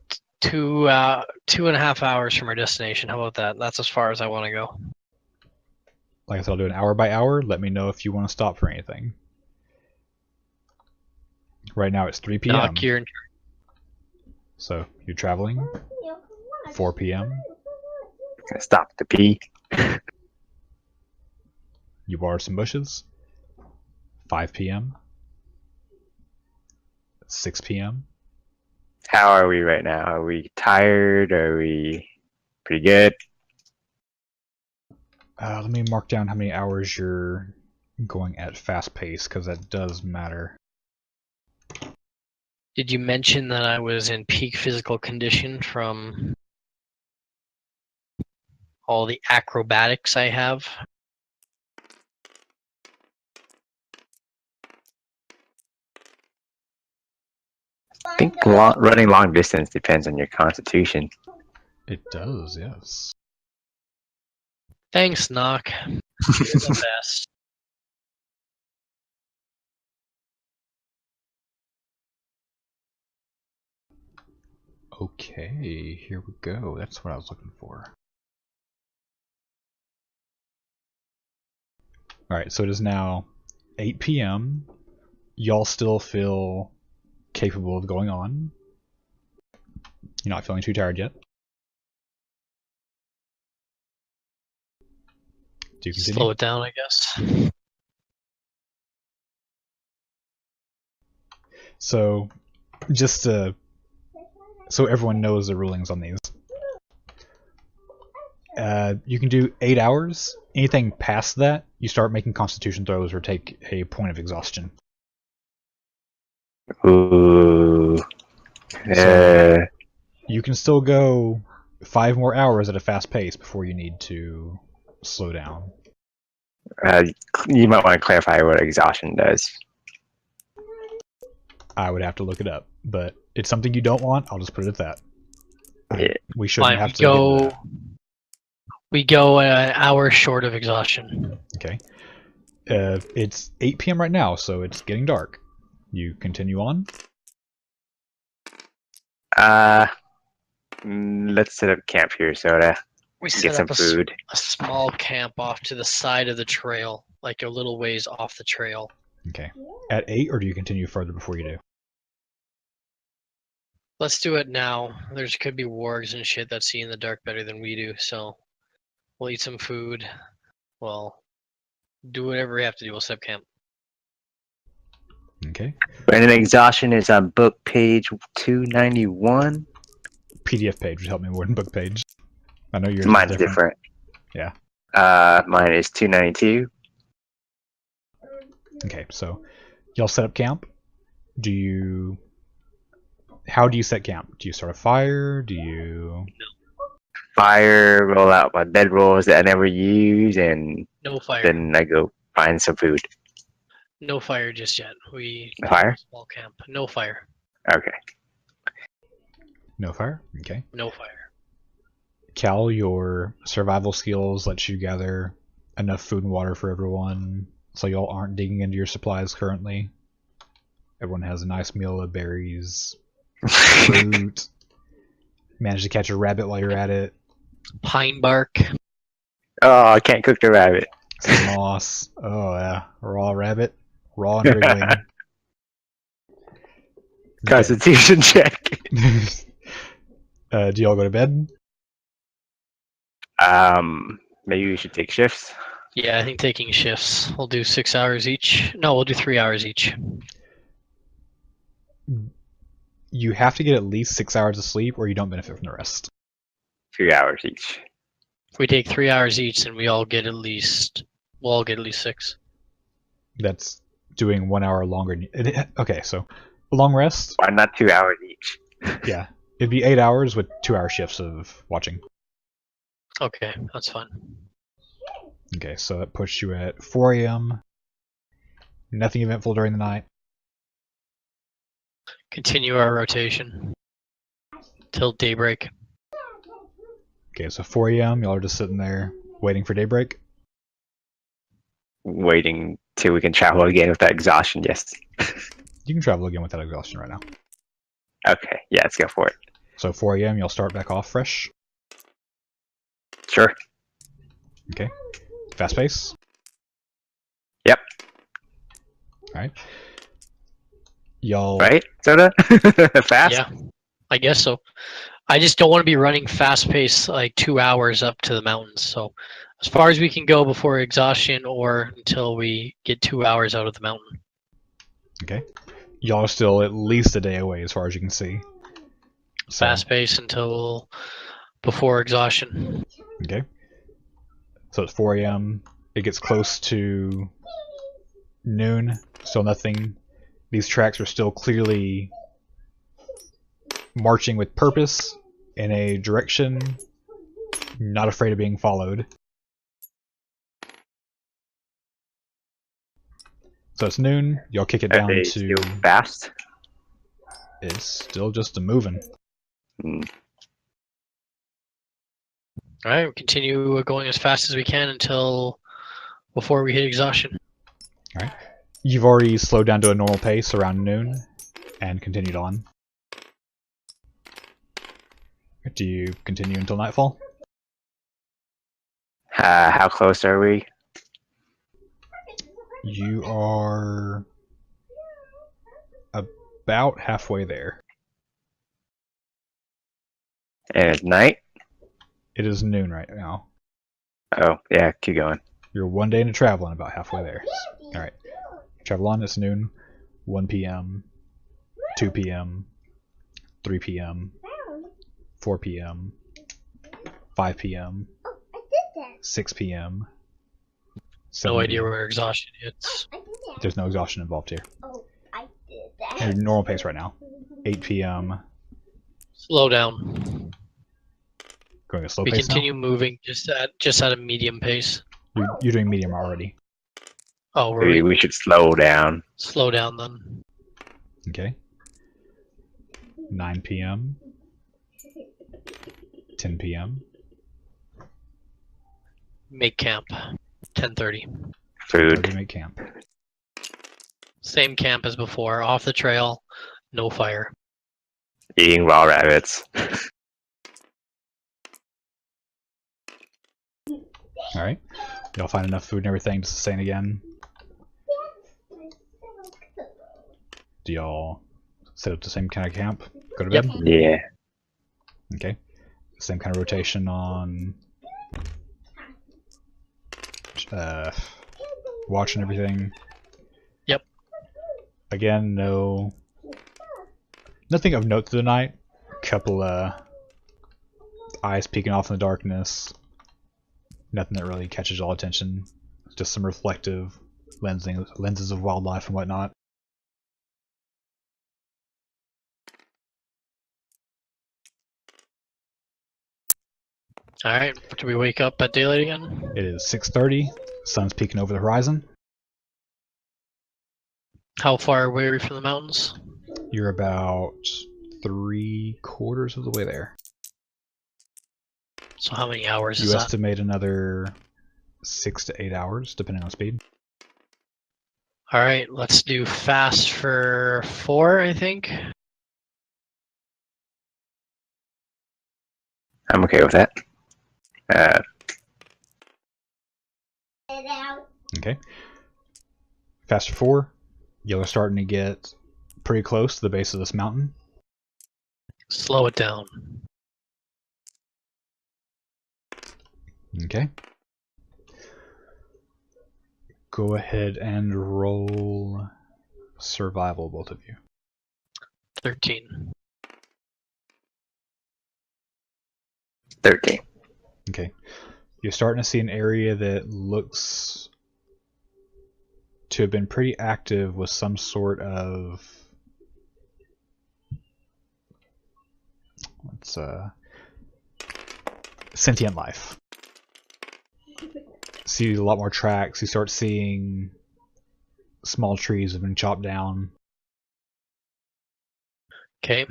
2.5 hours from our destination. How about that? That's as far as I want to go. Like I said, I'll do an hour by hour. Let me know if you want to stop for anything. Right now it's 3 p.m. Knock your... So you're traveling. 4 p.m. Gonna stop to pee. You borrowed some bushes. 5 p.m. 6 p.m. How are we right now? Are we tired? Are we pretty good? Let me mark down how many hours you're going at fast pace, because that does matter. Did you mention that I was in peak physical condition from all the acrobatics I have? I think running long distance depends on your constitution. It does, yes. Thanks, Knock. You're the best. Okay, here we go. That's what I was looking for. Alright, so it is now 8 p.m. Y'all still feel capable of going on. You're not feeling too tired yet. Do you continue? Slow it down, I guess. So, just so everyone knows the rulings on these. You can do 8 hours. Anything past that, you start making constitution throws or take a point of exhaustion. Ooh. So, you can still go 5 more hours at a fast pace before you need to slow down. You might want to clarify what exhaustion does. I would have to look it up, but it's something you don't want. I'll just put it at that. Yeah. We shouldn't Fine, have to get into that. we go an hour short of exhaustion. Okay. It's 8 p.m. right now, so it's getting dark. You continue on? Let's set up camp here, Soda. We Get set some up food. a small camp off to the side of the trail, like a little ways off the trail. Okay. At 8, or do you continue further before you do? Let's do it now. There's could be wargs and shit that see in the dark better than we do, so we'll eat some food. Well, do whatever we have to do. We'll set up camp. Okay. Brandon exhaustion is on book page 291. PDF page would help me more than book page. I know yours is Mine's different. different. Yeah. Mine is 292. Okay, so y'all set up camp. How do you set camp? Do you start a fire? Do you... Fire, roll out my bedrolls that I never use, and No fire. then I go find some food. No fire just yet. We Fire? small camp. No fire. Okay. No fire? Okay. No fire. Cal, your survival skills let you gather enough food and water for everyone, so y'all aren't digging into your supplies currently. Everyone has a nice meal of berries, fruit. Manage to catch a rabbit while you're at it. Pine bark. Oh, I can't cook the rabbit. Some moss. Oh yeah, raw rabbit, raw and wriggling. Constitution check. Do y'all go to bed? Maybe we should take shifts. Yeah, I think taking shifts. We'll do 6 hours each. No, we'll do 3 hours each. You have to get at least 6 hours of sleep, or you don't benefit from the rest. 3 hours each. If we take 3 hours each, then we'll all get at least 6. That's doing 1 hour longer. Okay, so a long rest. Why not 2 hours each? Yeah, it'd be 8 hours with 2-hour shifts of watching. Okay, that's fine. Okay, so that puts you at 4 a.m. Nothing eventful during the night. Continue our rotation till daybreak. Okay, so 4 a.m. Y'all are just sitting there waiting for daybreak. Waiting till we can travel again with that exhaustion, yes. You can travel again without exhaustion right now. Okay, yeah, let's go for it. So 4 a.m. You'll start back off fresh. Sure. Okay. Fast pace. Yep. Alright. Y'all... Right, Soda? Fast? Yeah, I guess so. I just don't want to be running fast pace like 2 hours up to the mountains. So as far as we can go before exhaustion or until we get 2 hours out of the mountain. Okay. Y'all are still at least a day away as far as you can see. So, Fast pace until before exhaustion. okay. So it's 4 a.m. It gets close to noon. Still nothing. These tracks are still clearly marching with purpose in a direction, not afraid of being followed. So it's noon. Y'all kick it Are down they to... still fast? It's still just a moving. Hmm. All right, we continue going as fast as we can until before we hit exhaustion. Alright. You've already slowed down to a normal pace around noon and continued on. Do you continue until nightfall? How close are we? You are about halfway there. And it's night? It is noon right now. Oh, yeah, keep going. You're 1 day into travel and about halfway there. Alright. Travel on, it's noon. 1 p.m. 2 p.m. 3 p.m. 4 p.m. 5 p.m. 6 p.m. No idea where exhaustion is. There's no exhaustion involved here. Your normal pace right now. 8 p.m. Slow down. Going a slow We pace continue moving just at a medium pace. now? You're doing medium already. Oh, Maybe we should slow down. slow down then. Okay. 9 p.m. 10 p.m. Make camp. 10:30. Where Food. do you make camp? Same camp as before. Off the trail. No fire. Eating raw rabbits. Alright. Y'all find enough food and everything to sustain again? Do y'all set up the same kind of camp? Go to bed? Yeah. Okay. Same kind of rotation on watch and everything. Yep. Again, nothing of note through the night. Couple eyes peeking off in the darkness. Nothing that really catches all attention. Just some reflective lenses of wildlife and whatnot. Alright, do we wake up at daylight again? It is 6:30. Sun's peeking over the horizon. How far away are we from the mountains? You're about 3/4 of the way there. So how many hours is You that? estimate another 6 to 8 hours, depending on speed. Alright, let's do fast for 4, I think. I'm okay with that. Okay. Fast forward, y'all are starting to get pretty close to the base of this mountain. Slow it down. Okay. Go ahead and roll survival, both of you. 13. 13. Okay. You're starting to see an area that looks to have been pretty active with some sort of sentient life. See a lot more tracks. You start seeing small trees have been chopped down. Okay.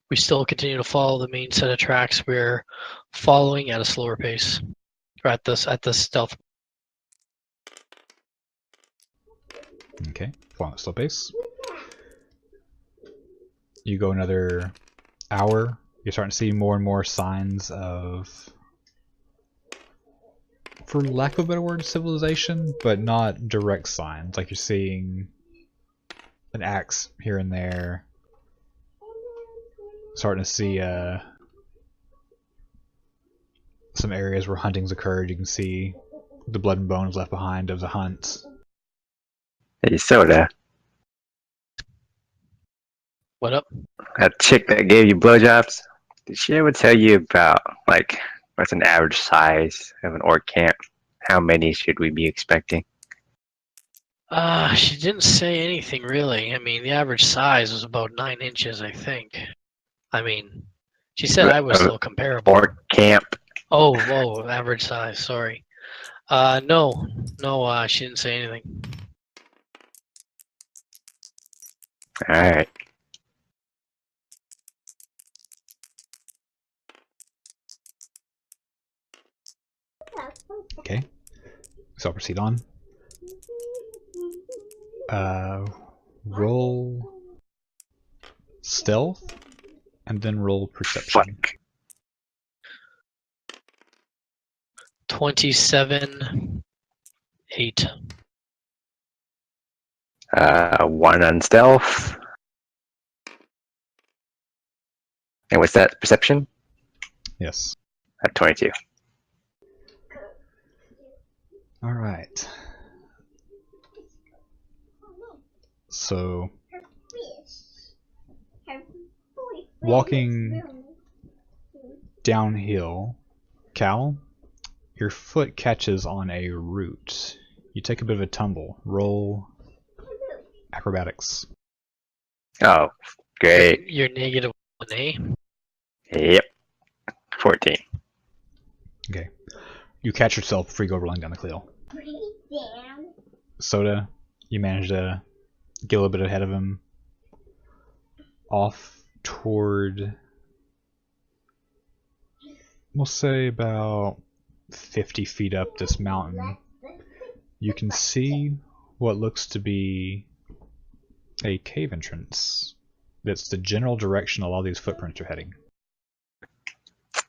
We still continue to follow the main set of tracks. We're following at a slower pace. Or at this stealth. Okay, following at slow pace. You go another hour. You're starting to see more and more signs of, for lack of a better word, civilization, but not direct signs. Like you're seeing an axe here and there. Starting to see some areas where hunting's occurred. You can see the blood and bones left behind of the hunt. Hey, Soda. What up? That chick that gave you blowjobs, did she ever tell you about, like, what's an average size of an orc camp? How many should we be expecting? She didn't say anything really. I mean, the average size was about 9 inches, I think. I mean, she said I was still comparable. Orc camp. Oh, whoa, average size, sorry. No, she didn't say anything. Alright. Okay, so I'll proceed on. Roll stealth and then roll perception. Fuck. 27, 8. 1 on stealth. And what's that? Perception? Yes. At 22. All right. So, walking downhill, Cal, your foot catches on a root. You take a bit of a tumble. Roll acrobatics. Oh, great. You're negative 1, Yep. 14. Okay. You catch yourself before you go rolling down the cliff. Soda, you manage to get a little bit ahead of him. Off toward, we'll say about 50 feet up this mountain, you can see what looks to be a cave entrance. That's the general direction a lot of these footprints are heading.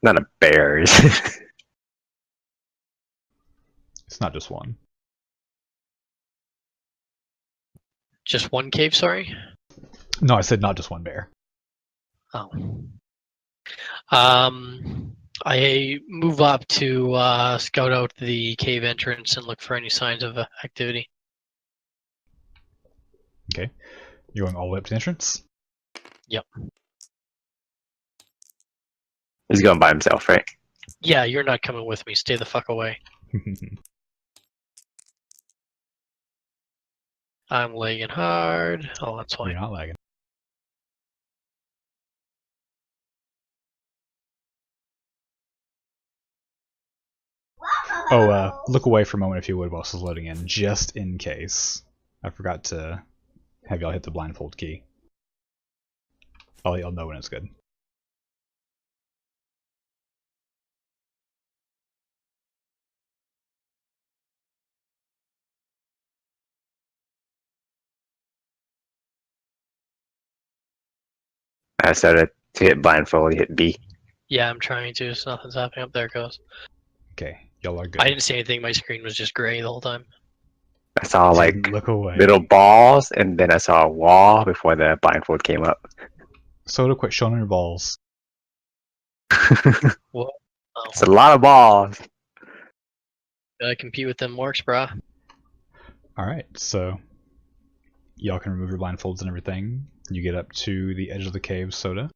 Not a bear, is it? It's not just one. Just one cave, sorry? No, I said not just one bear. Oh. I move up to scout out the cave entrance and look for any signs of activity. Okay. You're going all the way up to the entrance? He's going by himself, right? Yeah, you're not coming with me. Stay the fuck away. I'm lagging hard. Oh, that's You're fine. not lagging. Oh, look away for a moment if you would while this is loading in, just in case. I forgot to have y'all hit the blindfold key. I'll let y'all know when it's good. So to hit blindfold, you hit B. Yeah, I'm trying to. So nothing's happening up there, goes. Okay, y'all are good. I didn't see anything. My screen was just gray the whole time. I saw like Didn't look away. little balls, and then I saw a wall before the blindfold came up. Soda, quit showing your balls. What? Oh, It's a lot of balls. gotta compete with them orcs, brah. Alright, so y'all can remove your blindfolds and everything. You get up to the edge of the cave, Soda.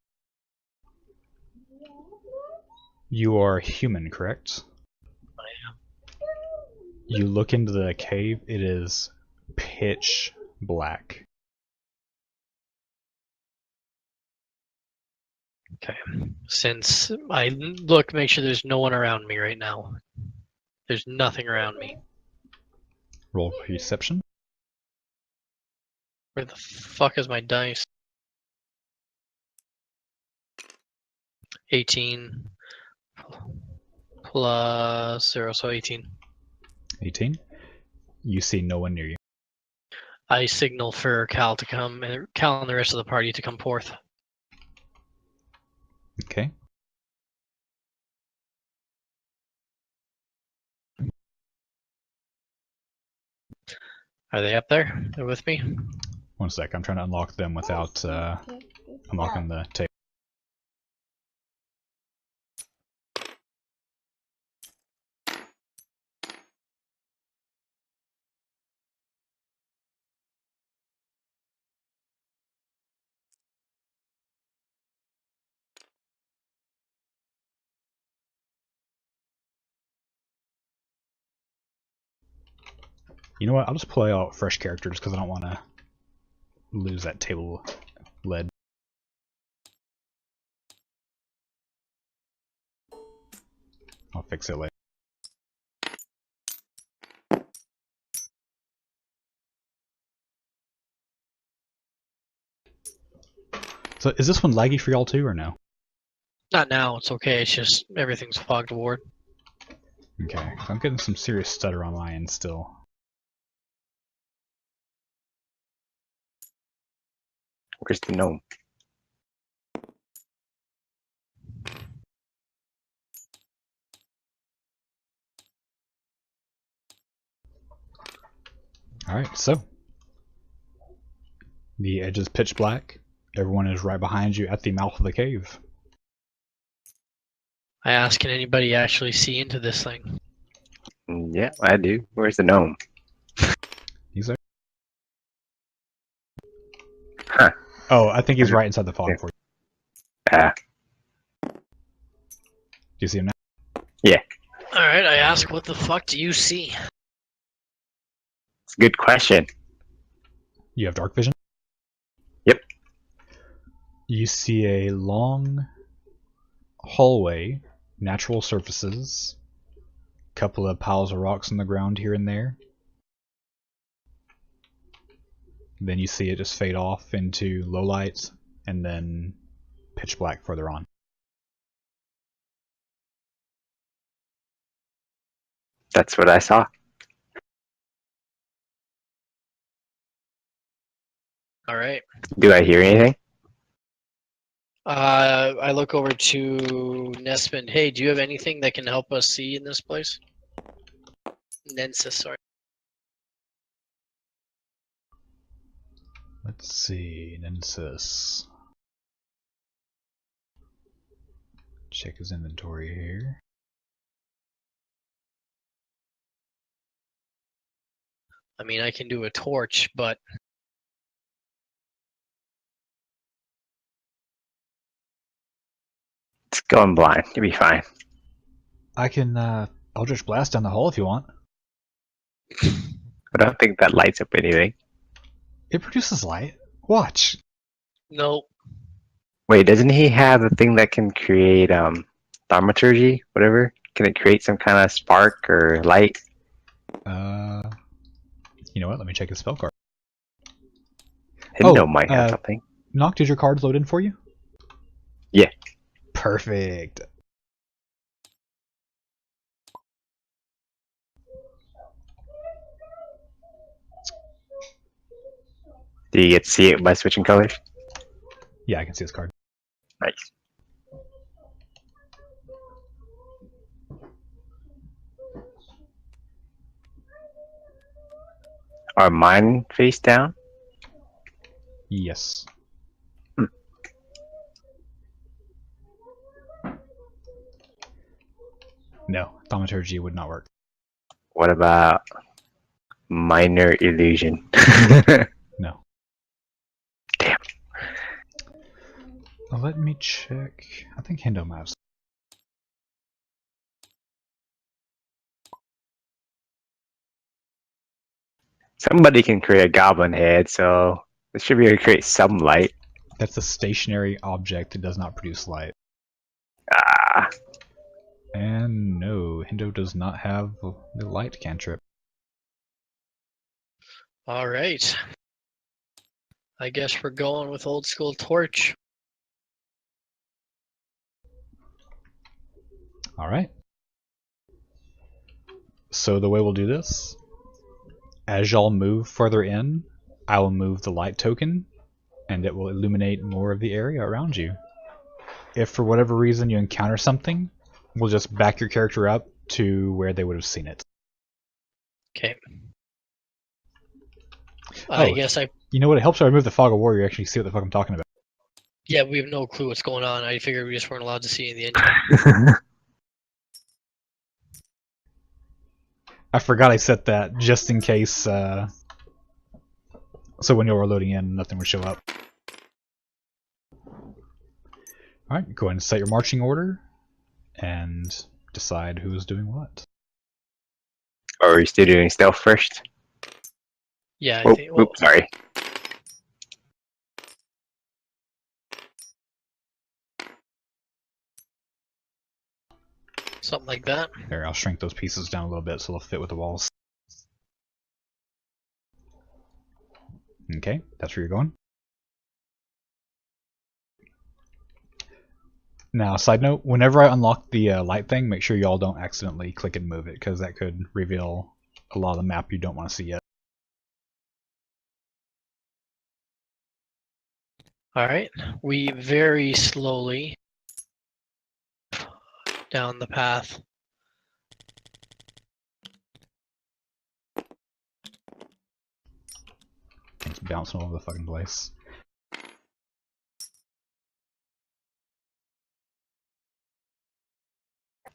You are human, correct? I am. You look into the cave, it is pitch black. Okay. Since I look, make sure there's no one around me right now. There's nothing around me. Roll perception. Where the fuck is my dice? 18 plus 0, so 18. 18. You see no one near you. I signal for Cal to come, and Cal and the rest of the party to come forth. Okay. Are they up there? They're with me? One sec, I'm trying to unlock them without unlocking the table. You know what? I'll just play out fresh characters because I don't want to lose that table lead. I'll fix it later. So is this one laggy for y'all too, or no? Not now, it's okay. It's just everything's fogged ward. Okay, I'm getting some serious stutter on my end still. Where's the gnome? Alright, so the edge is pitch black. Everyone is right behind you at the mouth of the cave. I ask, can anybody actually see into this thing? Yeah, I do. Where's the gnome? He's there. Huh. Oh, I think he's right inside the fog Yeah. for you. Ah, Do you see him now? Alright, I ask, what the fuck do you see? it's a good question. You have dark vision? Yep. You see a long hallway, natural surfaces, couple of piles of rocks on the ground here and there. Then you see it just fade off into low lights and then pitch black further on. That's what I saw. Alright. Do I hear anything? I look over to Nespin. Hey, do you have anything that can help us see in this place? Nensis, sorry. Let's see, Nemesis. Check his inventory here. I mean, I can do a torch, but Going blind. You'll be fine. I can Eldritch Blast down the hole if you want. I don't think that lights up anything. It produces light. Watch. Nope. Wait, doesn't he have a thing that can create thaumaturgy, whatever? Can it create some kind of spark or light? You know what? Let me check his spell card. Hindo might have something. Nock, did your cards load in for you? Yeah. Perfect. Do you get to see it by switching colors? Yeah, I can see his card. Nice. Are mine face down? Yes. No, thaumaturgy would not work. What about minor illusion? No. Damn. Let me check. I think Hindo maps. Somebody can create a goblin head, so it should be able to create some light. That's a stationary object that does not produce light. Ah, And no, Hindo does not have the light cantrip. All right. I guess we're going with old school torch. Alright. So the way we'll do this, as y'all move further in, I will move the light token, and it will illuminate more of the area around you. If for whatever reason you encounter something, we'll just back your character up to where they would have seen it. Okay. Oh. I guess You know what? It helps if I remove the fog of war. You actually see what the fuck I'm talking about. Yeah, we have no clue what's going on. I figured we just weren't allowed to see in the engine. I forgot I set that just in case. So when you were loading in, nothing would show up. All right, go ahead and set your marching order, and decide who's doing what. or are you still doing stealth first? Yeah, I Oh, think. Well, oops, sorry. something like that. There, I'll shrink those pieces down a little bit so they'll fit with the walls. Okay, that's where you're going. Now, side note, whenever I unlock the light thing, make sure y'all don't accidentally click and move it, because that could reveal a lot of the map you don't want to see yet. All right. We very slowly down the path. It's bouncing all over the fucking place.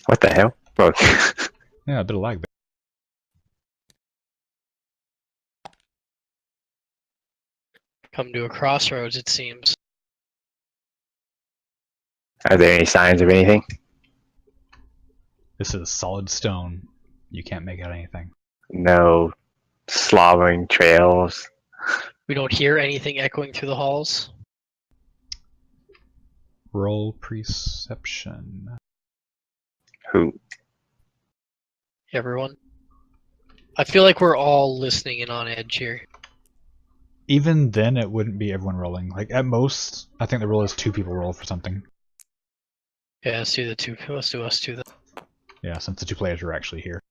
What the hell? Oh. Yeah, a bit of lag there. Come to a crossroads, it seems. Are there any signs of anything? This is solid stone. You can't make out anything. No slobbering trails. We don't hear anything echoing through the halls. Roll perception. Who? Everyone. I feel like we're all listening and on edge here. Even then, it wouldn't be everyone rolling. Like, at most, I think the rule is 2 people roll for something. Yeah, let's do the two. Let's do us two then. Yeah, since the 2 players are actually here.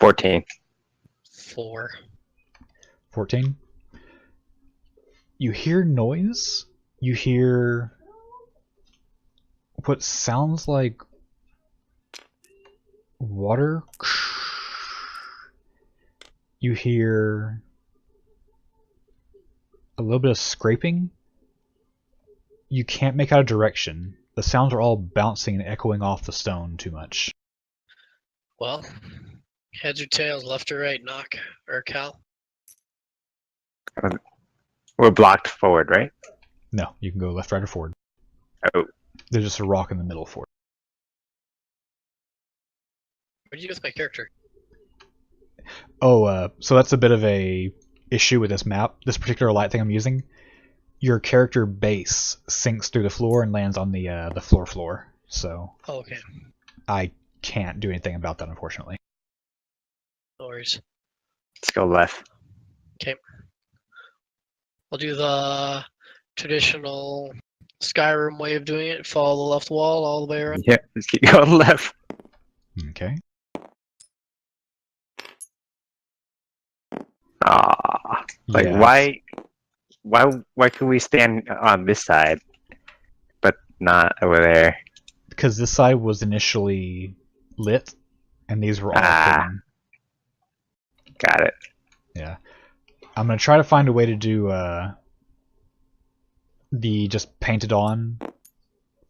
14. 4. 14. You hear noise. You hear what sounds like water. You hear a little bit of scraping. You can't make out a direction. The sounds are all bouncing and echoing off the stone too much. Well, heads or tails, left or right, Knock or Cal? We're blocked forward, right? No, you can go left, right, or forward. Oh, There's just a rock in the middle for it. What did you do with my character? Oh, so that's a bit of a issue with this map. This particular light thing I'm using. Your character base sinks through the floor and lands on the floor. So Oh, okay. I can't do anything about that, unfortunately. No worries. let's go left. Okay. I'll do the traditional Skyrim way of doing it. Follow the left wall all the way around. Yeah, let's keep going left. Okay. Ah, like Yeah, why can we stand on this side, but not over there? because this side was initially lit, and these were all Ah. hidden. Got it. Yeah. I'm gonna try to find a way to do the just painted on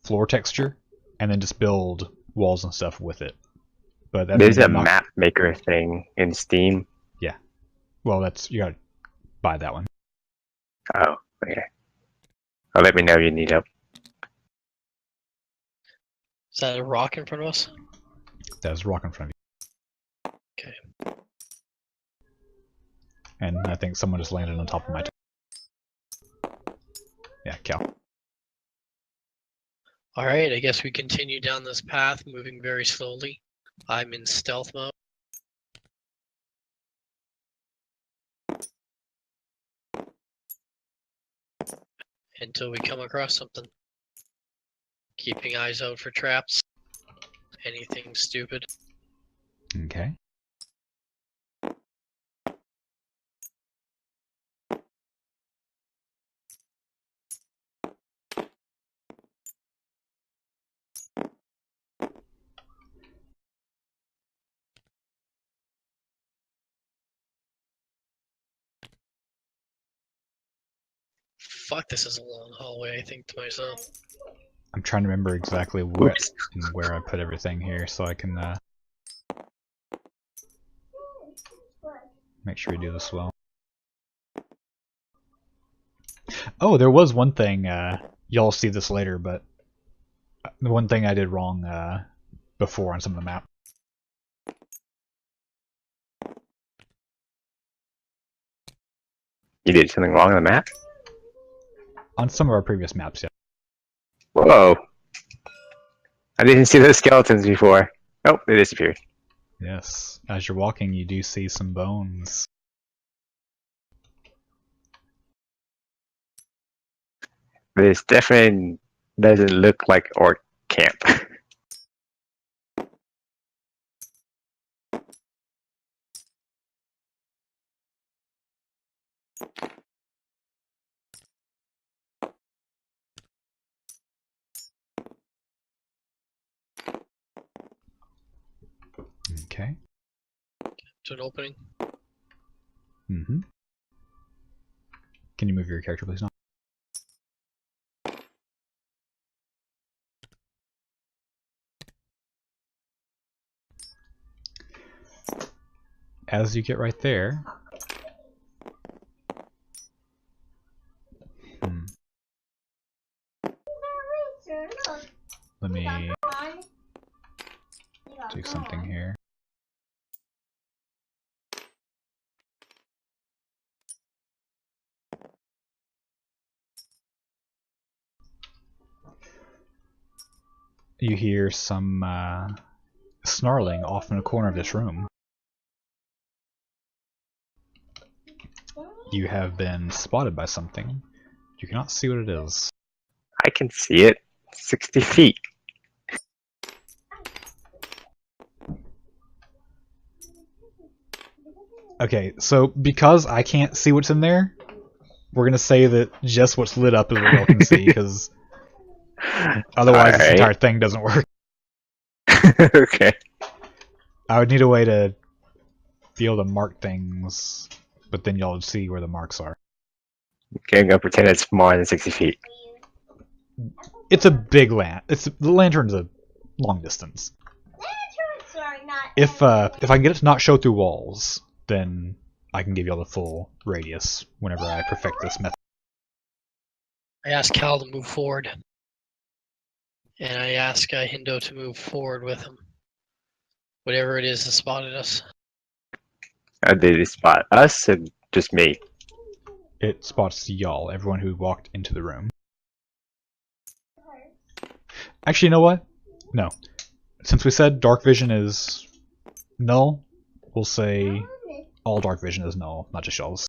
floor texture, and then just build walls and stuff with it. But that There's means a I'm not. map maker thing in Steam. Well, that's you gotta buy that one. Oh, okay. Oh, let me know if you need help. Is that a rock in front of us? There's a rock in front of you. Okay. And I think someone just landed on top of my. Yeah, cow. Alright, I guess we continue down this path, moving very slowly. I'm in stealth mode. Until we come across something. Keeping eyes out for traps. Anything stupid. Okay. Fuck, this is a long hallway, I think to myself. I'm trying to remember exactly where Oops. I put everything here, so I can make sure you do this well. Oh, there was one thing. Y'all see this later, but the one thing I did wrong before on some of the map. You did something wrong on the map? On some of our previous maps, yeah. Whoa. I didn't see those skeletons before. Oh, they disappeared. Yes. As you're walking, you do see some bones. This definitely doesn't look like orc camp. Okay. To an opening. Mm-hmm. Can you move your character, please? Now? As you get right there. Let me do something here. You hear some snarling off in a corner of this room. You have been spotted by something. You cannot see what it is. I can see it. 60 feet. Okay, so because I can't see what's in there, we're gonna say that just what's lit up is what y'all can see, because otherwise this entire thing doesn't work. Okay. I would need a way to be able to mark things, but then y'all would see where the marks are. Okay, I'm gonna pretend it's more than 60 feet. It's a big the lantern's a long distance. If I can get it to not show through walls, then I can give y'all the full radius whenever I perfect this method. I asked Cal to move forward. And I ask Hindo to move forward with him. Whatever it is that spotted us. Did they spot us or just me? It spots y'all, everyone who walked into the room. Actually, you know what? No. Since we said dark vision is null, we'll say all dark vision is null, not just y'all's.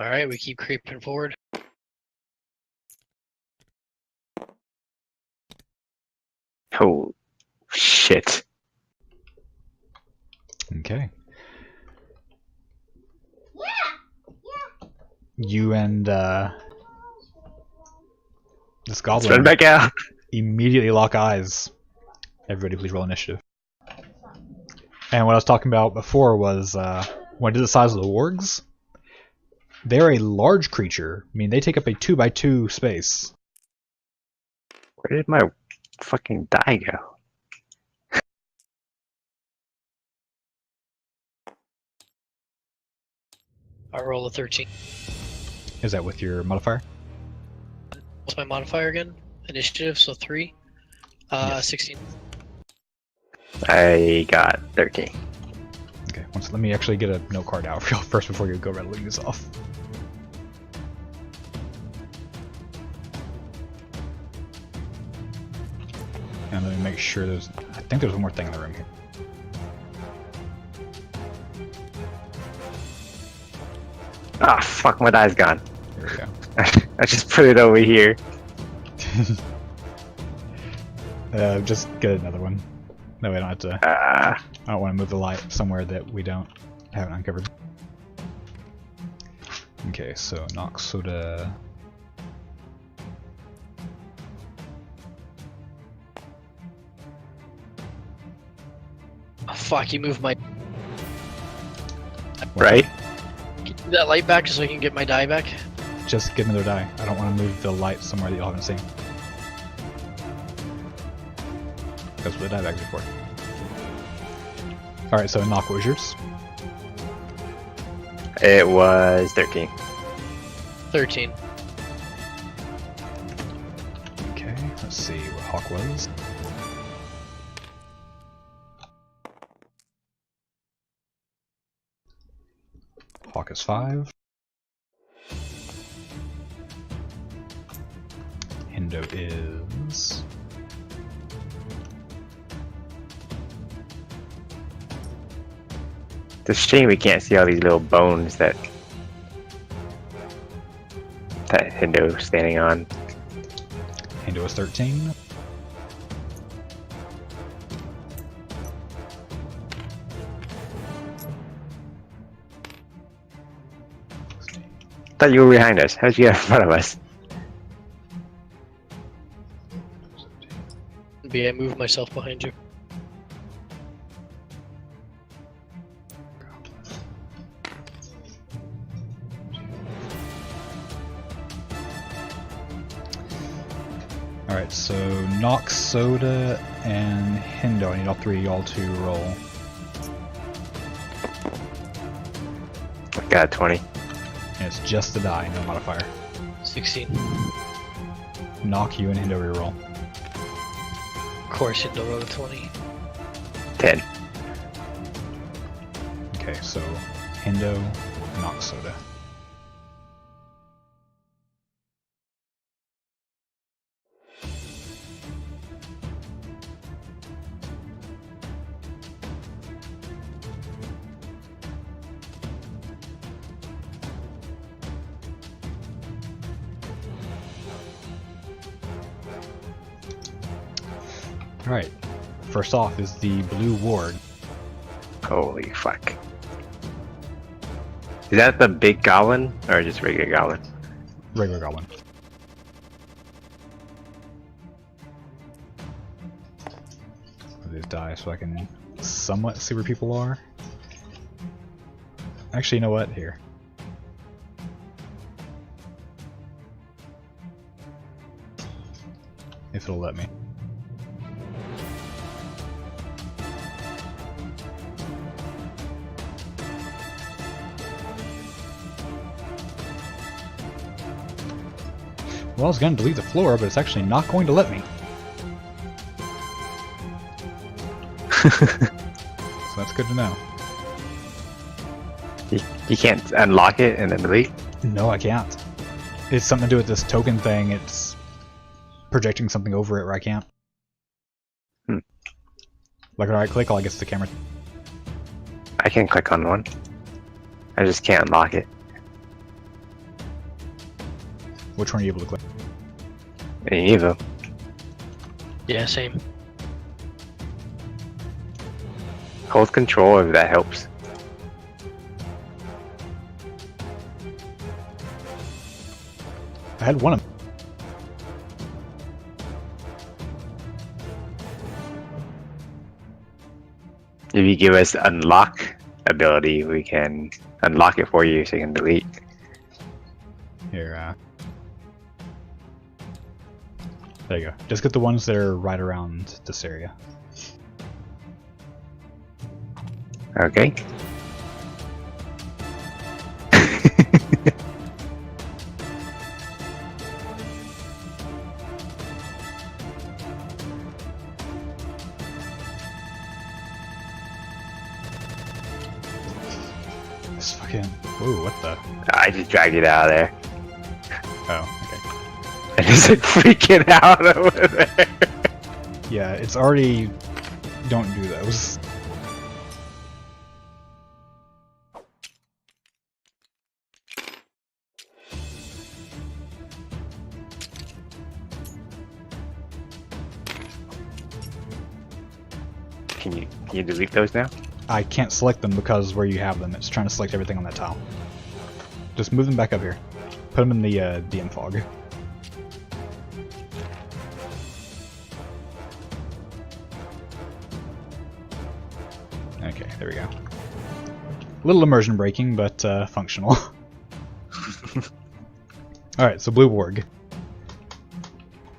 Alright, we keep creeping forward. Oh, shit. Okay. You and this Let's goblin run back out. immediately lock eyes. Everybody please roll initiative. And what I was talking about before was when I did the size of the wargs, they're a large creature. I mean, they take up a 2x2 space. Where did my fucking die go? I roll a 13. Is that with your modifier? What's my modifier again? Initiative, so 3. Yes. 16. I got 13. Okay, let me actually get a note card out for y'all first before you go rattling this off. And let me make sure I think there's one more thing in the room here. Ah, fuck, my die's gone. There we go. I just put it over here. Just get another one. No, we don't have to. I don't want to move the light somewhere that we haven't uncovered. Okay, so knock soda. Oh, fuck, you moved my. Right? Can you move that light back just so I can get my die back? Just get another die. I don't want to move the light somewhere that you haven't seen. That's what the die bags are for. Alright, so knock, what was yours? It was 13. 13. Okay, let's see what Hawk was. Hawk is 5. Hindo is... It's a shame we can't see all these little bones that Hindo's standing on. Hindo is 13. I thought you were behind us. How'd you get in front of us? I moved myself behind you. Alright, so Nox, Soda, and Hindo. I need all three of y'all to roll. I got a 20. And it's just a die, no modifier. 16. Knock, you and Hindo reroll. Of course, Hindo rolled a 20. 10. Okay, so Hindo, Nox, Soda. Alright, first off is the blue ward. Holy fuck. Is that the big goblin or just regular goblin? Regular goblin. These die so I can somewhat see where people are. Actually, you know what? Here. If it'll let me. Well, I was going to delete the floor, but it's actually not going to let me. So that's good to know. You can't unlock it and then delete? No, I can't. It's something to do with this token thing. It's projecting something over it where I can't. Like when I right click, all I get is the camera. I can click on one. I just can't unlock it. Which one are you able to click? Any of them. Yeah, same. Hold control if that helps. I had one of them. If you give us unlock ability, we can unlock it for you so you can delete. Here, there you go. Just get the ones that are right around this area. Okay. This fucking... Ooh, what the... I just dragged it out of there. Oh, okay. And it's like freaking out over there. Yeah, it's already... Don't do those. Can you delete those now? I can't select them because where you have them, it's trying to select everything on that tile. Just move them back up here. Put them in the DM fog. Okay, there we go. A little immersion breaking, but functional. Alright, so Blue Warg.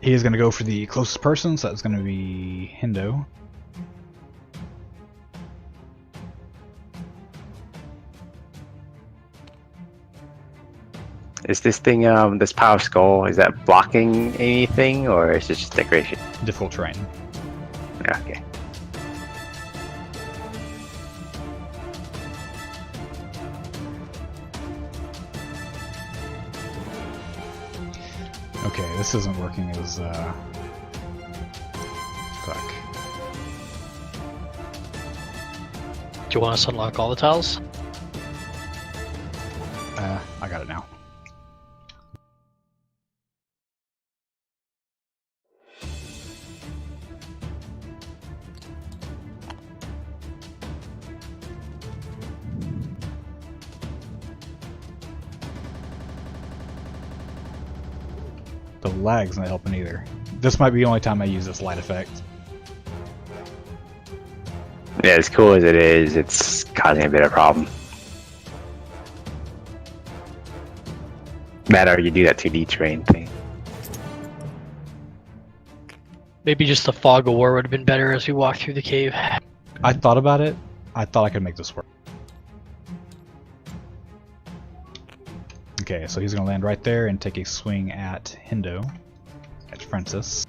He is going to go for the closest person, so that's going to be Hindo. Is this thing, this power skull, is that blocking anything, or is it just decoration? Difficult terrain. Yeah, okay. Okay, this isn't working as, fuck. Do you want us to unlock all the tiles? I got it now. The lag's not helping either. This might be the only time I use this light effect. Yeah, as cool as it is, it's causing a bit of a problem. That or you do that 2D terrain thing. Maybe just the fog of war would have been better as we walked through the cave. I thought about it. I thought I could make this work. Okay, so he's going to land right there and take a swing at Hindo, at Francis.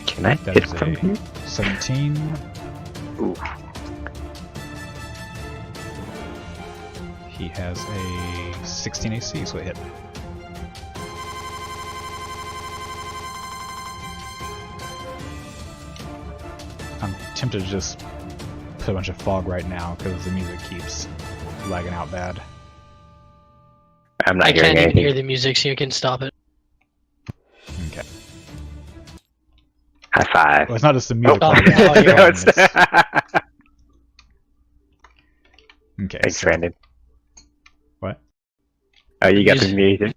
Can I That hit is from a here? 17. Ooh. He has a 16 AC, so it hit. I'm tempted to just put a bunch of fog right now because the music keeps lagging out bad. I'm not I hearing can't even anything. hear the music, so you can stop it. Okay. High five. Well, it's not just the music. Oh, lagging out, oh, yeah. No, it's okay. Thanks, So, Brandon. what? Oh, you got the music.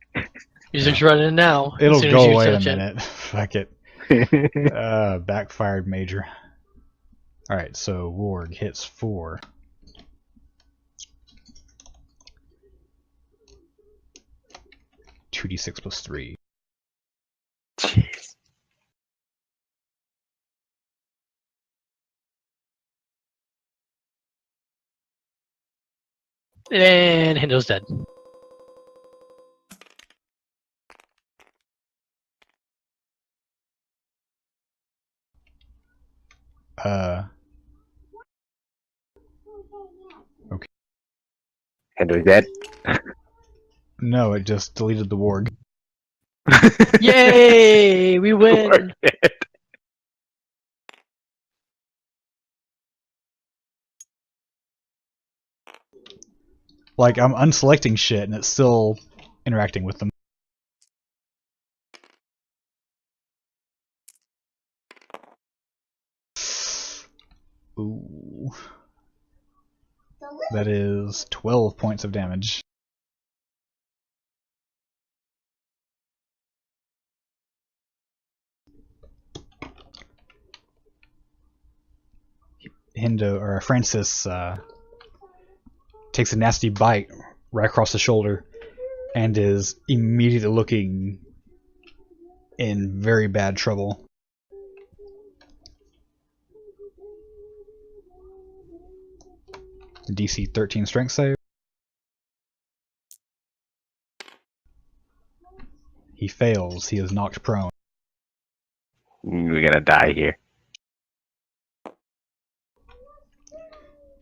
Music's running now. as It'll soon as go you away in a touch it. minute. Fuck it. Backfired major. Alright, so Warg hits 4. (2d6 plus 3). Jeez. And Hindo's dead. Okay. And was dead. No, it just deleted the warg. Yay! We win! Like, I'm unselecting shit and it's still interacting with them. Ooh. That is 12 points of damage. Hindo, or Francis, takes a nasty bite right across the shoulder and is immediately looking in very bad trouble. DC 13 strength save. He fails. He is knocked prone. We're gonna die here.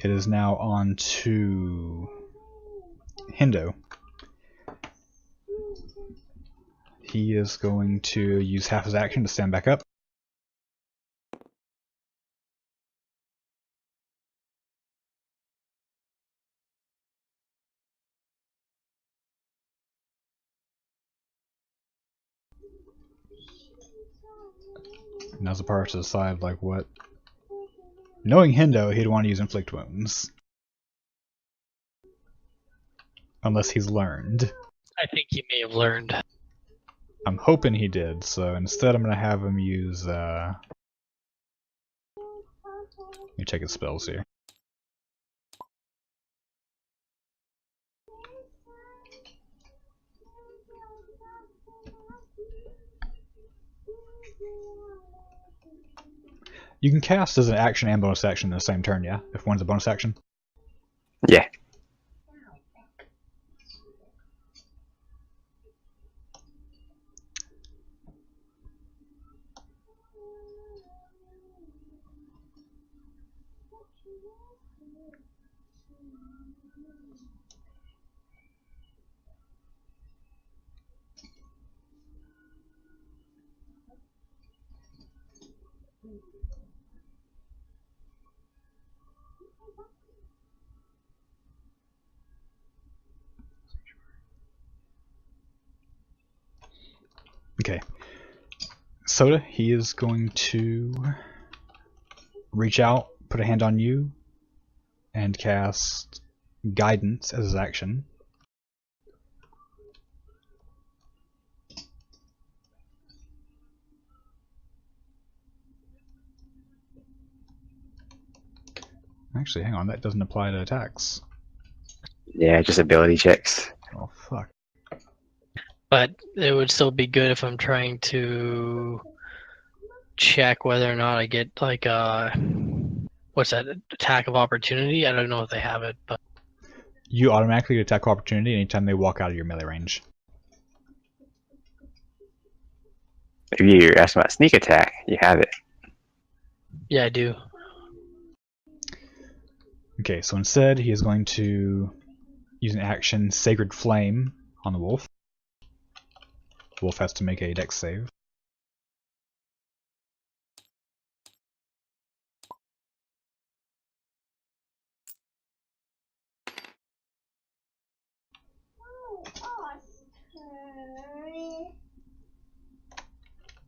It is now on to Hindo. He is going to use half his action to stand back up. Now's the part to decide, like, what. Knowing Hindo, he'd want to use Inflict Wounds. Unless he's learned. I think he may have learned. I'm hoping he did, so instead I'm going to have him use, let me check his spells here. You can cast as an action and bonus action in the same turn, yeah? If one's a bonus action? Yeah. Okay. Soda, he is going to reach out, put a hand on you, and cast Guidance as his action. Actually, hang on, that doesn't apply to attacks. Yeah, just ability checks. Oh, fuck. But it would still be good if I'm trying to check whether or not I get like what's that, attack of opportunity? I don't know if they have it, but You automatically attack opportunity anytime they walk out of your melee range. If you're asking about sneak attack, you have it. yeah, I do. Okay, so instead he is going to use an action Sacred Flame on the wolf. The wolf has to make a dex save.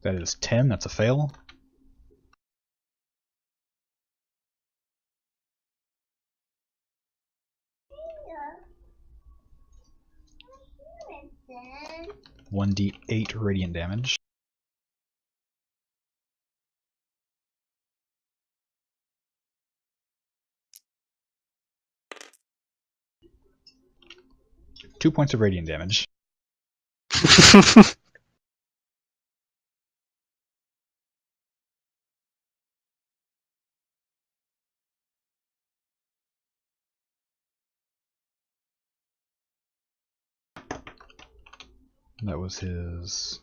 That is 10, that's a fail. One d8 radiant damage. Two points of radiant damage. That was his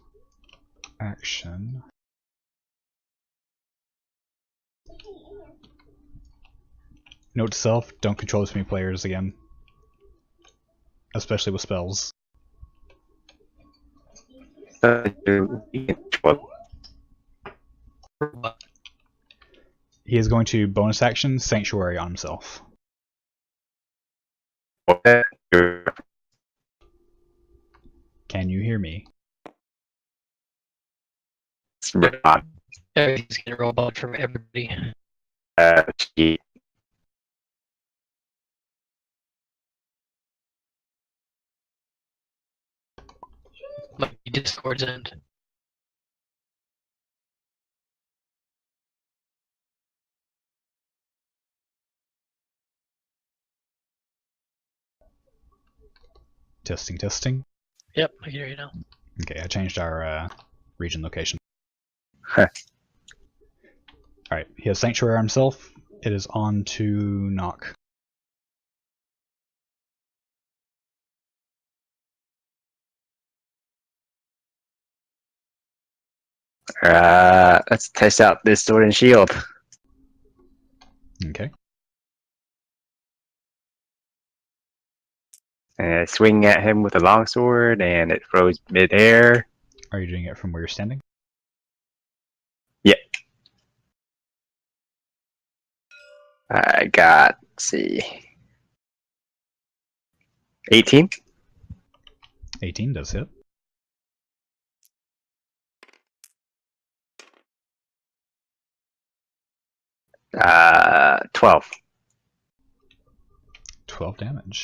action. Note to self, don't control this many players again. Especially with spells. He is going to bonus action Sanctuary on himself. Can you hear me? Everything's getting robot from everybody. Gee. Might be Discord's end. Testing, testing. Yep, I can hear you now. Okay, I changed our region location. Huh. Alright, he has Sanctuary himself. It is on to knock. Let's test out this sword and shield. Okay. And swing at him with a longsword, and it throws mid-air. Are you doing it from where you're standing? Yep. I got, let's see, 18. 18 does hit. Uh, 12. 12 damage.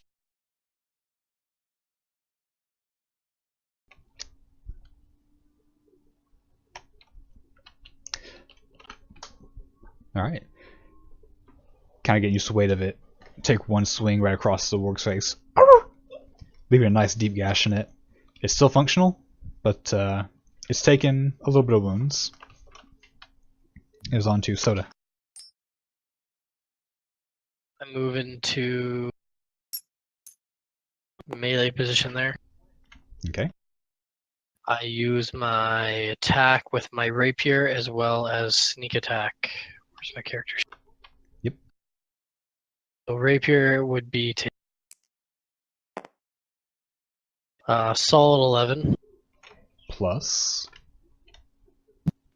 Alright. Kind of get used to the weight of it. Take one swing right across the warg's face. Leaving a nice deep gash in it. It's still functional, but it's taken a little bit of wounds. It was on to Soda. I move into melee position there. Okay. I use my attack with my rapier as well as sneak attack. Where's my character? Yep. So rapier would be solid 11. Plus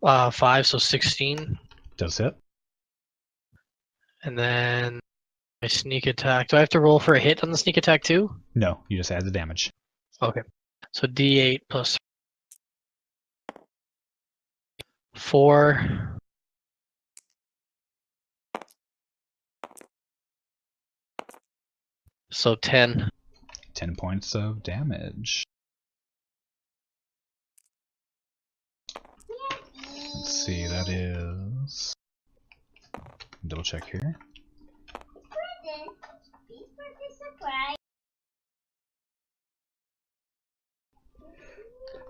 5, so 16. does hit. And then my sneak attack. Do I have to roll for a hit on the sneak attack too? No, you just add the damage. Okay. So D8 plus 4. So 10. 10 points of damage. Let's see, that is... Double check here.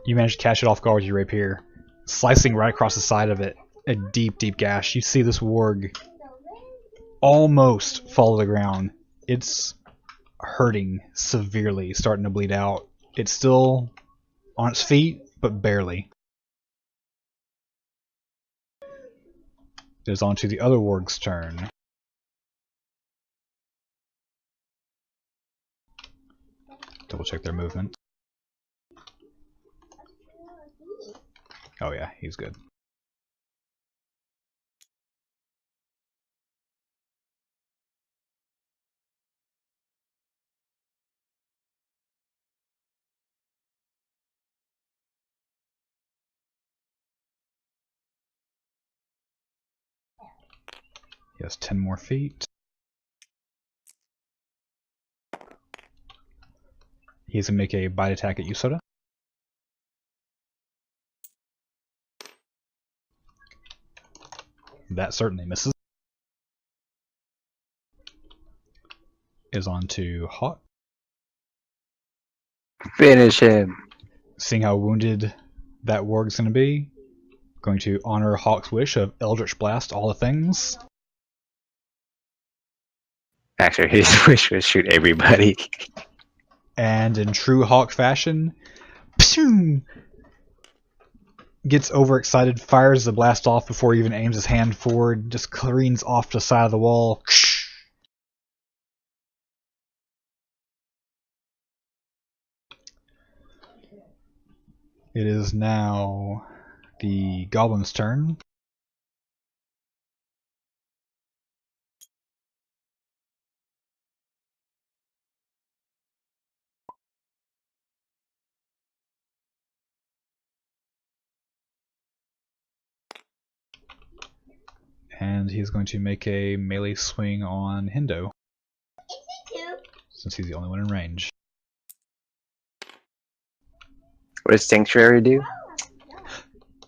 You managed to catch it off guard with your rapier, slicing right across the side of it, a deep, deep gash. You see this warg almost fall to the ground. It's hurting severely, starting to bleed out. It's still on its feet, but barely. It is on to the other warg's turn. Double check their movement. Oh yeah, he's good. He has 10 more feet. He's going to make a bite attack at you, Soda. That certainly misses. Is on to Hawk. Finish him. Seeing how wounded that warg's going to be, going to honor Hawk's wish of Eldritch Blast all the things. Actually, his wish was shoot everybody. And in true Hawk fashion, Pshoo! Gets overexcited, fires the blast off before he even aims his hand forward, just careens off the side of the wall. It is now the goblin's turn. And he's going to make a melee swing on Hindo, since he's the only one in range. What does Sanctuary do?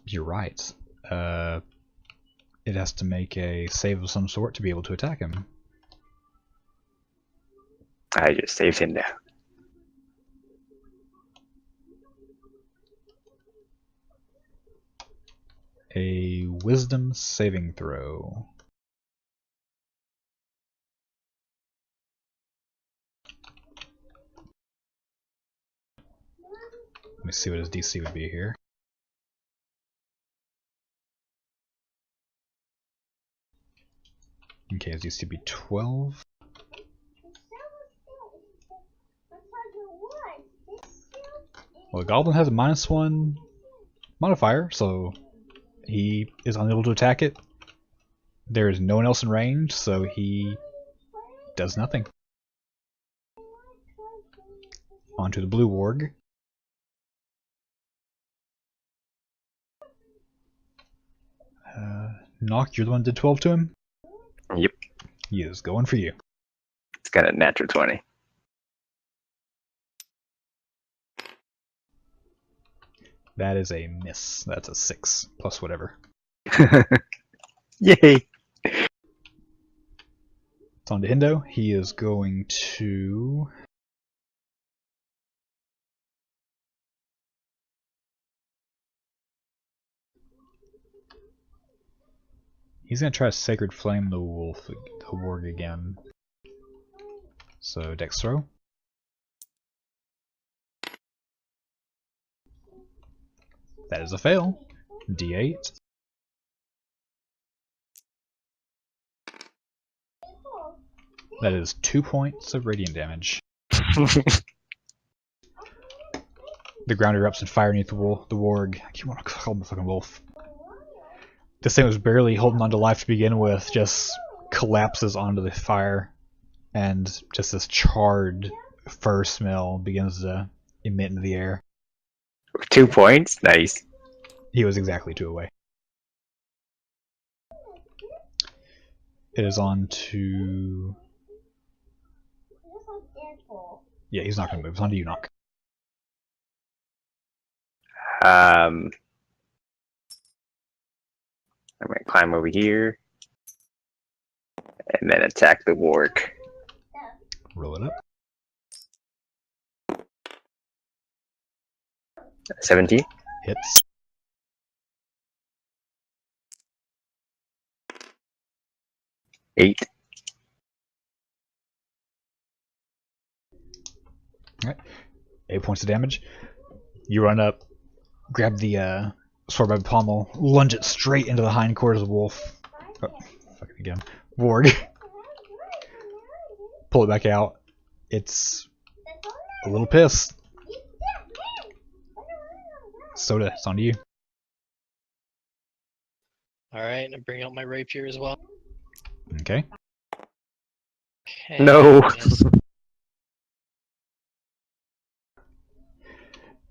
You're right. It has to make a save of some sort to be able to attack him. I just saved him now. A wisdom saving throw. Let me see what his DC would be here. Okay, his DC would be 12. Well, the goblin has a -1 modifier, so he is unable to attack it. There is no one else in range, so he does nothing. Onto the blue warg. Knock, you're the one that did 12 to him? Yep. He is going for you. It's got a natural 20. That is a miss. That's a 6 plus whatever. Yay! It's on to Hindo. He is going to... He's going to try to Sacred Flame the wolf, the warg again. So, Dex throw. That is a fail. D8. That is 2 points of radiant damage. The ground erupts in fire beneath the warg. I keep wanting to call him the fucking wolf. This thing was barely holding on to life to begin with, just collapses onto the fire, and just this charred fur smell begins to emit into the air. 2 points? Nice. He was exactly 2 away. It is on to... Yeah, he's not going to move. It's on to you, Knock. I'm going to climb over here. And then attack the warg. Roll it up. 17. Hits. Eight. Alright. 8 points of damage. You run up, grab the sword by the pommel, lunge it straight into the hindquarters of the wolf. Oh, fuck it again. Warg. Pull it back out. It's a little pissed. Soda, it's on to you. Alright, and bring out my rapier as well. Okay. Okay, No. miss.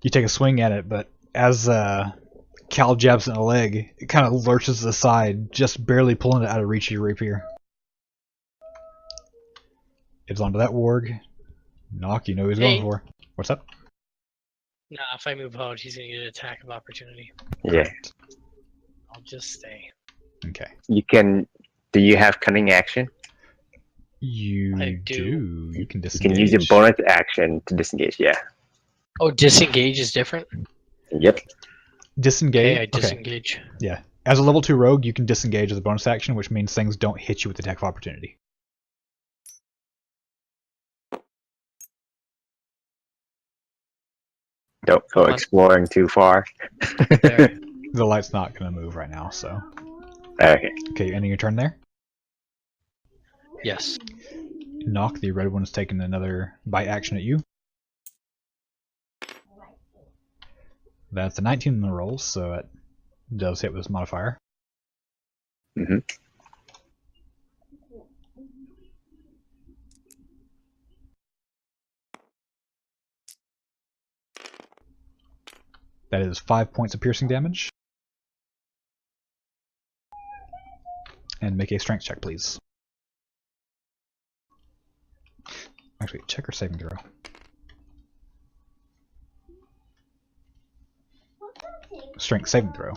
You take a swing at it, but as Cal jabs in the leg, it kind of lurches to the side, just barely pulling it out of reach of your rapier. It's onto that warg. Knock, you know who he's going for. What's up? Nah, if I move out, he's gonna get an attack of opportunity. Yeah. I'll just stay. Okay. You can... Do you have cunning action? You I do. You can You disengage. can use your bonus action to disengage, yeah. Oh, disengage is different? Yep. Disengage. Okay, I disengage. Yeah. As a level 2 rogue, you can disengage as a bonus action, which means things don't hit you with attack of opportunity. Don't go Come on. exploring too far. There. The light's not going to move right now, so. Okay. Okay, ending your turn there. Yes. Knock, the red one's taking another bite action at you. That's a 19 in the roll, so it does hit with this modifier. Mm-hmm. That is 5 points of piercing damage. And make a strength check, please. Actually, check or saving throw. Strength saving throw.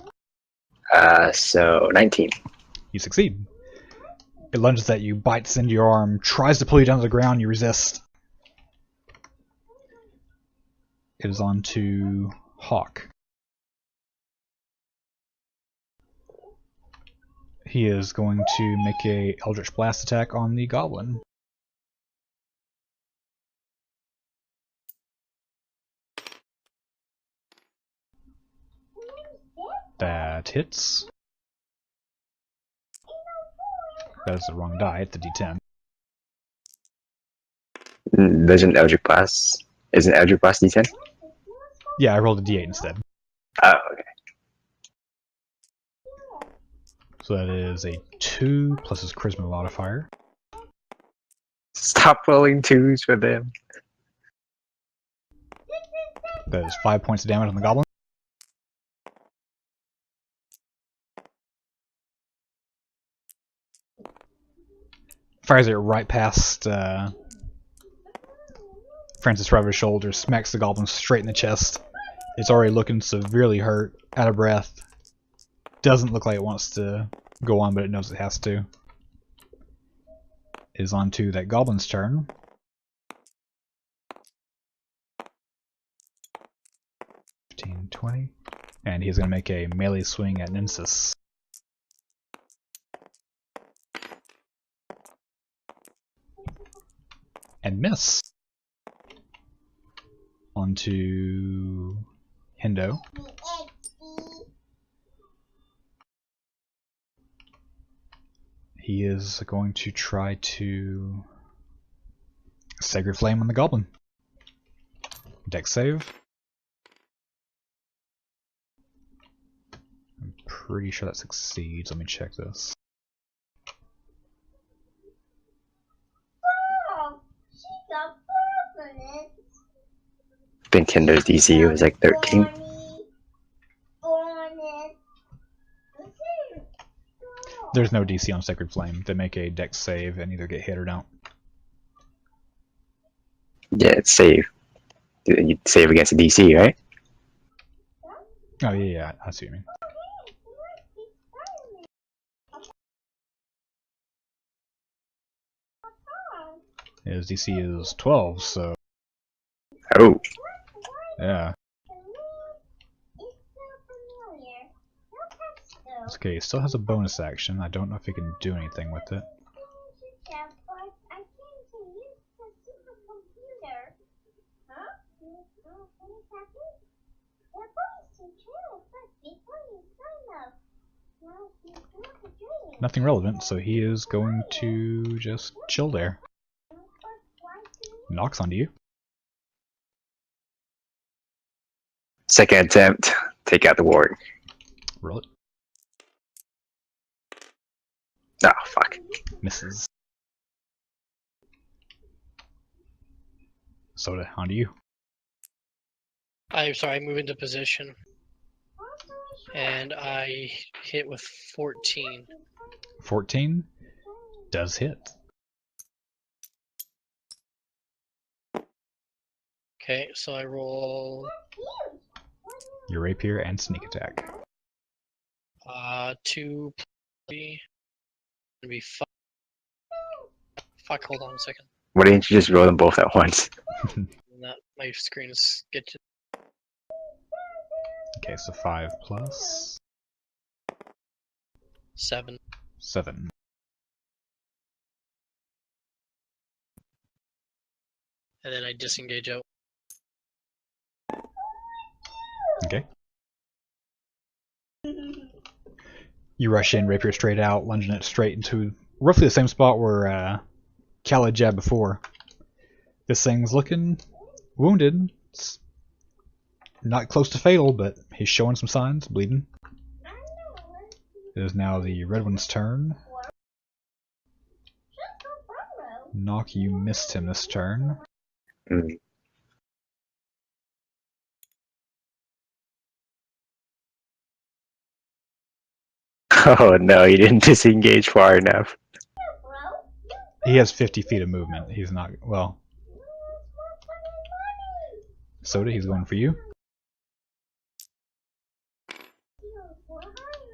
So 19. You succeed. It lunges at you, bites into your arm, tries to pull you down to the ground, you resist. It is on to Hawk. He is going to make a Eldritch Blast attack on the goblin. That hits. That is the wrong die, it's a d10. There's an Eldritch Blast. Is an Eldritch Blast D10? Yeah, I rolled a d8 instead. Oh, okay. So that is a 2 plus his charisma modifier. Stop rolling 2s for them. That is 5 points of damage on the goblin. Fires it right past Francis right over his shoulder, smacks the goblin straight in the chest. It's already looking severely hurt, out of breath. Doesn't look like it wants to go on, but it knows it has to. It is on to that goblin's turn. $15, $20. And he's going to make a melee swing at Ninsis. And miss. On to Hendo. He is going to try to Sacred Flame on the goblin. Dex save. I'm pretty sure that succeeds. Let me check this. I think Tinder's DC was like 13. There's no DC on Sacred Flame. They make a Dex save and either get hit or don't. Yeah, it's save. You save against a DC, right? Oh yeah, I see what you mean. His DC is 12, so Oh, yeah. Okay, he still has a bonus action. I don't know if he can do anything with it. Nothing relevant, so he is going to just chill there. Knocks onto you. second attempt. Take out the ward. Roll it. Oh, fuck. Misses. Soda, onto you. I'm sorry, I move into position. And I hit with 14. 14 does hit. Okay, so I roll Your rapier and sneak attack. 2 plus 3. It'll be 5. Fuck, hold on a second. Why didn't you just roll them both at once? My screen's get to Okay, so 5 plus 7. 7. And then I disengage out. Okay. You rush in, rapier straight out, lunging it straight into roughly the same spot where Khaled jabbed before. This thing's looking wounded. It's not close to fatal, but he's showing some signs, bleeding. It is now the red one's turn. Knock, you missed him this turn. Mm. Oh no, he didn't disengage far enough. He has 50 feet of movement. He's not, well. Soda, he's going for you.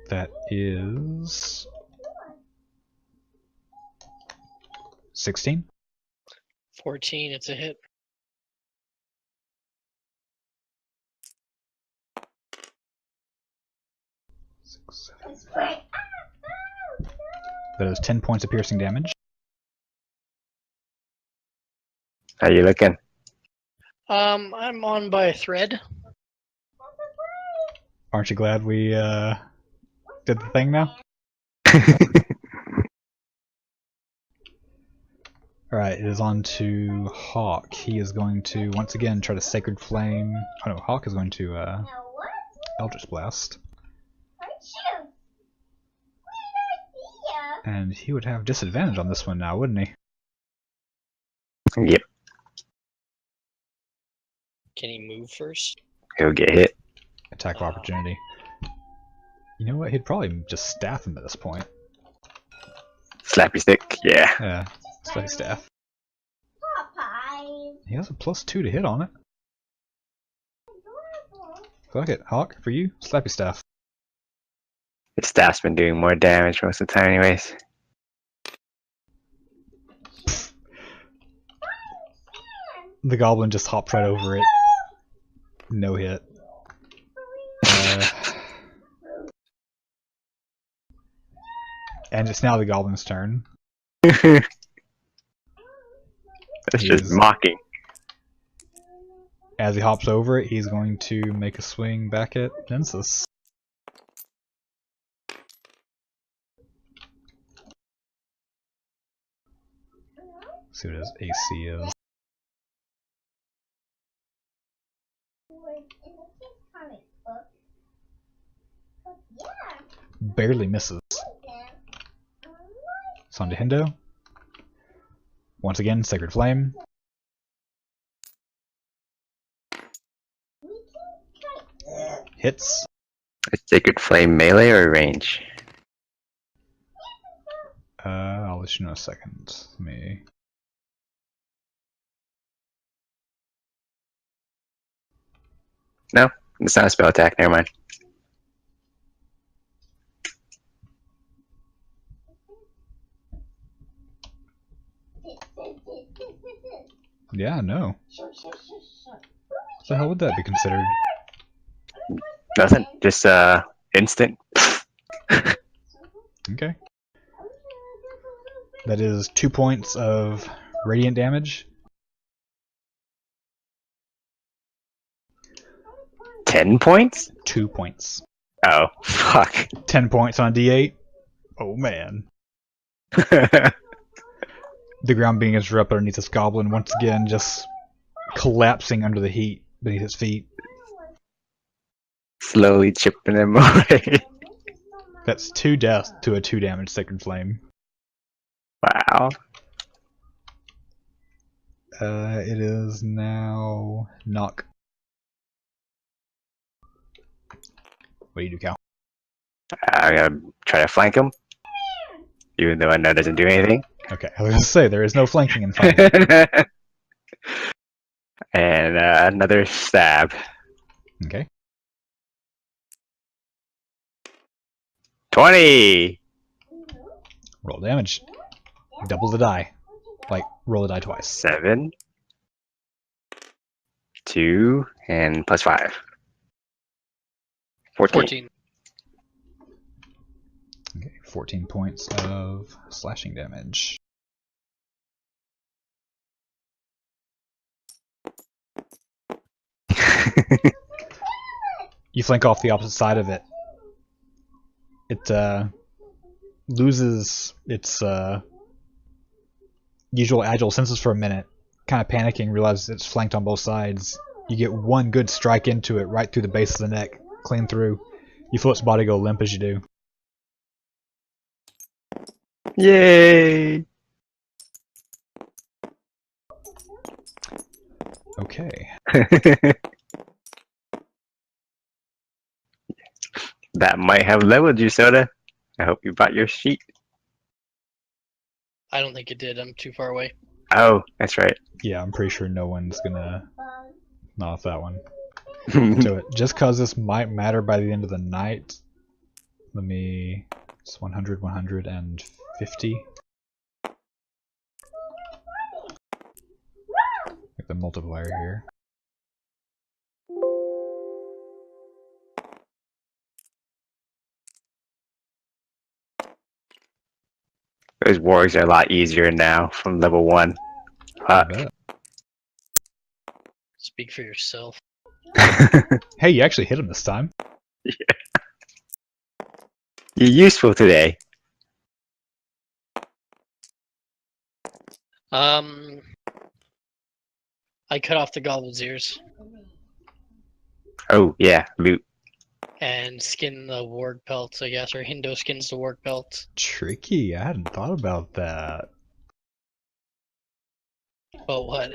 That is 16. 14, it's a hit. That is 10 points of piercing damage. How you looking? I'm on by a thread. Aren't you glad we did the thing now? Alright, it is on to Hawk. He is going to once again try to Sacred Flame. Oh no, Hawk is going to Eldritch Blast. And he would have disadvantage on this one now, wouldn't he? Yep, Can he move first? he'll get hit. Attack of opportunity. You know what? He'd probably just staff him at this point. Slappy stick, yeah. Yeah, straight staff. He has a +2 to hit on it. Fuck it, Hawk, for you, slappy staff. His staff's been doing more damage most of the time anyways. The goblin just hopped right over it. No hit. And it's now the goblin's turn. That's He just is- mocking. As he hops over it, he's going to make a swing back at Nemesis. See what his AC is. Barely misses. It's on to Hindo. Once again, Sacred Flame. Hits. A Sacred Flame melee or range? I'll let you know in a second. Let me. No, it's not a spell attack, never mind. Yeah, no. What the hell would that be considered? Nothing, just instant. Okay. That is 2 points of radiant damage. 10 points? 2 points. Oh, fuck. 10 points on a D8. Oh man. The ground being interrupted underneath this goblin, once again just collapsing under the heat beneath its feet. Slowly chipping him away. That's 2 deaths to a 2 damage Sacred Flame. Wow. It is now Knock. What do you do, Cal? I'm gonna try to flank him. Even though I know it doesn't do anything. Okay, I was gonna say there is no flanking in fighting. And another stab. Okay. 20! Roll damage. Double the die. Like, roll the die twice. 7. 2, and plus 5. 14. 14. Okay, 14 points of slashing damage. You flank off the opposite side of it. It loses its usual agile senses for a minute, kind of panicking, realizes it's flanked on both sides. You get one good strike into it right through the base of the neck, clean through. You feel its body go limp as you do. Yay! Okay. That might have leveled you, Soda. I hope you bought your sheet. I don't think it did. I'm too far away. Oh, that's right. Yeah, I'm pretty sure no one's gonna knock that one to it. Just cause this might matter by the end of the night. Let me... It's 100, 150. Like the multiplier here. Those wargs are a lot easier now from level 1. I bet. Speak for yourself. Hey, you actually hit him this time. You're useful today. I cut off the goblin's ears Oh, yeah, loot. and skin the warg pelts, I guess, or Hindo skins the warg pelts. Tricky. I hadn't thought about that. But what?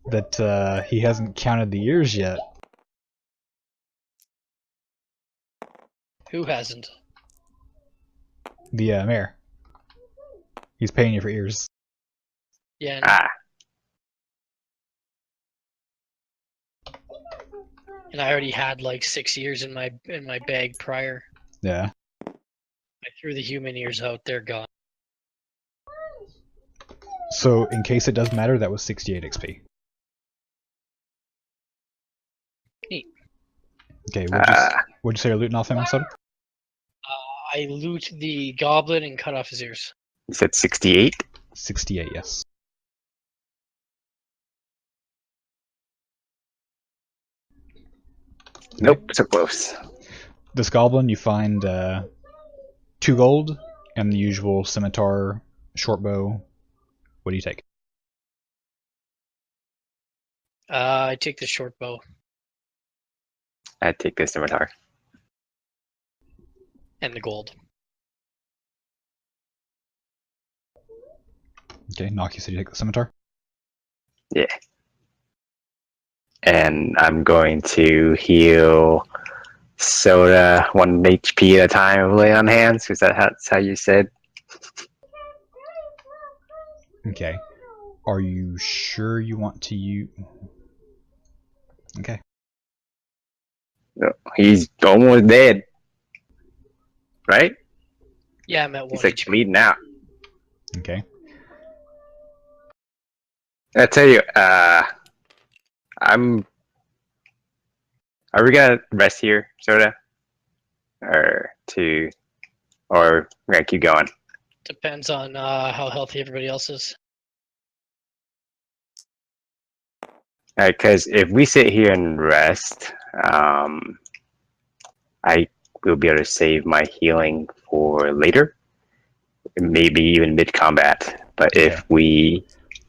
That he hasn't counted the ears yet. Who hasn't? The mayor. He's paying you for ears. Yeah. Ah, And I already had like 6 ears in my bag prior. Yeah. I threw the human ears out. They're gone. So, in case it does matter, that was 68 XP. Neat. Okay, what'd you say you're looting off him, Soda? I loot the goblin and cut off his ears. you said 68? 68, yes. Nope, so close. This goblin, you find 2 gold and the usual scimitar, short bow. What do you take? I take the short bow I'd take this scimitar. and the gold. Okay, Nock, you said you take the scimitar? Yeah. And I'm going to heal Soda 1 HP at a time of lay on hands, because that's how you said. Okay. Are you sure you want to use... Okay. No, he's almost dead. Right? Yeah, I'm at 1 He's like HP. bleeding out. Okay. I tell you, I'm. Are we gonna rest here, Soda, or we're gonna keep going? Depends on how healthy everybody else is. Because if we sit here and rest, I will be able to save my healing for later, maybe even mid-combat. But Okay. if we,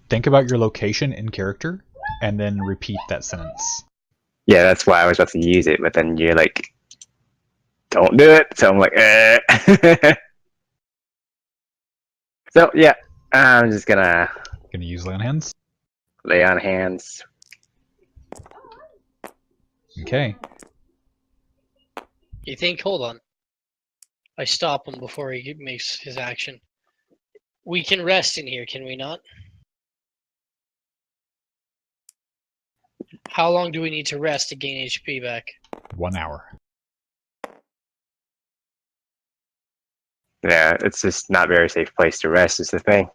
Think about your location in character, and then repeat that sentence. yeah, that's why I was about to use it, but then you're like, don't do it. So I'm like, eh. So yeah, I'm just gonna Gonna use lay on hands? lay on hands. Okay. You think? Hold on. I stop him before he makes his action. We can rest in here, can we not? How long do we need to rest to gain HP back? 1 hour. Yeah, it's just not a very safe place to rest is the thing.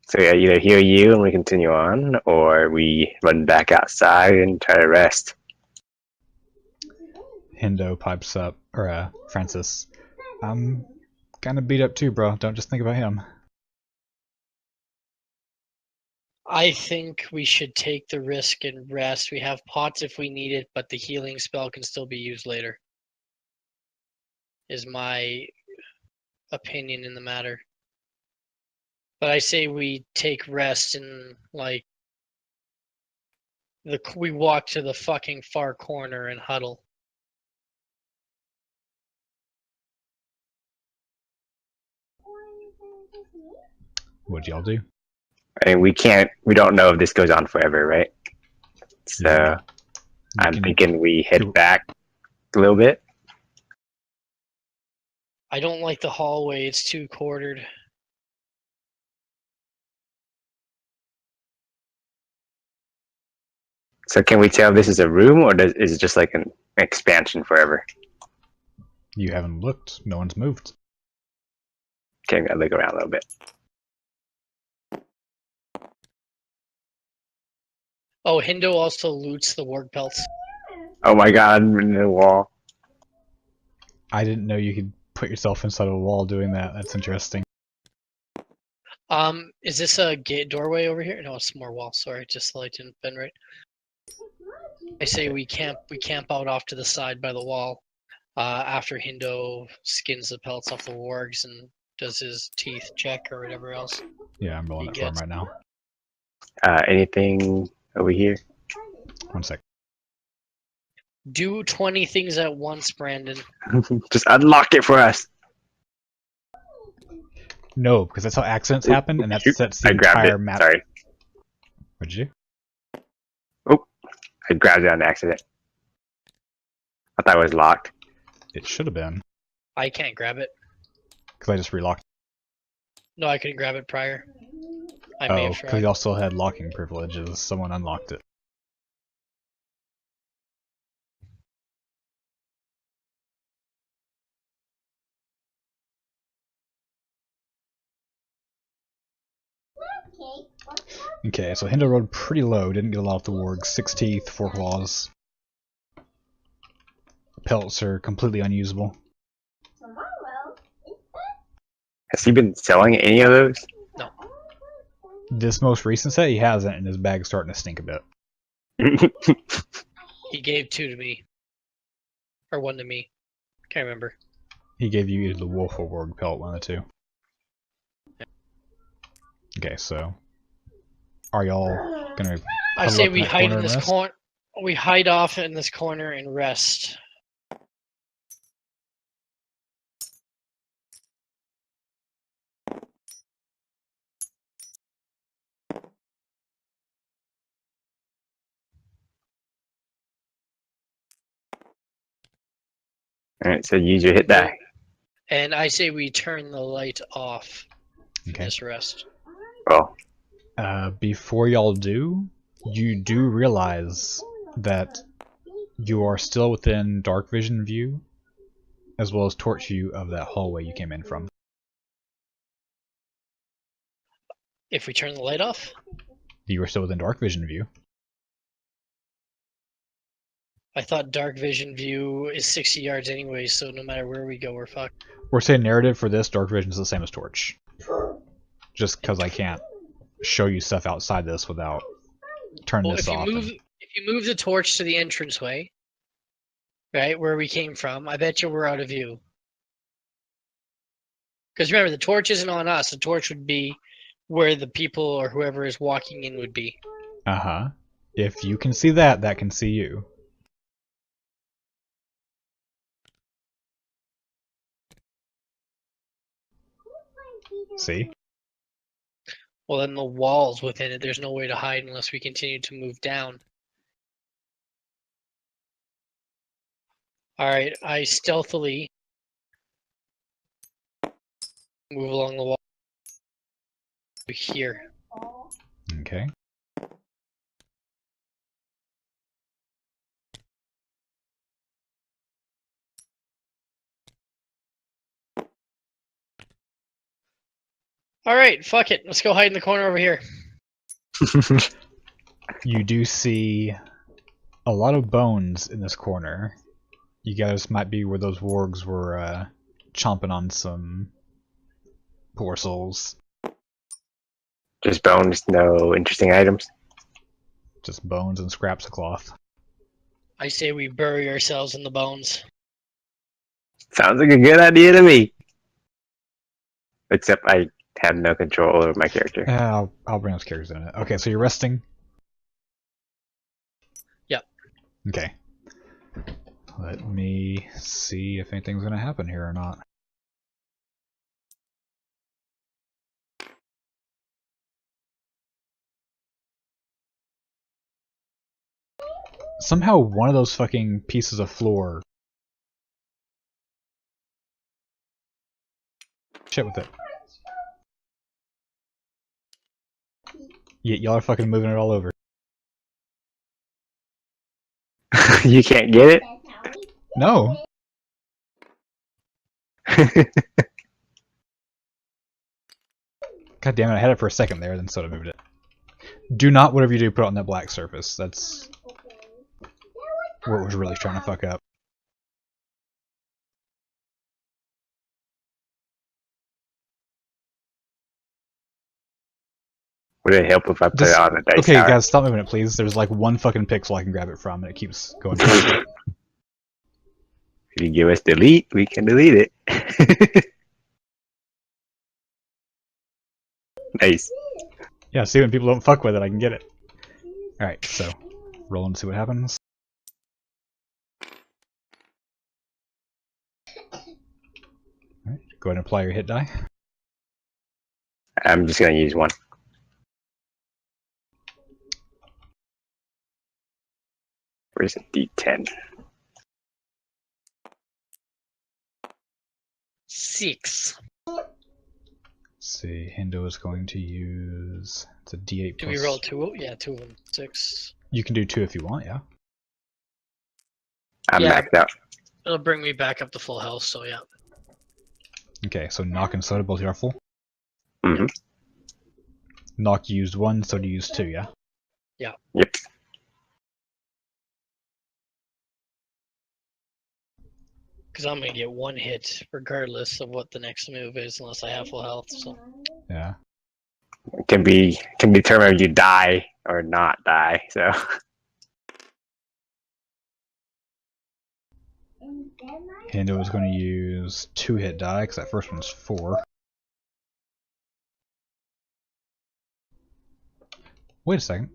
So yeah, either heal you and we continue on, or we run back outside and try to rest. Hindo pipes up, or Francis. I'm kinda beat up too, bro. Don't just think about him. I think we should take the risk and rest. We have pots if we need it, but the healing spell can still be used later. Is my opinion in the matter. But I say we take rest and like we walk to the fucking far corner and huddle. What'd y'all do? I mean, we don't know if this goes on forever, right? So Yeah. I'm thinking we head back a little bit. I don't like the hallway, it's too quartered. So can we tell if this is a room or is it just like an expansion forever? You haven't looked. No one's moved. Okay, I'm gonna look around a little bit. Oh, Hindo also loots the warg pelts. Oh my god, I'm in the wall. I didn't know you could put yourself inside of a wall doing that. That's interesting. Is this a gate doorway over here? No, it's more wall. Sorry, just the light didn't bend right. I say we camp out off to the side by the wall. After Hindo skins the pelts off the wargs and does his teeth check or whatever else. Yeah, I'm rolling it for him right now. Anything over here? 1 sec. Do 20 things at once, Brandon. Just unlock it for us. No, because that's how accidents happen, and that sets the I grabbed entire it. map. Sorry. What'd you do? I grabbed it on accident. I thought it was locked. It should have been, I can't grab it. because I just relocked. No, I couldn't grab it prior. I may Oh, have because tried. he also had locking privileges. Someone unlocked it. Okay, so Hindo rolled pretty low, didn't get a lot of the wargs. 6 teeth, 4 claws. Pelts are completely unusable. Has he been selling any of those? No. This most recent set he hasn't, and his bag's starting to stink a bit. He gave 2 to me. Or 1 to me. Can't remember. He gave you either the wolf or warg pelt, one of the two. Okay, so are y'all gonna? I say we hide in this corner. We hide off in this corner and rest. Alright, so use your hit die. And I say we turn the light off for Okay. this rest. Oh. Before y'all do, you do realize that you are still within dark vision view, as well as torch view of that hallway you came in from. If we turn the light off? You are still within dark vision view. I thought dark vision view is 60 yards anyway, so no matter where we go, we're fucked. We're saying narrative for this, dark vision is the same as torch. Just because I can't show you stuff outside this without turning Well, this off. if you move the torch to the entranceway, right, where we came from, I bet you we're out of view. Because remember, the torch isn't on us. The torch would be where the people or whoever is walking in would be. Uh-huh. If you can see that, that can see you. See? Well, then the walls within it, there's no way to hide unless we continue to move down. Alright, I stealthily move along the wall here. Okay. Alright, fuck it. Let's go hide in the corner over here. You do see a lot of bones in this corner. You guys might be where those wargs were chomping on some poor souls. Just bones, no interesting items. Just bones and scraps of cloth. I say we bury ourselves in the bones. Sounds like a good idea to me. Except I have no control over my character. I'll bring those characters in a minute. Okay, so you're resting? Yep. Okay. Let me see if anything's going to happen here or not. Somehow one of those fucking pieces of floor... Shit with it. Y'all are fucking moving it all over. You can't get it? No! God damn it, I had it for a second there, then sort of moved it. Do not, whatever you do, put it on that black surface. That's where it was really trying to fuck up. Would it help if I put it on the dice Okay, tower? guys, stop moving it, please. There's like one fucking pixel I can grab it from, and it keeps going. If you give us delete, we can delete it. Nice. Yeah, see, when people don't fuck with it, I can get it. Alright, so, roll and see what happens. Alright, go ahead and apply your hit die. I'm just gonna use one. Where's a D10? 6. Let's see, Hendo is going to use... It's a D8 Do plus... we roll 2? Yeah, 2 of them. 6. You can do 2 if you want, yeah. I'm Yeah. maxed out. It'll bring me back up to full health, so yeah. Okay, so Knock and Soda both are full. Mm-hmm. Knock used 1, Soda used 2, yeah? Yeah. Yep. Because I'm going to get 1 hit regardless of what the next move is, unless I have full health. So Yeah. It can determine if you die or not die. So Hendo is going to use 2 hit die, because that first one's 4. Wait a second.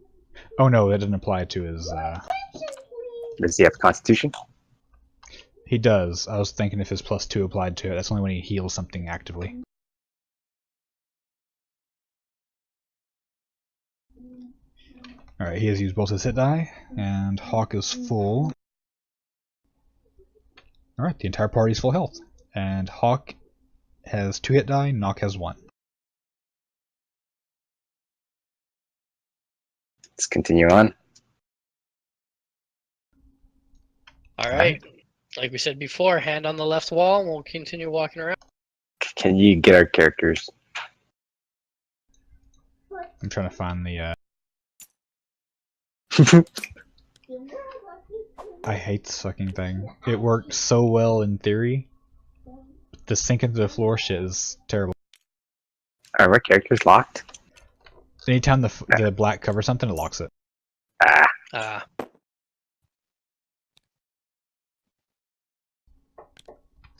Oh no, that doesn't apply to his... does he have Constitution? He does. I was thinking if his +2 applied to it. That's only when he heals something actively. Alright, he has used both his hit die, and Hawk is full. Alright, the entire party is full health. And Hawk has 2 hit die, Knock has 1. Let's continue on. alright. Like we said before, hand on the left wall, and we'll continue walking around. Can you get our characters? I'm trying to find the... I hate this fucking thing. It worked so well in theory. The sink into the floor shit is terrible. Are our characters locked? Anytime the black covers something, it locks it. Ah,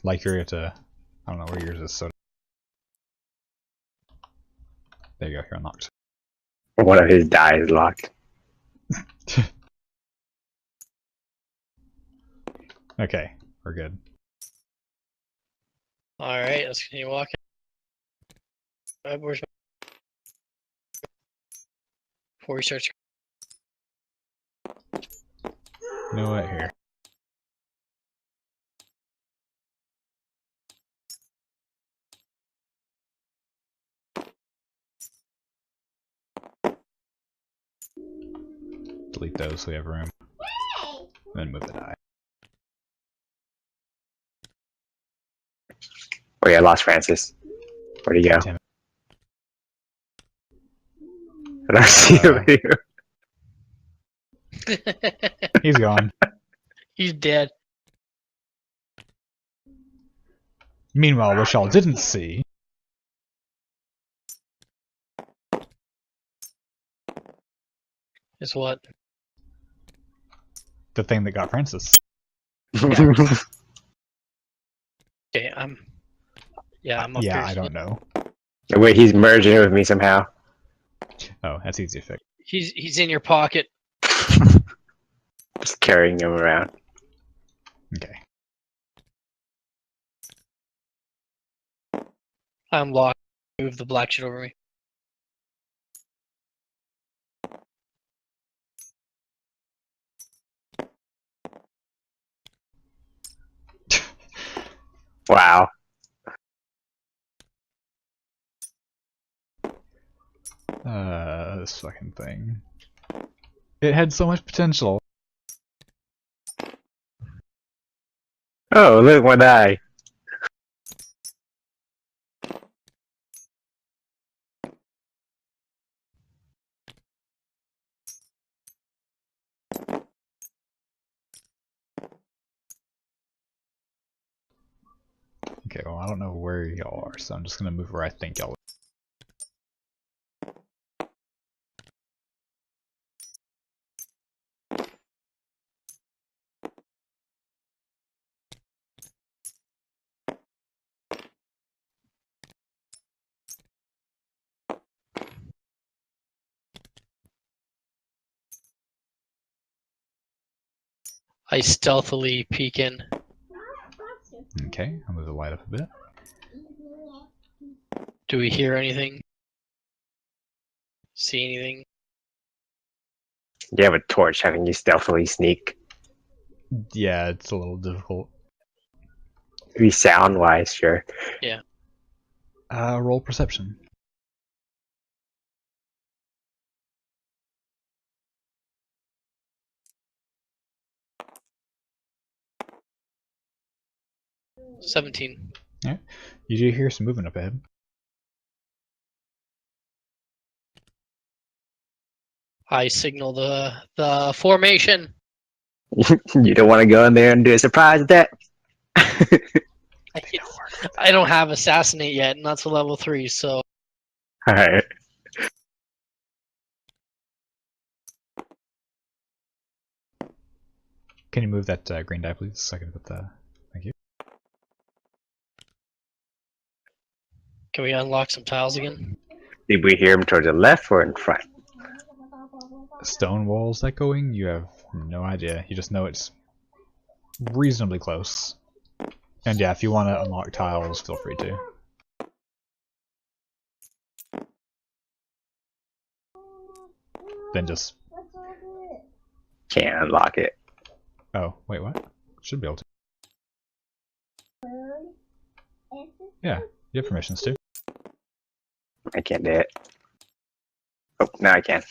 Like you're at a... I don't know where yours is, so... There you go, you're unlocked. one of his die is locked. Okay, we're good. Alright, let's continue walking. Where's my... Before we start... You know what, here. Delete those so we have room. Then move the die. Oh yeah, I lost Francis. Where'd he go? Damn it. I don't see him here. He's gone. He's dead. Meanwhile, what y'all didn't see Is what? The thing that got Francis. Okay, I'm up Yeah, here. I don't know. Wait, he's merging with me somehow. Oh, that's easy to fix. He's in your pocket. Just carrying him around. Okay. I'm locked. Move the black shit over me. Wow. This fucking thing. It had so much potential. Oh, look, one eye. Okay, well, I don't know where y'all are, so I'm just gonna move where I think y'all are. I stealthily peek in. Okay, I'll move the light up a bit. Do we hear anything? See anything? You have a torch. How can you stealthily sneak? Yeah, it's a little difficult. Maybe sound-wise, sure. Roll perception. Yeah. 17. You do hear some movement up ahead. I signal the formation. You don't want to go in there and do a surprise attack? I don't have assassinate yet, and that's a level 3. So Alright. Can you move that green die, please? So I can put the. Thank you. can we unlock some tiles again? Did we hear him towards the left or in front? Stone walls echoing? You have no idea. You just know it's reasonably close. And yeah, if you want to unlock tiles, feel free to. Then just. Can't unlock it. Oh, wait, what? Should be able to. Yeah, you have permissions to. I can't do it. Oh, now I can.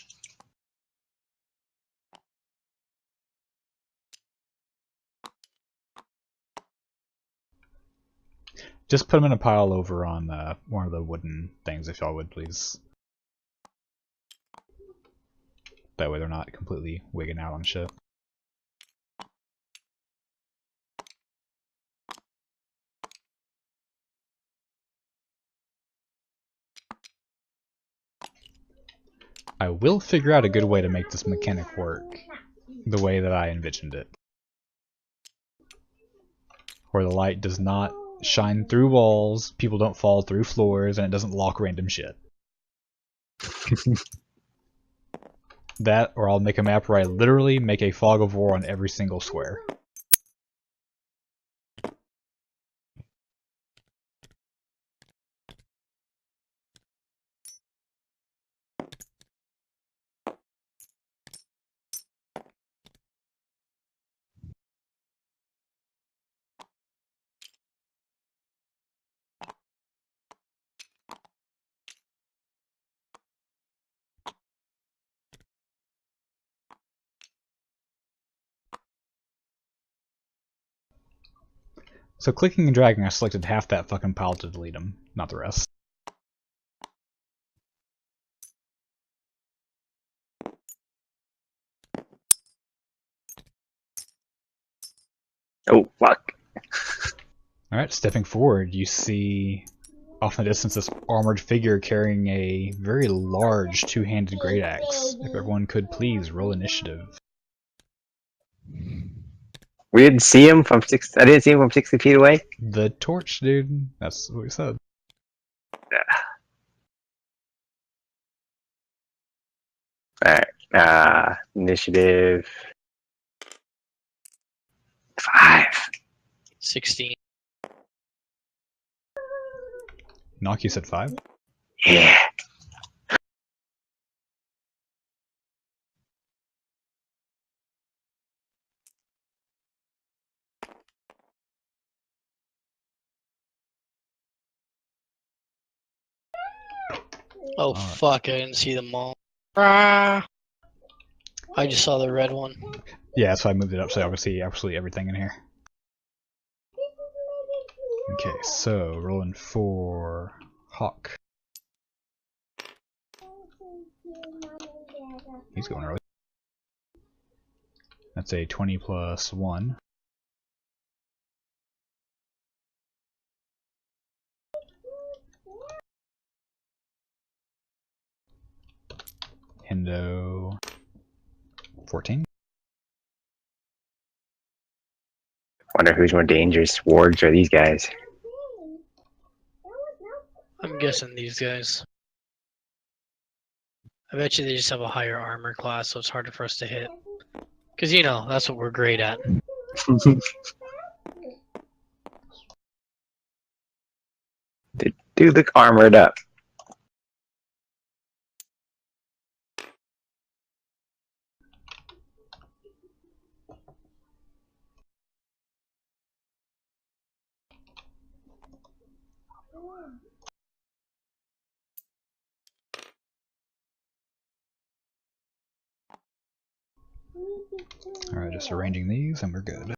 Just put them in a pile over on one of the wooden things, if y'all would, please. That way they're not completely wigging out on shit. I will figure out a good way to make this mechanic work the way that I envisioned it. Where the light does not shine through walls, people don't fall through floors, and it doesn't lock random shit. That, or I'll make a map where I literally make a fog of war on every single square. So clicking and dragging, I selected half that fucking pile to delete them, not the rest. Oh, fuck. Alright, stepping forward, you see Off in the distance, this armored figure carrying a very large two-handed great axe. If everyone could please roll initiative. We didn't see him from I didn't see him from 60 feet away. The torch, dude. That's what we said. Alright. Initiative 5. 16. Knock, you said 5? Yeah. Oh fuck, I didn't see them all. Ah. I just saw the red one. Yeah, so I moved it up so I would see absolutely everything in here. Okay, so rolling for Hawk. He's going early. That's a 20 plus 1. Hendo 14. Wonder who's more dangerous, wargs or these guys. I'm guessing these guys. I bet you they just have a higher armor class, so it's harder for us to hit. Because, you know, that's what we're great at. They do look armored up. Alright, just arranging these and we're good.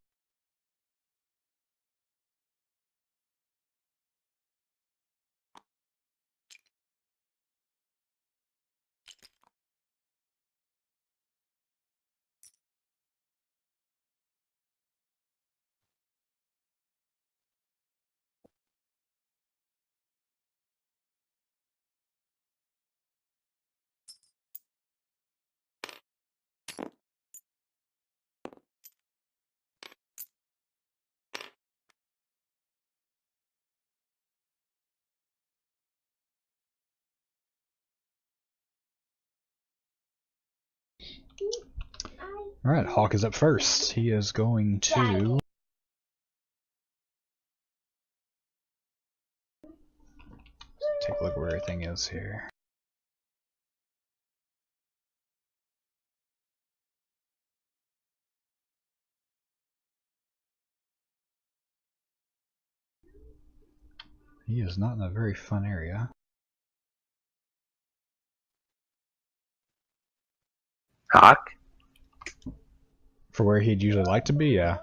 Alright, Hawk is up first. He is going to... take a look where everything is here. He is not in a very fun area. Hawk? For where he'd usually like to be, yeah.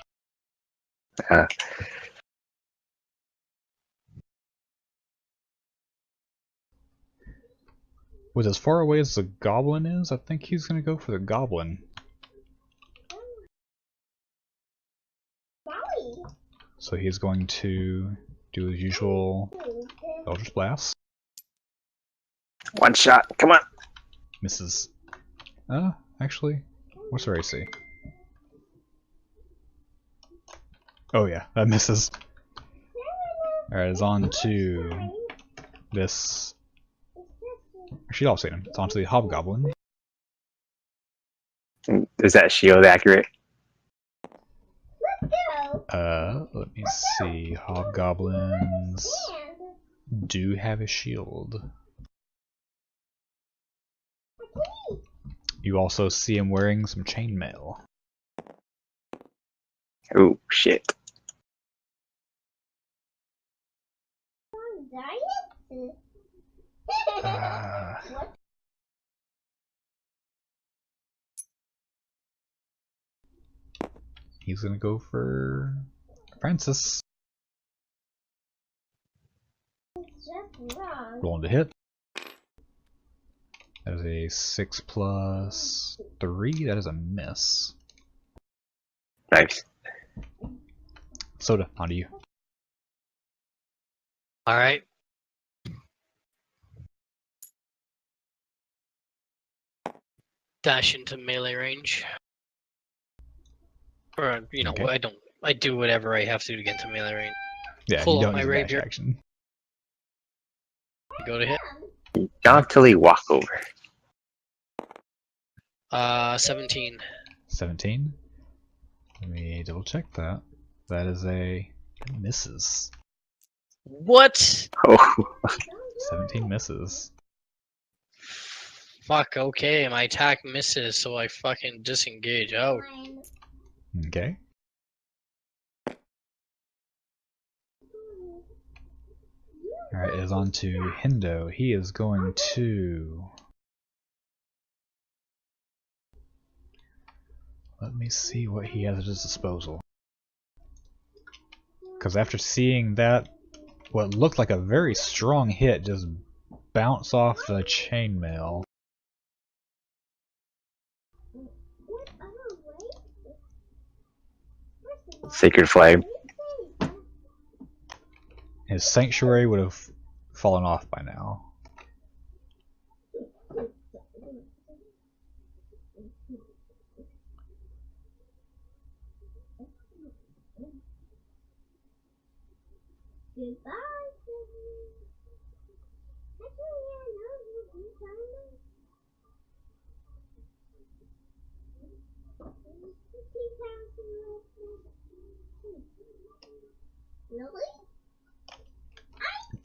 With as far away as the goblin is, I think he's going to go for the goblin. So he's going to do his usual Eldritch Blast. One shot, come on. Misses. Actually, what's her AC? Oh yeah, that misses. Alright, it's on to this... Actually, I'll see him. It's on to the Hobgoblin. Is that shield accurate? Let me see. Hobgoblins do have a shield. You also see him wearing some chainmail. Oh, shit. He's gonna go for Francis. Rolling to hit. That is a 6 plus 3. That is a miss. Nice. Soda, onto you. Alright. dash into melee range. Or, you know, Okay. I do whatever I have to do to get into melee range. Yeah, Pull you out don't my use a dash rapier. action. Go to hit. Jauntily walk over. 17. 17. Let me double check that. That is a misses. What? Oh, 17 misses. Fuck, okay, my attack misses, so I fucking disengage out. Okay. Alright, it is on to Hindo. He is going to... Let me see what he has at his disposal. Because after seeing that, what looked like a very strong hit just bounce off the chainmail. Sacred Flame. His sanctuary would have fallen off by now.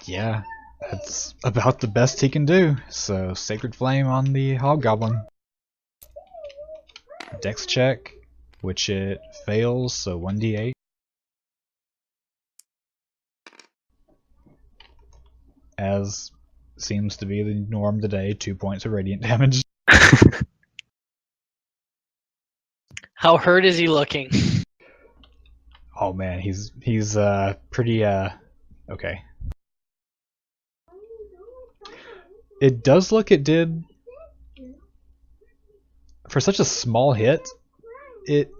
Yeah, that's about the best he can do. So, Sacred Flame on the Hobgoblin. Dex check, which it fails, so 1d8. As seems to be the norm today, 2 points of radiant damage. How hurt is he looking? Oh man, he's pretty okay. It does look it did for such a small hit, it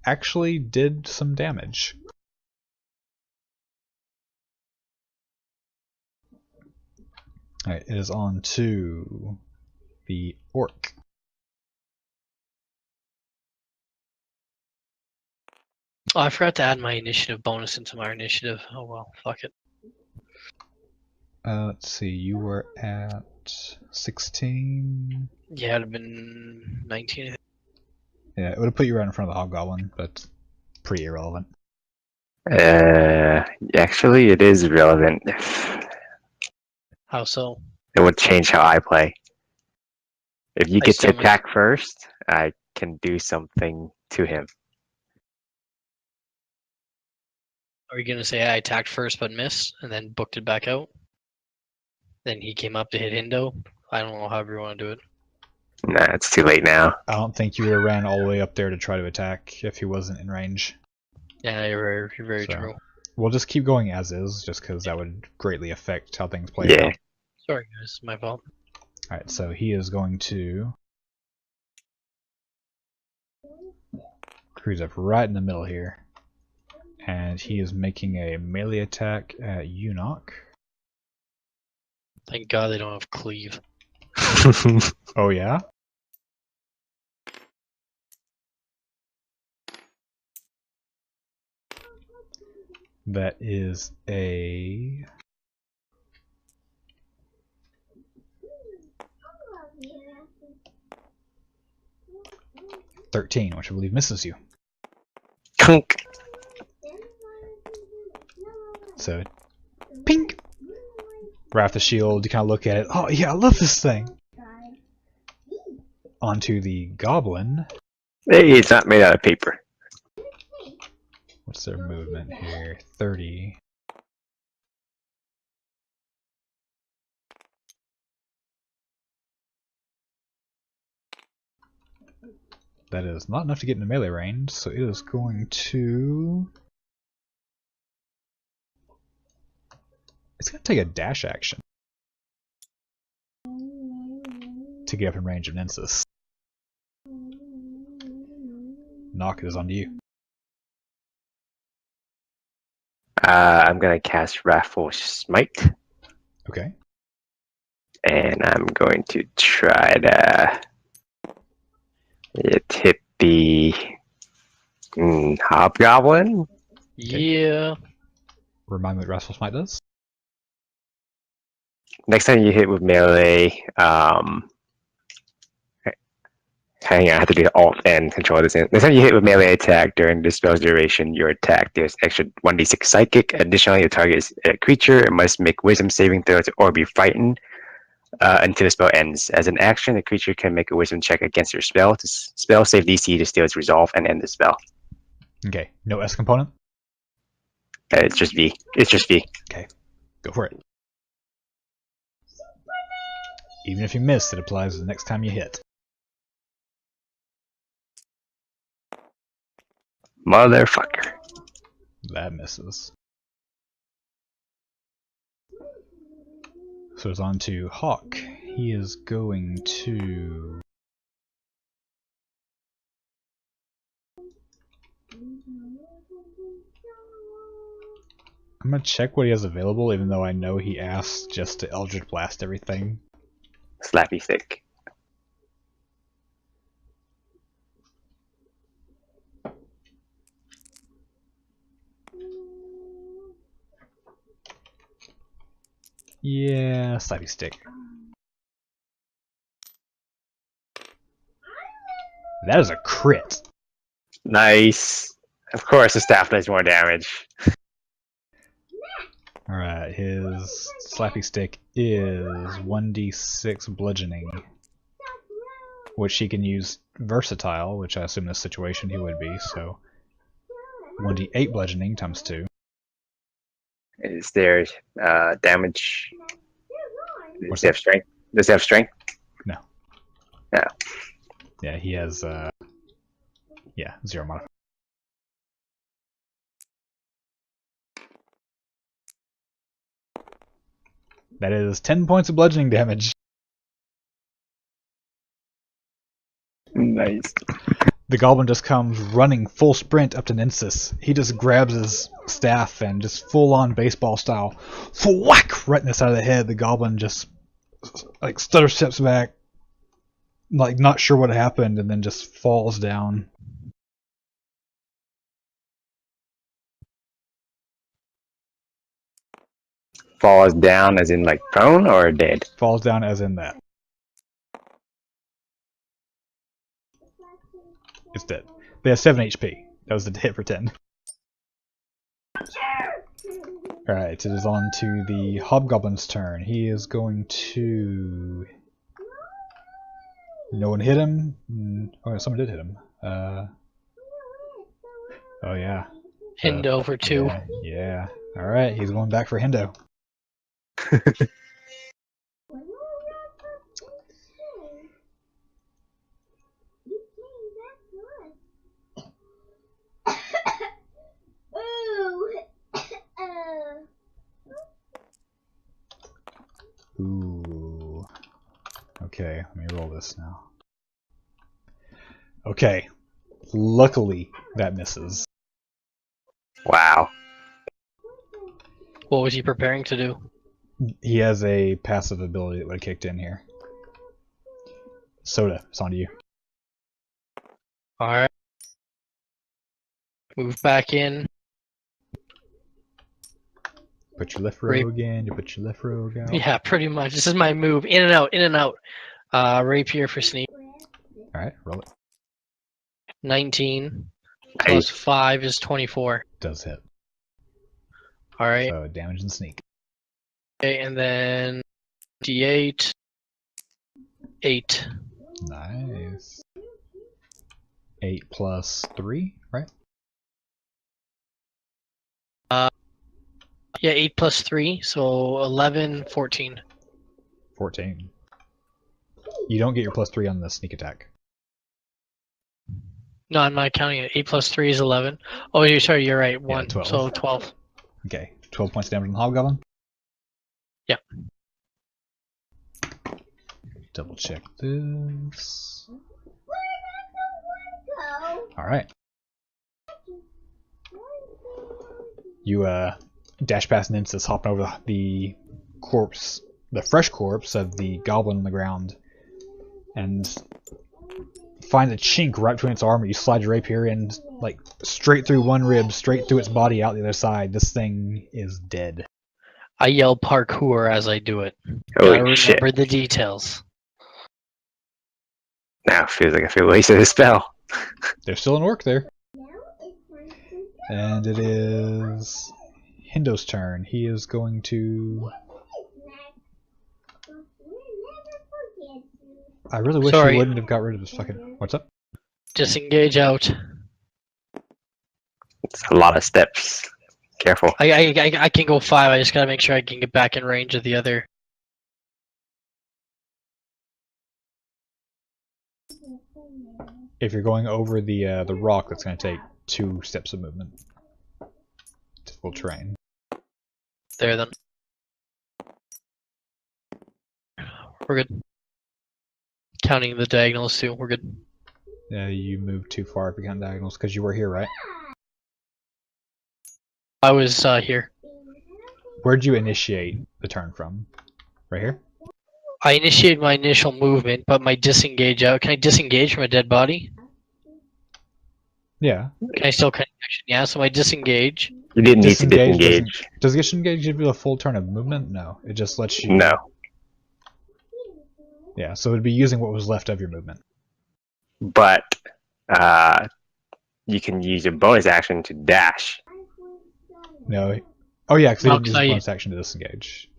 actually did some damage. Alright, it is on to the orc. Oh, I forgot to add my initiative bonus into my initiative. Oh well, fuck it. Let's see, you were at 16. Yeah, it'd have been 19. Yeah, it would have put you right in front of the Hobgoblin, but pretty irrelevant. Actually, it is relevant. How so? It would change how I play. If you I get to still miss- attack first, I can do something to him. Are you gonna say I attacked first but missed, and then booked it back out? Then he came up to hit Hindo? I don't know, however you want to do it. Nah, it's too late now. I don't think you would have ran all the way up there to try to attack if he wasn't in range. Yeah, you're very So, true. We'll just keep going as is, just because that would greatly affect how things play Yeah. out. Sorry guys, my fault. Alright, so he is going to cruise up right in the middle here. And he is making a melee attack at Eunuch. Thank God they don't have cleave. Oh yeah? That is a... $13, which I believe misses you. Kunk. So, pink! Right off the shield, you kind of look at it. Oh yeah, I love this thing! Onto the Goblin. Hey, it's not made out of paper. What's their movement here? 30. That is not enough to get into melee range, so it is going to... It's going to take a dash action to get up in range of Nensis. Knock, it is onto you. I'm gonna cast Wrathful Smite, Okay. and I'm going to try to It hit the hobgoblin. Yeah. Remind me what Wrestle Smite does. Next time you hit with melee, hang on, I have to do Alt and control this. Next time you hit with melee attack during the spell's duration, your attack deals extra 1d6 psychic. Additionally, the target is a creature and must make wisdom saving throws or be frightened until the spell ends. As an action, the creature can make a wisdom check against your spell. To spell save DC to steal its resolve and end the spell. Okay, no S component? It's just V. It's just V. Okay, go for it. Even if you miss, it applies the next time you hit. Motherfucker. That misses. So it's on to Hawk. He is going to... I'm gonna check what he has available, even though I know he asked just to Eldritch Blast everything. Slappy stick. Yeah, Slappy Stick. That is a crit. Nice. Of course, the staff does more damage. Alright, his Slappy Stick is 1d6 bludgeoning, which he can use versatile, which I assume in this situation he would be, so 1d8 bludgeoning times 2. Is there damage? What's Does he have strength? Does he have strength? No. No. Yeah, he has, 0 modifier. That is 10 points of bludgeoning damage. Nice. The goblin just comes running full sprint up to Ninsis. He just grabs his staff and just full on baseball style, whack right in the side of the head. The goblin just like stutter steps back, like not sure what happened, and then just falls down. Falls down as in like prone or dead? Falls down as in that. It's dead. They have 7 HP. That was the hit for 10. Alright, it is on to the Hobgoblin's turn. He is going to... No one hit him? Oh, someone did hit him. Oh yeah. Hindo for 2. Yeah. Alright, he's going back for Hindo. Ooh. Okay, let me roll this now. Okay. Luckily, that misses. Wow. What was he preparing to do? He has a passive ability that would have kicked in here. Soda, it's on to you. Alright. Move back in. Put your left rogue in, you put your left rogue out. Yeah, pretty much. This is my move. In and out, in and out. Rapier for sneak. Alright, roll it. 19 plus 5 is 24. Does hit. Alright. So damage and sneak. Okay, and then D8. 8. Nice. 8 plus 3, right? Yeah, 8 plus 3, so 11, 14. 14. You don't get your plus 3 on the sneak attack. No, I'm not counting it. 8 plus 3 is 11. Oh, you're sorry, you're right. 1, 12. so 12. Okay, 12 points damage on the Hobgoblin? Yep. Double check this. Alright. You dash past Ninsis, hopping over the corpse, the fresh corpse of the goblin on the ground, and find a chink right between its armor. You slide your rapier in, like, straight through one rib, straight through its body, out the other side. This thing is dead. I yell parkour as I do it. Holy Gotta shit. remember the details. Now it feels like I feel wasted a spell. There's still an orc there. And it is Hindo's turn. He is going to... I really wish he wouldn't have got rid of his fucking... What's up? Disengage out. It's a lot of steps. Careful. I can go 5. I just gotta make sure I can get back in range of the other. If you're going over the rock, that's going to take 2 steps of movement. It's full terrain. There then. We're good. Counting the diagonals too, we're good. Yeah, you moved too far if you count diagonals, because you were here, right? I was here. Where'd you initiate the turn from? Right here? I initiated my initial movement, but my disengage out. Can I disengage from a dead body? Yeah. Can I still connect action? Yeah, so my disengage. You didn't need to disengage. Does disengage give you a full turn of movement? No. It just lets you... No. Yeah, so it'd be using what was left of your movement. But you can use your bonus action to dash. No. Oh yeah, because you No, didn't use 'cause a bonus action to disengage.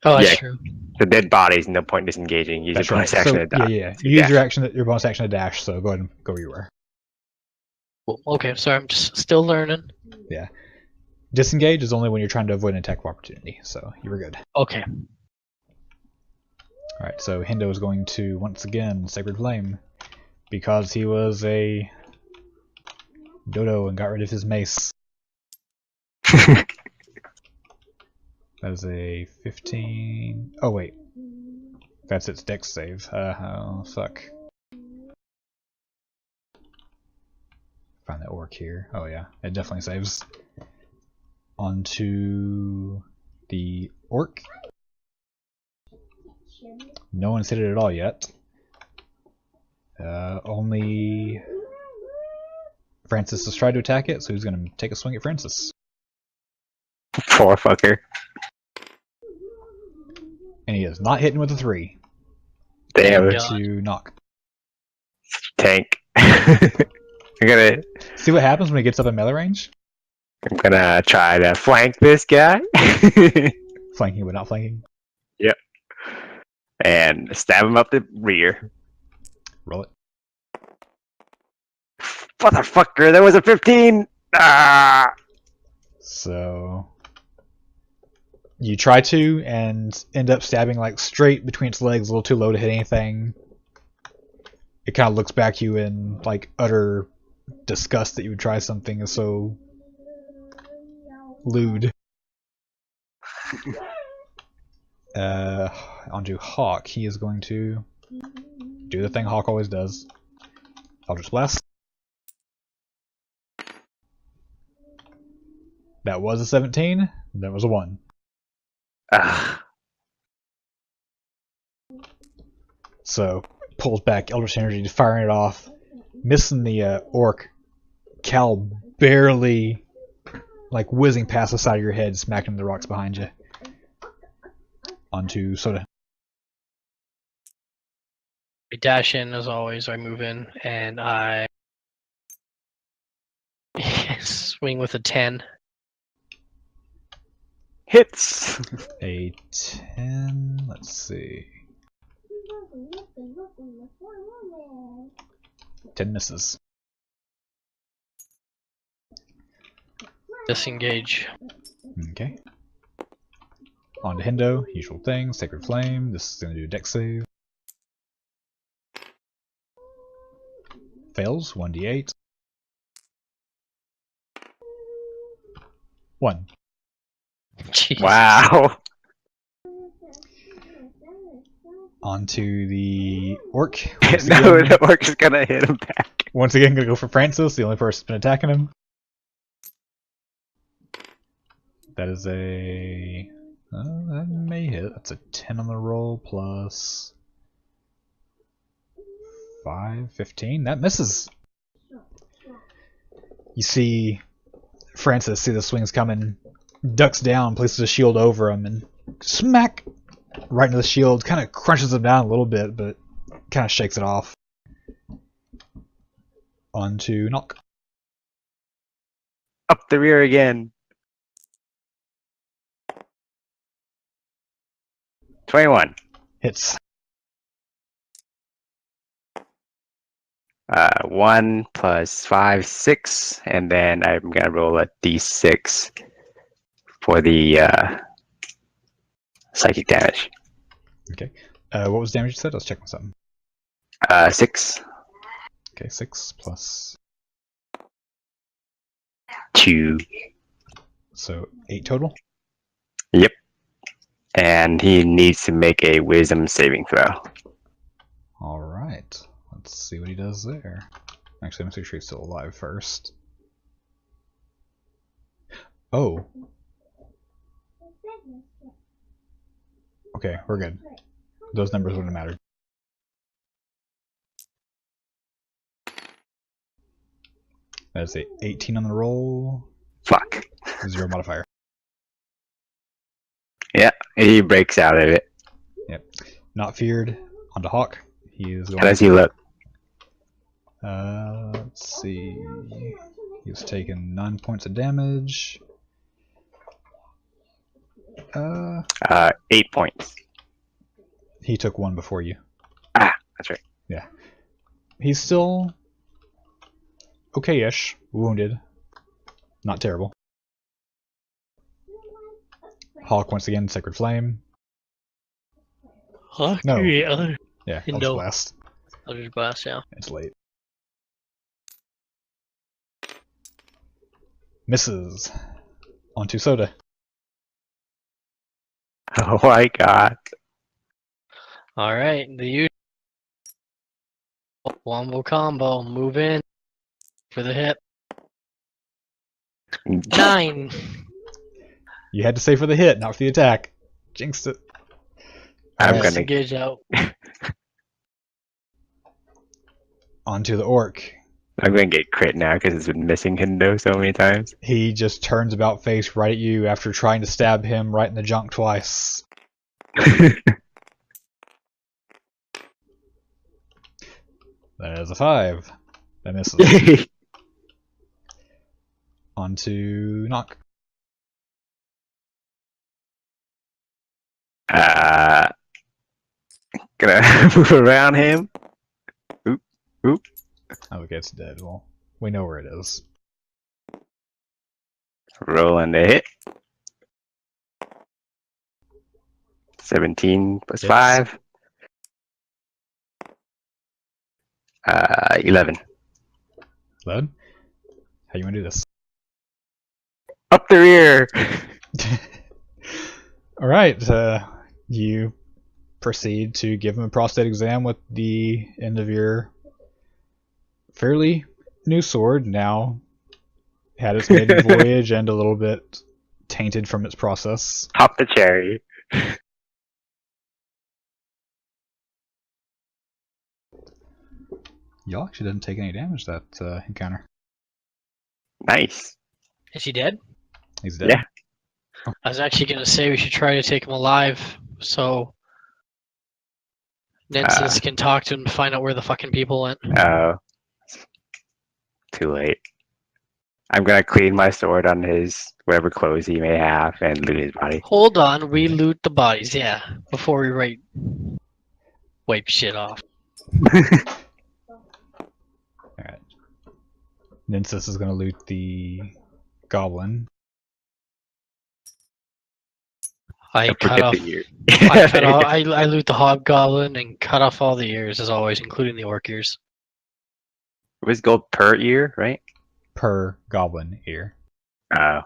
Oh, that's Yeah. true. The dead bodies, no point disengaging. Use That's your right. bonus action So, to dash. yeah. You use your bonus action to dash, so go ahead and go where you were. Well, okay, sorry, I'm just still learning. Yeah. Disengage is only when you're trying to avoid an attack of opportunity, so you were good. Okay. Alright, so Hindo is going to, once again, Sacred Flame. Because he was a dodo and got rid of his mace. That is a 15... Oh, wait. That's its dex save. Oh, fuck. Find that orc here. Oh, yeah. It definitely saves. Onto the orc. No one's hit it at all yet. Only Francis has tried to attack it, so he's going to take a swing at Francis. Poor fucker. And he is not hitting with a 3. Damn it. To knock. Tank. I'm gonna See what happens when he gets up in melee range? try to flank this guy. Flanking but not flanking. Yep. And stab him up the rear. Roll it. Motherfucker, that was a 15! Ah! So you try to and end up stabbing like straight between its legs, a little too low to hit anything. It kind of looks back at you in like utter disgust that you would try something so lewd. Onto Hawk. He is going to do the thing Hawk always does. Eldritch Blast. That was a 17. That was a 1. So pulls back Eldritch Energy, firing it off, missing the orc. Cal barely, like, whizzing past the side of your head, smacking the rocks behind you. Onto Soda. I dash in as always, I move in, and I swing with a 10. Hits! A 10, let's see. 10 misses. Disengage. Okay. On to Hindo, usual thing, Sacred Flame. This is going to do a dex save. Fails, 1d8. 1. Jeez. Wow! Onto the orc. No, the orc is gonna hit him back. Once again, gonna go for Francis, the only person who's been attacking him. That is a... that may hit. That's a 10 on the roll, plus 5, 15. That misses. You see Francis see the swings coming, ducks down, places a shield over him, and smack right into the shield. Kind of crunches him down a little bit, but kind of shakes it off. On to Knock. Up the rear again. 21. Hits. 1 plus 5, 6, and then I'm gonna roll a d6 for the psychic damage. Okay. What was the damage you said? Let's check something. 6, Okay, 6 plus 2. so 8 total. Yep. And he needs to make a wisdom saving throw. All right. Let's see what he does there. Actually, let's make sure he's still alive first. Oh. Okay, we're good. Those numbers wouldn't matter. That's a 18 on the roll. Fuck. 0 modifier. Yeah, he breaks out of it. Yep. Not feared. On to Hawk. He is going. How does he look? Let's see. He's taken 9 points of damage. 8 points. He took 1 before you. Ah, that's right. Yeah. He's still okay-ish. Wounded. Not terrible. Hawk once again, Sacred Flame. Hawk? No. Yeah, Yeah, No. Eldritch Blast. Eldritch Blast, yeah. It's late. Misses. Onto Soda. Oh my god. Alright, the usual wombo combo. Move in for the hit. 9. You had to say for the hit, not for the attack. Jinxed it. I'm Alright, gonna Gauge out. onto the Orc. I'm gonna get crit now because it's been missing Hindo so many times. He just turns about face right at you after trying to stab him right in the junk twice. That is a 5. That misses. Onto Knock. Gonna move around him. Oop, oop. Okay, it's dead. Well, we know where it is. Rolling the hit. 17 plus Yes. 5. 11. Load. How you want to do this? Up the rear! Alright, you proceed to give him a prostate exam with the end of your fairly new sword, now had its maiden voyage and a little bit tainted from its process. Pop the cherry. Y'all actually didn't take any damage that encounter. Nice. Is he dead? He's dead. Yeah. I was actually going to say we should try to take him alive so Nensis can talk to him to find out where the fucking people went. Oh. Too late. I'm gonna clean my sword on his whatever clothes he may have and loot his body. Hold on, we loot the bodies, yeah, before we wipe shit off. Alright. Ninsis is gonna loot the goblin. I Don't cut forget off. the ear. I loot the hobgoblin and cut off all the ears as always, including the orc ears. It was gold per ear, right? Per goblin ear. Oh.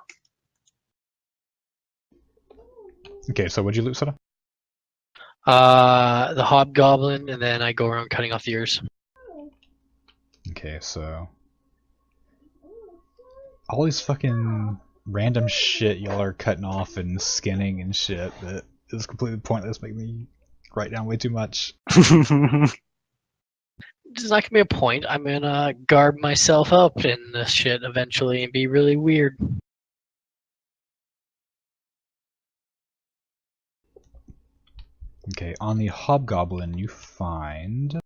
Okay, so what'd you loot, Soda? The hobgoblin, and then I go around cutting off the ears. Okay, so all these fucking random shit y'all are cutting off and skinning and shit that is completely pointless, make me write down way too much. there's not gonna be a point. I'm gonna garb myself up in this shit eventually and be really weird. Okay, on the hobgoblin, you find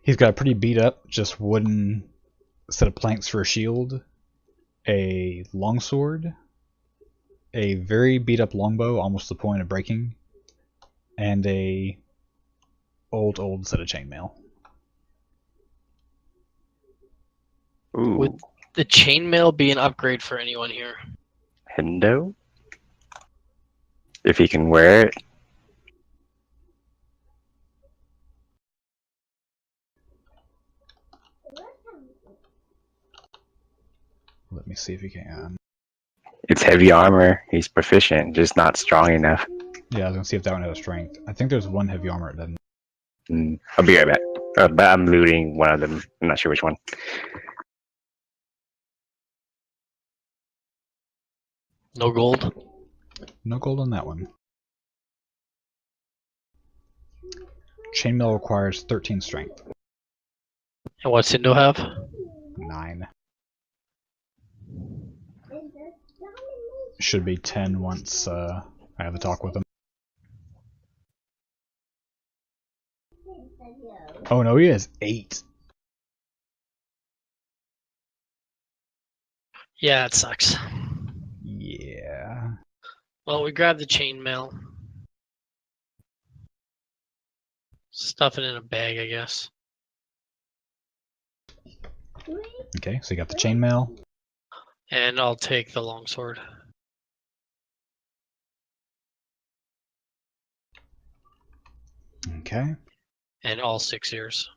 he's got a pretty beat up, just wooden set of planks for a shield, a longsword, a very beat up longbow, almost to the point of breaking, and a old set of chainmail. Ooh, Would the chainmail be an upgrade for anyone here? Hendo? If he can wear it. Let me see if he can. It's heavy armor. He's proficient, just not strong enough. Yeah, I was gonna see if that one has strength. I think there's one heavy armor it doesn't. I'll be right back. But I'm looting one of them. I'm not sure which one. No gold. No gold on that one. Chainmail requires 13 strength. And what's Indo have? 9. Should be 10 once I have a talk with him. Oh no, he has 8. Yeah, it sucks. Yeah. Well, we grabbed the chainmail. Stuff it in a bag, I guess. Okay, so you got the chainmail. And I'll take the longsword. Okay. And all 6 ears.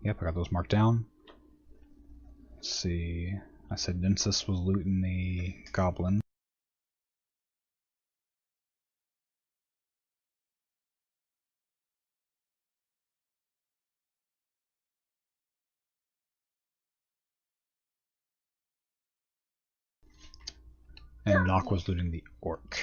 Yep, I got those marked down. Let's see. I said Nemesis was looting the goblin. And Nock was looting the orc.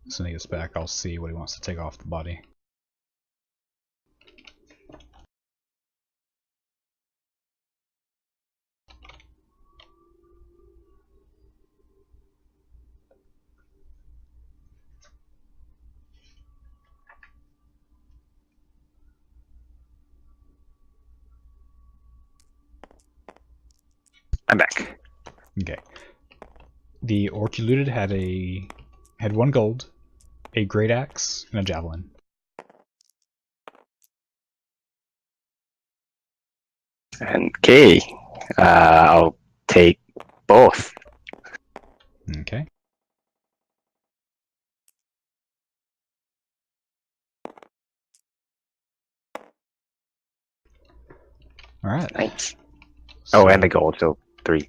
So when he gets back, I'll see what he wants to take off the body. I'm back. Okay. The orc you looted had 1 gold, a great axe, and a javelin. Okay. I'll take both. Okay. Alright. Nice. So, Oh, and the gold, so 3.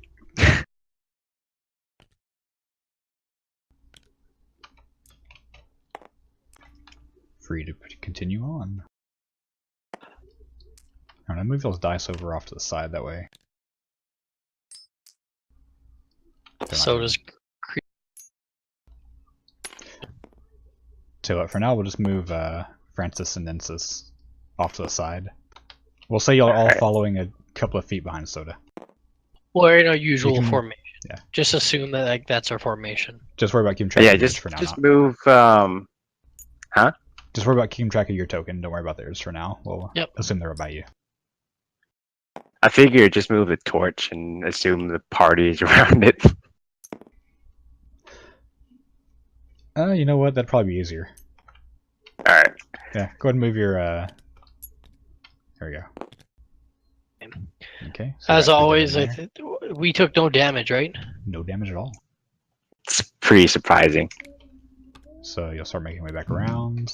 free to continue on. Alright, move those dice over off to the side that way. So does Tell you what, for now we'll just move Francis and Nemesis off to the side. We'll say you're all Alright. following a couple of feet behind Soda. we're in a usual You can- formation. yeah. Just assume that like that's our formation. Just worry about keeping track Yeah, of yours just for now. just Not- move. Just worry about keeping track of your token. Don't worry about theirs for now. We'll Yep. assume they're about you. I figure just move the torch and assume the party is around it. You know what? That'd probably be easier. All right. Yeah, go ahead and move your. There we go. Okay. so As that's what we always, did in there. we took no damage, right? No damage at all. It's pretty surprising. So you'll start making your way back around.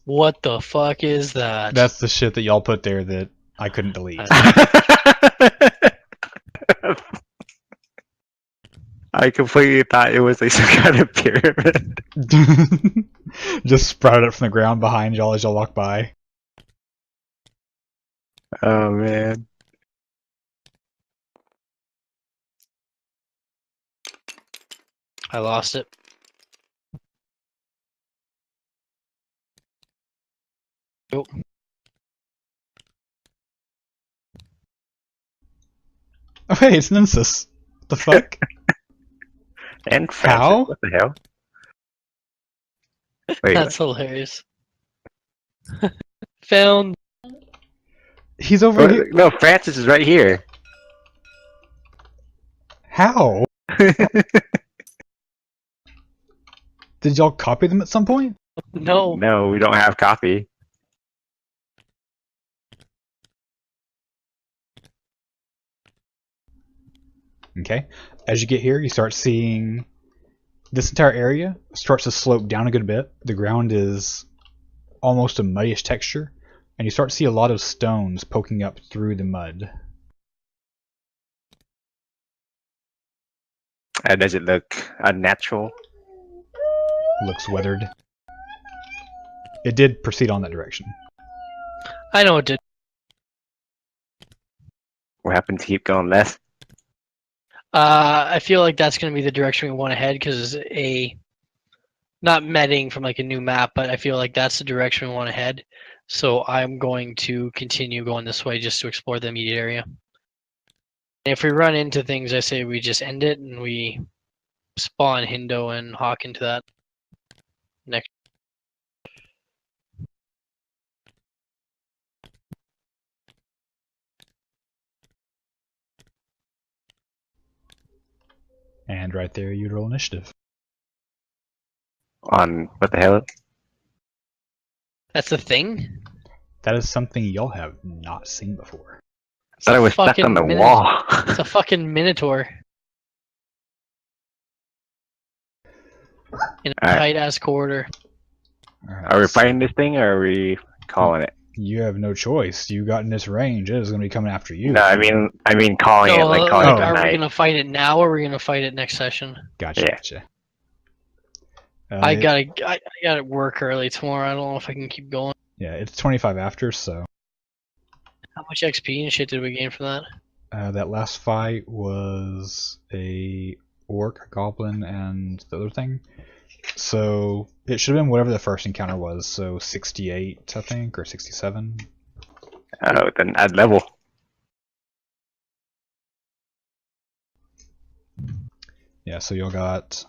What the fuck is that? That's the shit that y'all put there that I couldn't delete. I I completely thought it was like some kind of pyramid. Just sprouted up from the ground behind y'all as y'all walk by. Oh man. I lost it. Oh, Oh hey, it's Nemesis. What the fuck? And Francis. How? What the hell? Wait, that's hilarious. Found. He's over what? here. No, Francis is right here. How? Did y'all copy them at some point? No. No, we don't have copy. Okay. As you get here, you start seeing this entire area starts to slope down a good bit. The ground is almost a muddyish texture, and you start to see a lot of stones poking up through the mud. Does it look unnatural? Looks weathered. It did proceed on that direction. I know it did. What happened to keep going left? I feel like that's going to be the direction we want to head because not medding from like a new map, but I feel like that's the direction we want to head. So I'm going to continue going this way just to explore the immediate area. If we run into things, I say we just end it and we spawn Hindo and Hawk into that next. And right there, you roll initiative. On what the hell? That's the thing? That is something y'all have not seen before. I thought I was stuck on the wall. It's a fucking Minotaur. In a Alright. tight ass corridor. Alright, Are we so fighting this thing or are we calling it? you have no choice. You got in this range. It is going to be coming after you. No, I mean calling it like calling like, it are we tonight. gonna fight it now or are we gonna fight it next session? Gotcha. Yeah. Gotcha. I gotta work early tomorrow. I don't know if I can keep going. Yeah, it's 25 after, so How much XP and shit did we gain from that? that last fight was a orc, a goblin, and the other thing. So it should have been whatever the first encounter was. So 68, I think, or 67. Oh, then add level. Yeah, so y'all got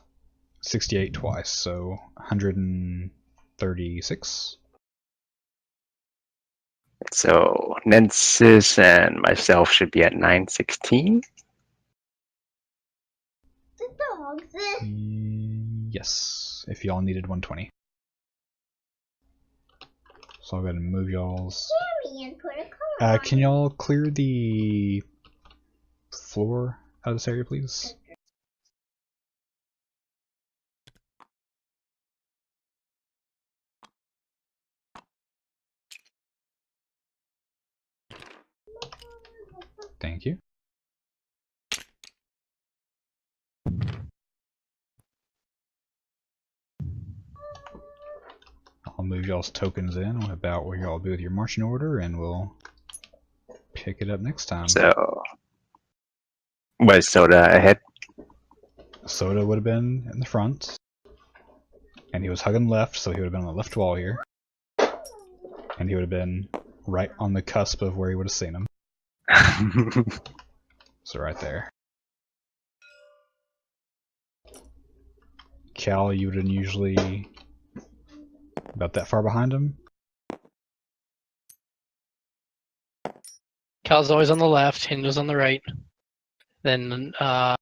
68 twice, so 136. So Nensis and myself should be at 916. Yes, if y'all needed 120. So I'll go ahead and move y'all's. Can y'all clear the floor out of this area, please? Thank you. I'll move y'all's tokens in about where y'all be with your marching order, and we'll pick it up next time. So was Soda ahead? Soda would have been in the front, and he was hugging left, so he would have been on the left wall here, and he would have been right on the cusp of where he would have seen him. So right there. Cal, you would have usually about that far behind him. Cal's always on the left, Hindo's on the right. Then I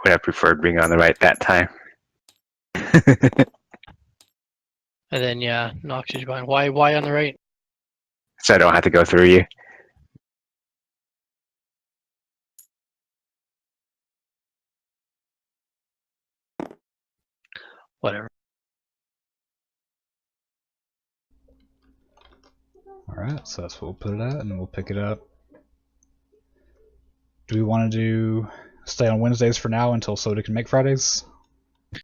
would have preferred being on the right that time. and then yeah, Nox is behind. Why on the right? So I don't have to go through you. Whatever. Alright, so that's what we'll put it at, and we'll pick it up Do we want to stay on Wednesdays for now until Soda can make Fridays?